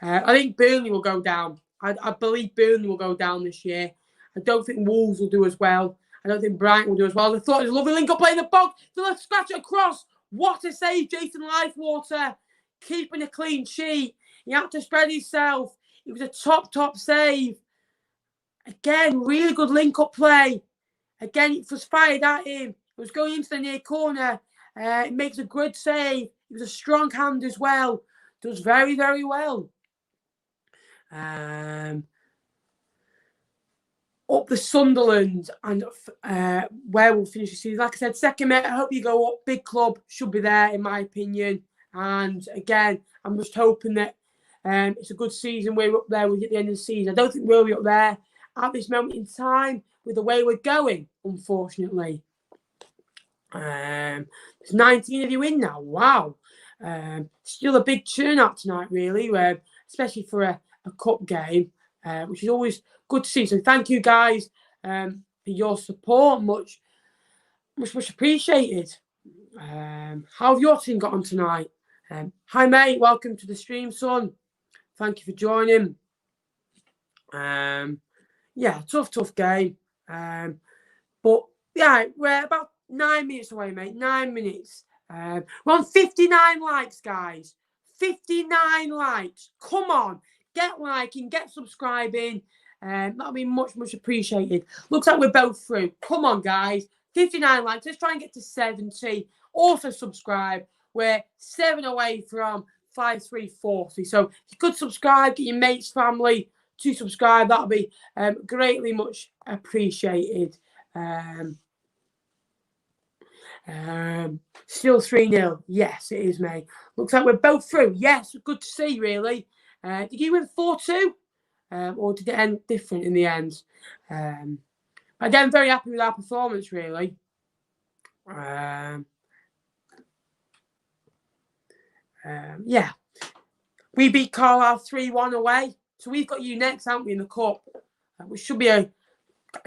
I think Burnley will go down. I believe Burnley will go down this year. I don't think Wolves will do as well. I don't think Brighton will do as well. I thought it was a lovely link-up play in the box. Villa scratch it across. What a save, Jason Lifewater. Keeping a clean sheet. He had to spread himself. It was a top save. Again, really good link-up play. Again, it was fired at him. It was going into the near corner. It makes a good save. It was a strong hand as well. Does very, very well. Up the Sunderland and where we'll finish the season. Like I said, second mate, I hope you go up. Big club should be there, in my opinion. And again, I'm just hoping that it's a good season. We're up there at the end of the season. I don't think we'll be up there at this moment in time with the way we're going, unfortunately. There's 19 of you in now. Wow. Still a big churn out tonight, really, especially for a cup game, which is always good to see. So thank you guys for your support. Much appreciated. How have your team got on tonight? Hi, mate. Welcome to the stream, son. Thank you for joining. Yeah, tough game. But yeah, we're about 9 minutes away, mate. 9 minutes. We're on 59 likes, guys. 59 likes. Come on. Get liking, get subscribing. That'll be much appreciated. Looks like we're both through. Come on, guys. 59 likes. Let's try and get to 70. Also subscribe. We're 7 away from 5340. So if you could subscribe, get your mates, family to subscribe. That'll be greatly much appreciated. Still 3-0. Yes, it is, mate. Looks like we're both through. Yes, good to see, really. Did you win 4-2? Or did it end different in the end? Again, very happy with our performance, really. Yeah. We beat Carlisle 3-1 away. So we've got you next, haven't we, in the cup? Which should be a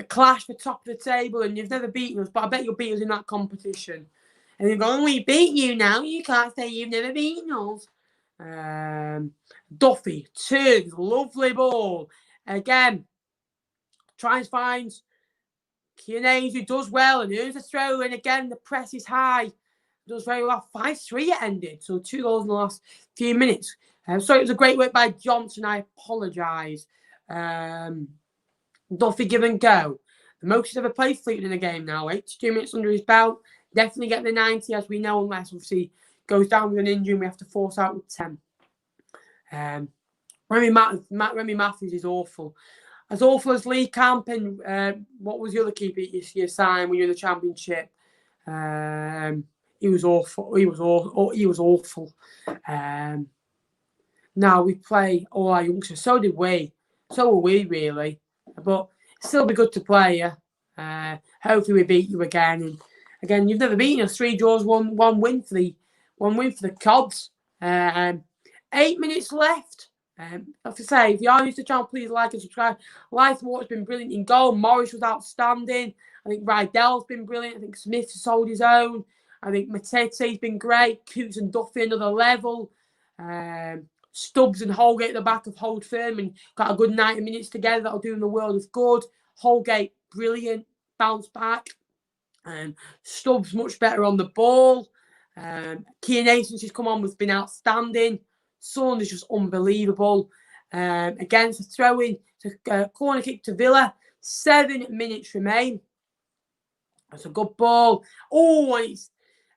clash for top of the table, and you've never beaten us, but I bet you'll beat us in that competition. And they're going, we beat you now. You can't say you've never beaten us. Duffy turns, lovely ball. Again, tries, finds Kearney, who does well and earns a throw. And again, the press is high. Does very well. 5-3 it ended. So 2 goals in the last few minutes. So it was a great work by Johnson. I apologise. Duffy give and go. The most he's ever played Fleetwood in a game now. 82 minutes under his belt. Definitely get the 90, as we know, unless obviously goes down with an injury and we have to force out with 10. Remy Matthews is awful. As awful as Lee Camp and what was the other keeper you signed when you were in the Championship? He was awful. He was awful. Now we play all our youngsters. So did we. So will we, really. But still be good to play you. Hopefully we beat you again. And again, you've never beaten us. 3 draws, one win for the Cobs. 8 minutes left. I have to say, if you are used to channel, please like and subscribe. Lythwaite's been brilliant in goal. Morris was outstanding. I think Rydell's been brilliant. I think Smith has sold his own. I think Matete's been great. Coots and Duffy another level. Stubbs and Holgate at the back have hold firm and got a good 90 minutes together. That'll do in the world of good. Holgate, brilliant. Bounce back. Stubbs much better on the ball. Kearney, since he's come on, has been outstanding. Saunders just unbelievable. Again, it's a throw-in. It's a corner kick to Villa. 7 minutes remain. That's a good ball. Oh, it's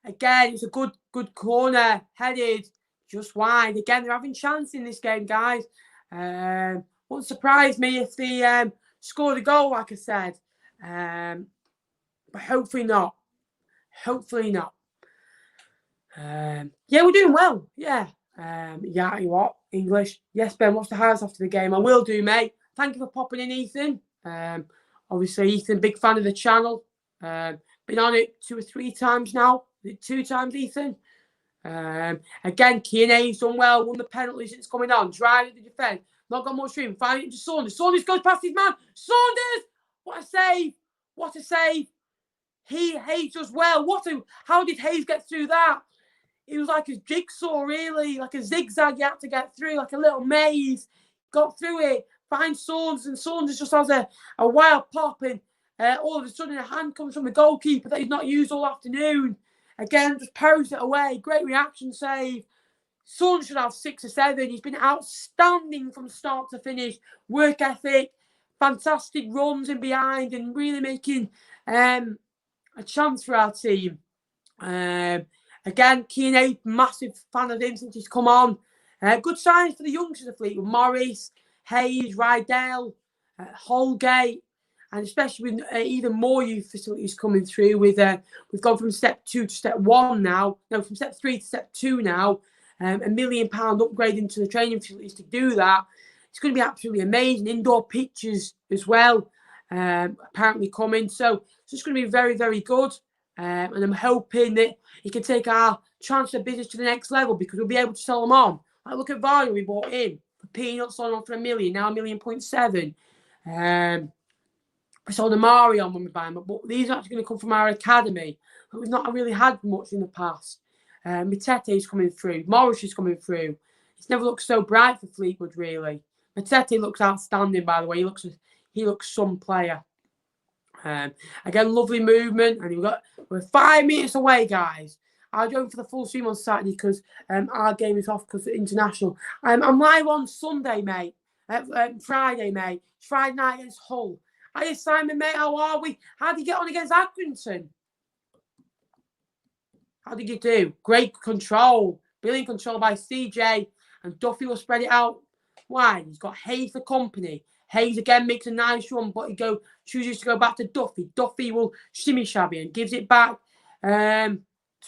a good corner. Headed just wide. Again, they're having chance in this game, guys. Wouldn't surprise me if they scored a goal, like I said. But hopefully not. Hopefully not. Yeah, we're doing well. Yeah. Yeah, you what? English. Yes, Ben, what's the highlights after the game? I will do, mate. Thank you for popping in, Ethan. Obviously, Ethan, big fan of the channel. Been on it 2 or 3 times now. 2 times, Ethan. Again, Kearney's done well. Won the penalty since coming on. Drive at the defence. Not got much room. Find it to Saunders. Saunders goes past his man. Saunders! What a save! What a save! Hayes does well. How did Hayes get through that? It was like a jigsaw, really, like a zigzag you had to get through, like a little maze. Got through it, finds Saunders, and Saunders just has a wild pop, and all of a sudden a hand comes from the goalkeeper that he's not used all afternoon. Again, just parries it away. Great reaction save. Saunders should have 6 or 7. He's been outstanding from start to finish. Work ethic, fantastic runs in behind, and really making a chance for our team. Again, Kearney, massive fan of him since he's come on. Good signs for the youngsters of Fleetwood. Morris, Hayes, Rydell, Holgate, and especially with even more youth facilities coming through. We've gone from step 2 to step 1 now. No, from step 3 to step 2 now. £1 million upgrade into the training facilities to do that. It's going to be absolutely amazing. Indoor pitches as well, apparently coming. So it's going to be very, very good. And I'm hoping that he can take our transfer business to the next level because we'll be able to sell them on. Like, look at Vardy we bought in for peanuts, sold on for £1 million, now £1.7 million. We sold Amari on when we buy them, but these are actually going to come from our academy. But we've not really had much in the past. Matete is coming through. Morris is coming through. It's never looked so bright for Fleetwood, really. Matete looks outstanding, by the way. He looks some player. Again, lovely movement, and we're 5 minutes away, guys. I'll join for the full stream on Saturday because our game is off because of international. I'm live on Sunday, mate. Friday, mate. It's Friday night against Hull. Hiya, Simon, mate. How are we? How did you get on against Accrington? How did you do? Great control. Brilliant control by CJ, and Duffy will spread it out wide. He's got Hayes for company. Hayes again makes a nice run, but he chooses to go back to Duffy. Duffy will shimmy shabby and gives it back to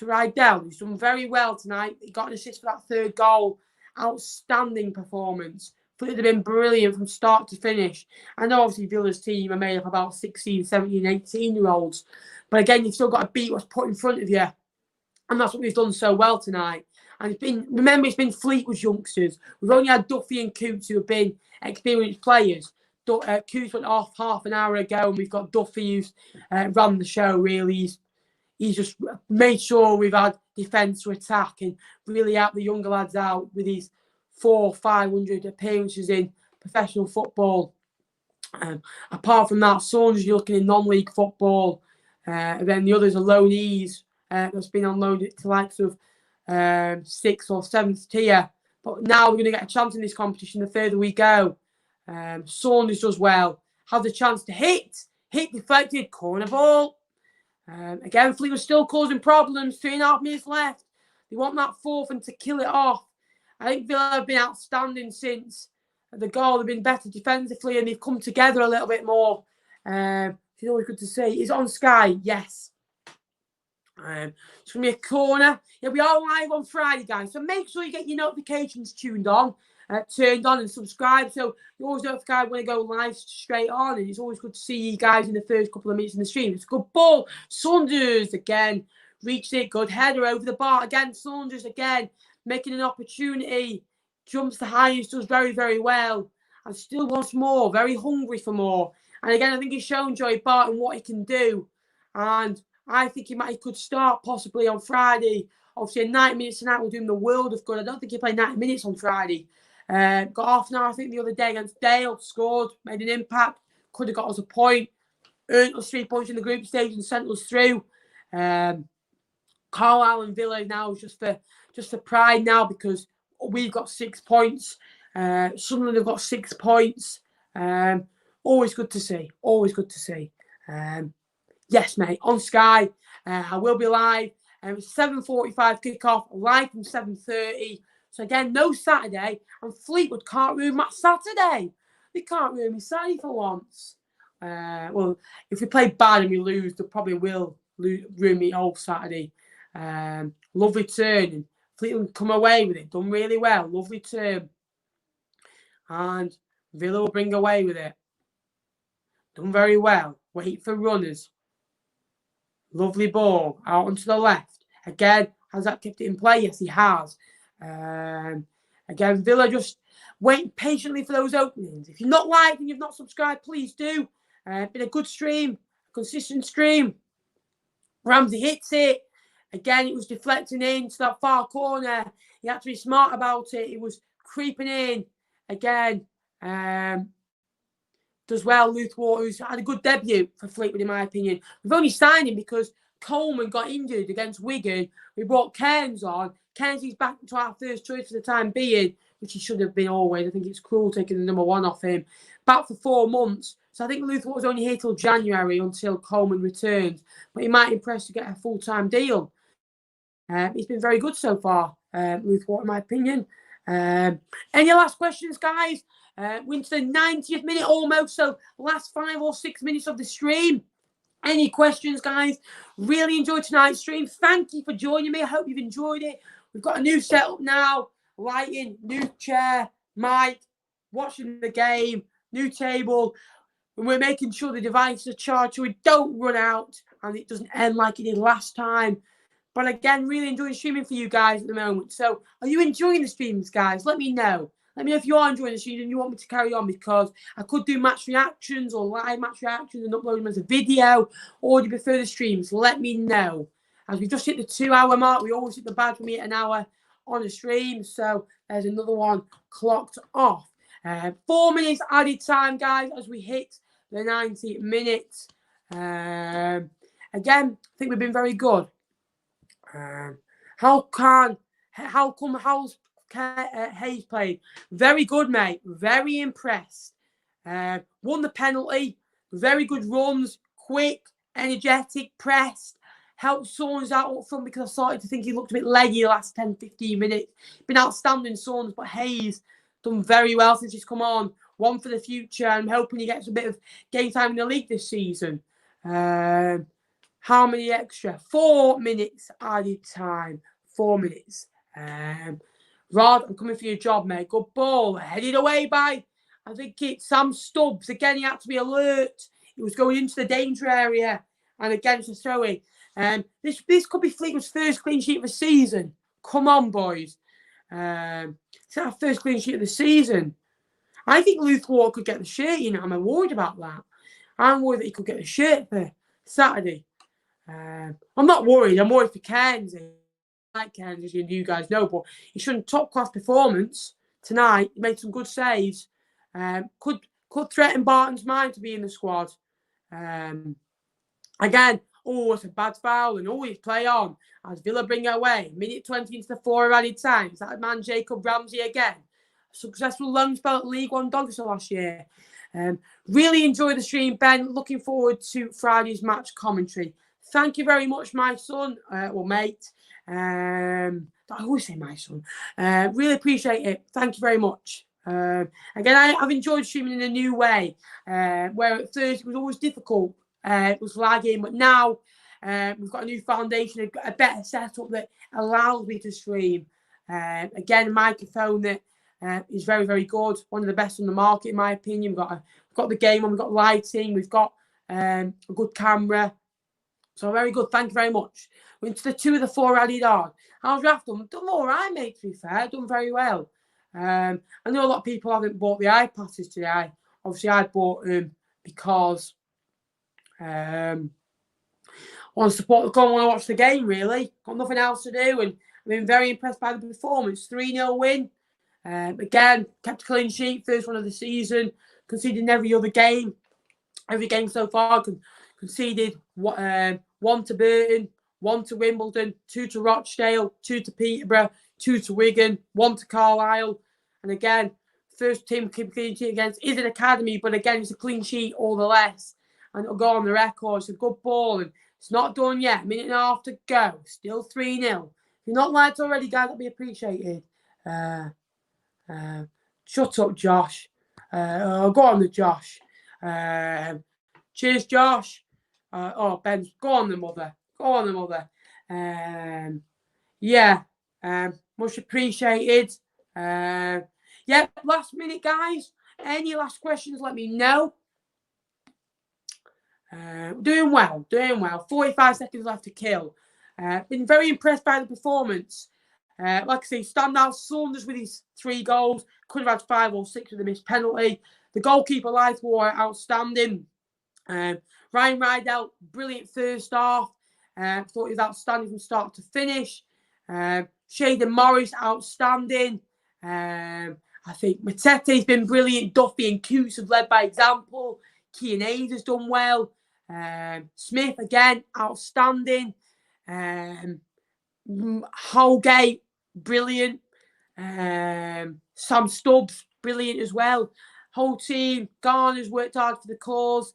Rydell. He's done very well tonight. He got an assist for that 3rd goal. Outstanding performance. Thought it'd have been brilliant from start to finish. I know obviously Villa's team are made up about 16, 17, 18-year-olds. But again, you've still got to beat what's put in front of you. And that's what we've done so well tonight. And it's been Fleetwood youngsters. We've only had Duffy and Coots who have been experienced players. Coots went off half an hour ago, and we've got Duffy who's run the show, really. he's just made sure we've had defence to attack and really help the younger lads out with his 400-500 appearances in professional football. Apart from that, Saunders, you're looking in non-league football, and then the others are loanees that's been on loan to likes of 6th or 7th tier. But now we're going to get a chance in this competition the further we go. Saunders does well, has a chance to hit deflected, corner ball. Again, Fleetwood still causing problems, 3.5 minutes left. They want that fourth and to kill it off. I think Villa have been outstanding since the goal. They've been better defensively and they've come together a little bit more. It's always good to see. Is it on Sky? Yes. It's going to be a corner. Yeah, we are live on Friday, guys. So make sure you get your notifications turned on and subscribe. So you're always notified when I go live straight on. And it's always good to see you guys in the first couple of minutes in the stream. It's a good ball. Saunders again. Reached it. Good header over the bar. Again, Saunders again. Making an opportunity. Jumps the highest. Does very, very well. And still wants more. Very hungry for more. And again, I think he's shown Joey Barton what he can do. And I think he could start possibly on Friday. Obviously, in 90 minutes tonight will do him the world of good. I don't think he played 90 minutes on Friday. Got half an hour, I think, the other day against Dale. Scored, made an impact. Could have got us a point. Earned us 3 points in the group stage and sent us through. Carlisle and Villa now is just for pride now because we've got 6 points. Sunderland have got 6 points. Always good to see. Always good to see. Yes, mate. On Sky, I will be live. It's 7:45 kickoff, live from 7:30. So again, no Saturday, and Fleetwood can't ruin my Saturday. They can't ruin me Saturday for once. Well, if we play bad and we lose, they probably will ruin me all Saturday. Lovely turn, and Fleetwood come away with it. Done really well. Lovely turn, and Villa will bring away with it. Done very well. Wait for runners. Lovely ball out onto the left. Again, has that kept it in play? Yes, he has. Again, Villa just waiting patiently for those openings. If you're not liked and you've not subscribed, please do. Been a good stream, a consistent stream. Ramsey hits it. Again, it was deflecting into that far corner. He had to be smart about it. He was creeping in. Again, does well. Luthwater, who's had a good debut for Fleetwood, in my opinion. We've only signed him because Coleman got injured against Wigan. We brought Cairns on. Cairns is back to our first choice for the time being, which he should have been always. I think it's cruel taking the number 1 off him. Back for 4 months. So I think Luthwater's only here till January until Coleman returns. But he might impress to get a full-time deal. He's been very good so far, Luthwater, in my opinion. Any last questions, guys? We're into the 90th minute almost, so last 5 or 6 minutes of the stream. Any questions, guys? Really enjoyed tonight's stream. Thank you for joining me. I hope you've enjoyed it. We've got a new setup now. Lighting, new chair, mic, watching the game, new table. And we're making sure the devices are charged so we don't run out and it doesn't end like it did last time. But again, really enjoying streaming for you guys at the moment. So are you enjoying the streams, guys? Let me know. Let me know if you are enjoying the stream and you want me to carry on, because I could do match reactions or live match reactions and upload them as a video, or do you prefer the streams? Let me know. As we just hit the 2-hour mark, we always hit the badge when we hit an hour on the stream. So there's another one clocked off. 4 minutes added time, guys, as we hit the 90 minutes. Again, I think we've been very good. How come Hayes played? Very good, mate. Very impressed. Won the penalty. Very good runs. Quick, energetic, pressed. Helped Saunders out up front because I started to think he looked a bit leggy the last 10-15 minutes. Been outstanding, Saunders, but Hayes done very well since he's come on. One for the future. I'm hoping he gets a bit of game time in the league this season. How many extra? 4 minutes added time. 4 minutes. Rod, I'm coming for your job, mate. Good ball. Headed away by, I think it's Sam Stubbs. Again, he had to be alert. He was going into the danger area. And again, it's a throw-in. This could be Fleetwood's first clean sheet of the season. Come on, boys. It's our first clean sheet of the season. I think Luthwater could get the shirt, you know. I'm worried about that. I'm worried that he could get the shirt for Saturday. I'm not worried. I'm worried for Cairns. I like Cairns, as you guys know, but he showed top class performance tonight. He made some good saves. Could threaten Barton's mind to be in the squad. Again, it's a bad foul and always play on. As Villa bring it away. Minute 20 into the 4 added times. That man Jacob Ramsey again. Successful loan spell at League One Doncaster last year. Really enjoyed the stream, Ben. Looking forward to Friday's match commentary. Thank you very much, my son. Mate. I always say my son. Really appreciate it. Thank you very much. Again, I've enjoyed streaming in a new way. Where at first it was always difficult. It was lagging, but now we've got a new foundation, a better setup that allows me to stream. Again, a microphone that is very, very good. One of the best on the market, in my opinion. We've got the game on, we've got lighting, we've got a good camera. So very good. Thank you very much. We're into the 2 of the 4 added on. How's Raf done? Done all right, mate, to be fair. Done very well. I know a lot of people haven't bought the iPasses today. Obviously, I bought them because I want to support the club. I want to watch the game, really. Got nothing else to do. And I've been very impressed by the performance. 3-0 win. Again, kept a clean sheet. First one of the season. Conceded in every other game. Every game so far. Conceded 1 to Burton, 1 to Wimbledon, 2 to Rochdale, 2 to Peterborough, 2 to Wigan, 1 to Carlisle. And again, first team keep clean sheet against is an academy, but again, it's a clean sheet all the less. And it'll go on the record. It's a good ball, and it's not done yet. A minute and a half to go. Still 3-0. If you're not liked already, guys, that'd be appreciated. Shut up, Josh. Go on the Josh. Cheers, Josh. Ben, go on the mother. Go on the mother. Much appreciated. Last minute, guys. Any last questions, let me know. Doing well. 45 seconds left to kill. Been very impressed by the performance. Like I say, standout Saunders with his 3 goals. Could have had 5 or 6 with a missed penalty. The goalkeeper, Lightwater, outstanding. Ryan Rydell, brilliant first half. Thought he was outstanding from start to finish. Shaden Morris, outstanding. I think Matete's been brilliant. Duffy and Coots have led by example. Keane Hayes has done well. Smith, again, outstanding. Holgate, brilliant. Sam Stubbs, brilliant as well. Whole team, Garner's worked hard for the cause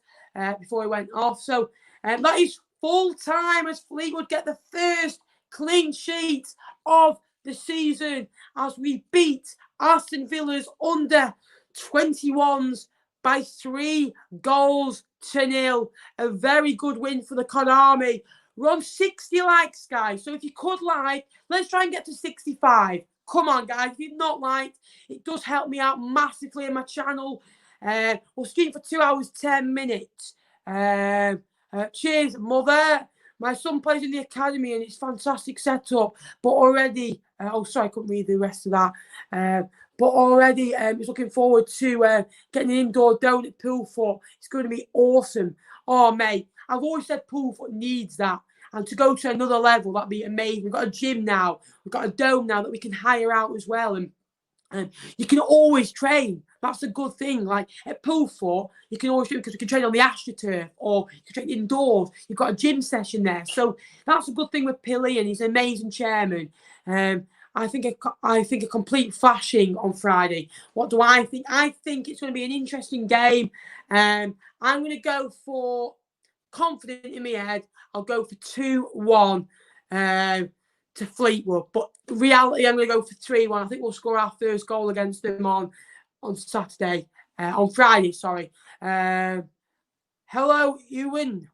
before he went off. So that is full time as Fleetwood get the first clean sheet of the season as we beat Aston Villa's under 21s by 3 goals to 0. A very good win for the Con Army. We're on 60 likes, guys. So if you could like, let's try and get to 65. Come on, guys. If you've not liked, it does help me out massively in my channel. We'll stream for 2 hours, 10 minutes. Cheers, mother. My son plays in the academy and it's fantastic setup. But already, I couldn't read the rest of that. But already, he's looking forward to getting an indoor donut pool for. It's going to be awesome. Oh, mate, I've always said pool foot needs that. And to go to another level, that'd be amazing. We've got a gym now. We've got a dome now that we can hire out as well. And you can always train. That's a good thing. Like at pool foot, you can always do because we can train on the AstroTurf or you can train indoors. You've got a gym session there. So that's a good thing with Pilly, and he's an amazing chairman. I think a complete flashing on Friday. What do I think? I think it's going to be an interesting game. I'm going to go for, confident in my head, I'll go for 2-1 to Fleetwood. But reality, I'm going to go for 3-1. I think we'll score our first goal against them on Saturday. On Friday, sorry. Hello, Ewan.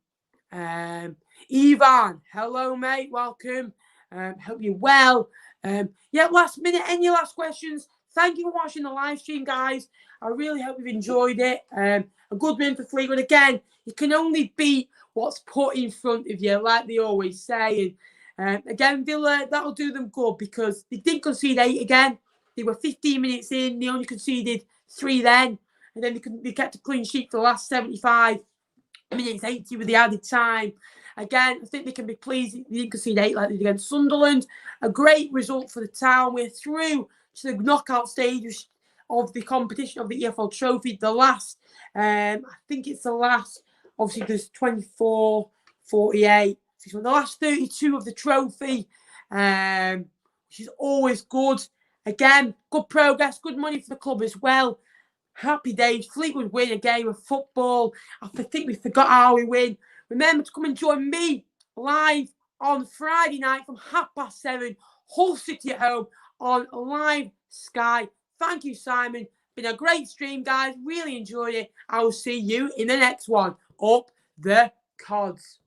Ivan. Hello, mate. Welcome. Hope you're well. Last minute, any last questions? Thank you for watching the live stream, guys. I really hope you've enjoyed it. A good win for Fleetwood. Again, you can only beat what's put in front of you, like they always say. And again, Villa, that'll do them good because they didn't concede 8 again. They were 15 minutes in. They only conceded 3 then. And then they kept a clean sheet for the last 75 minutes, 80 with the added time. Again, I think they can be pleased. They didn't concede 8 like they did against Sunderland. A great result for the town. We're through to the knockout stages of the competition of the EFL Trophy. The last, I think it's the last, obviously there's 24, 48. The last 32 of the trophy, which is always good. Again, good progress, good money for the club as well. Happy days. Fleetwood win a game of football. I think we forgot how we win. Remember to come and join me live on Friday night from 7:30. Hull City at home on Live Sky. Thank you, Simon. Been a great stream, guys. Really enjoyed it. I will see you in the next one. Up the Cods.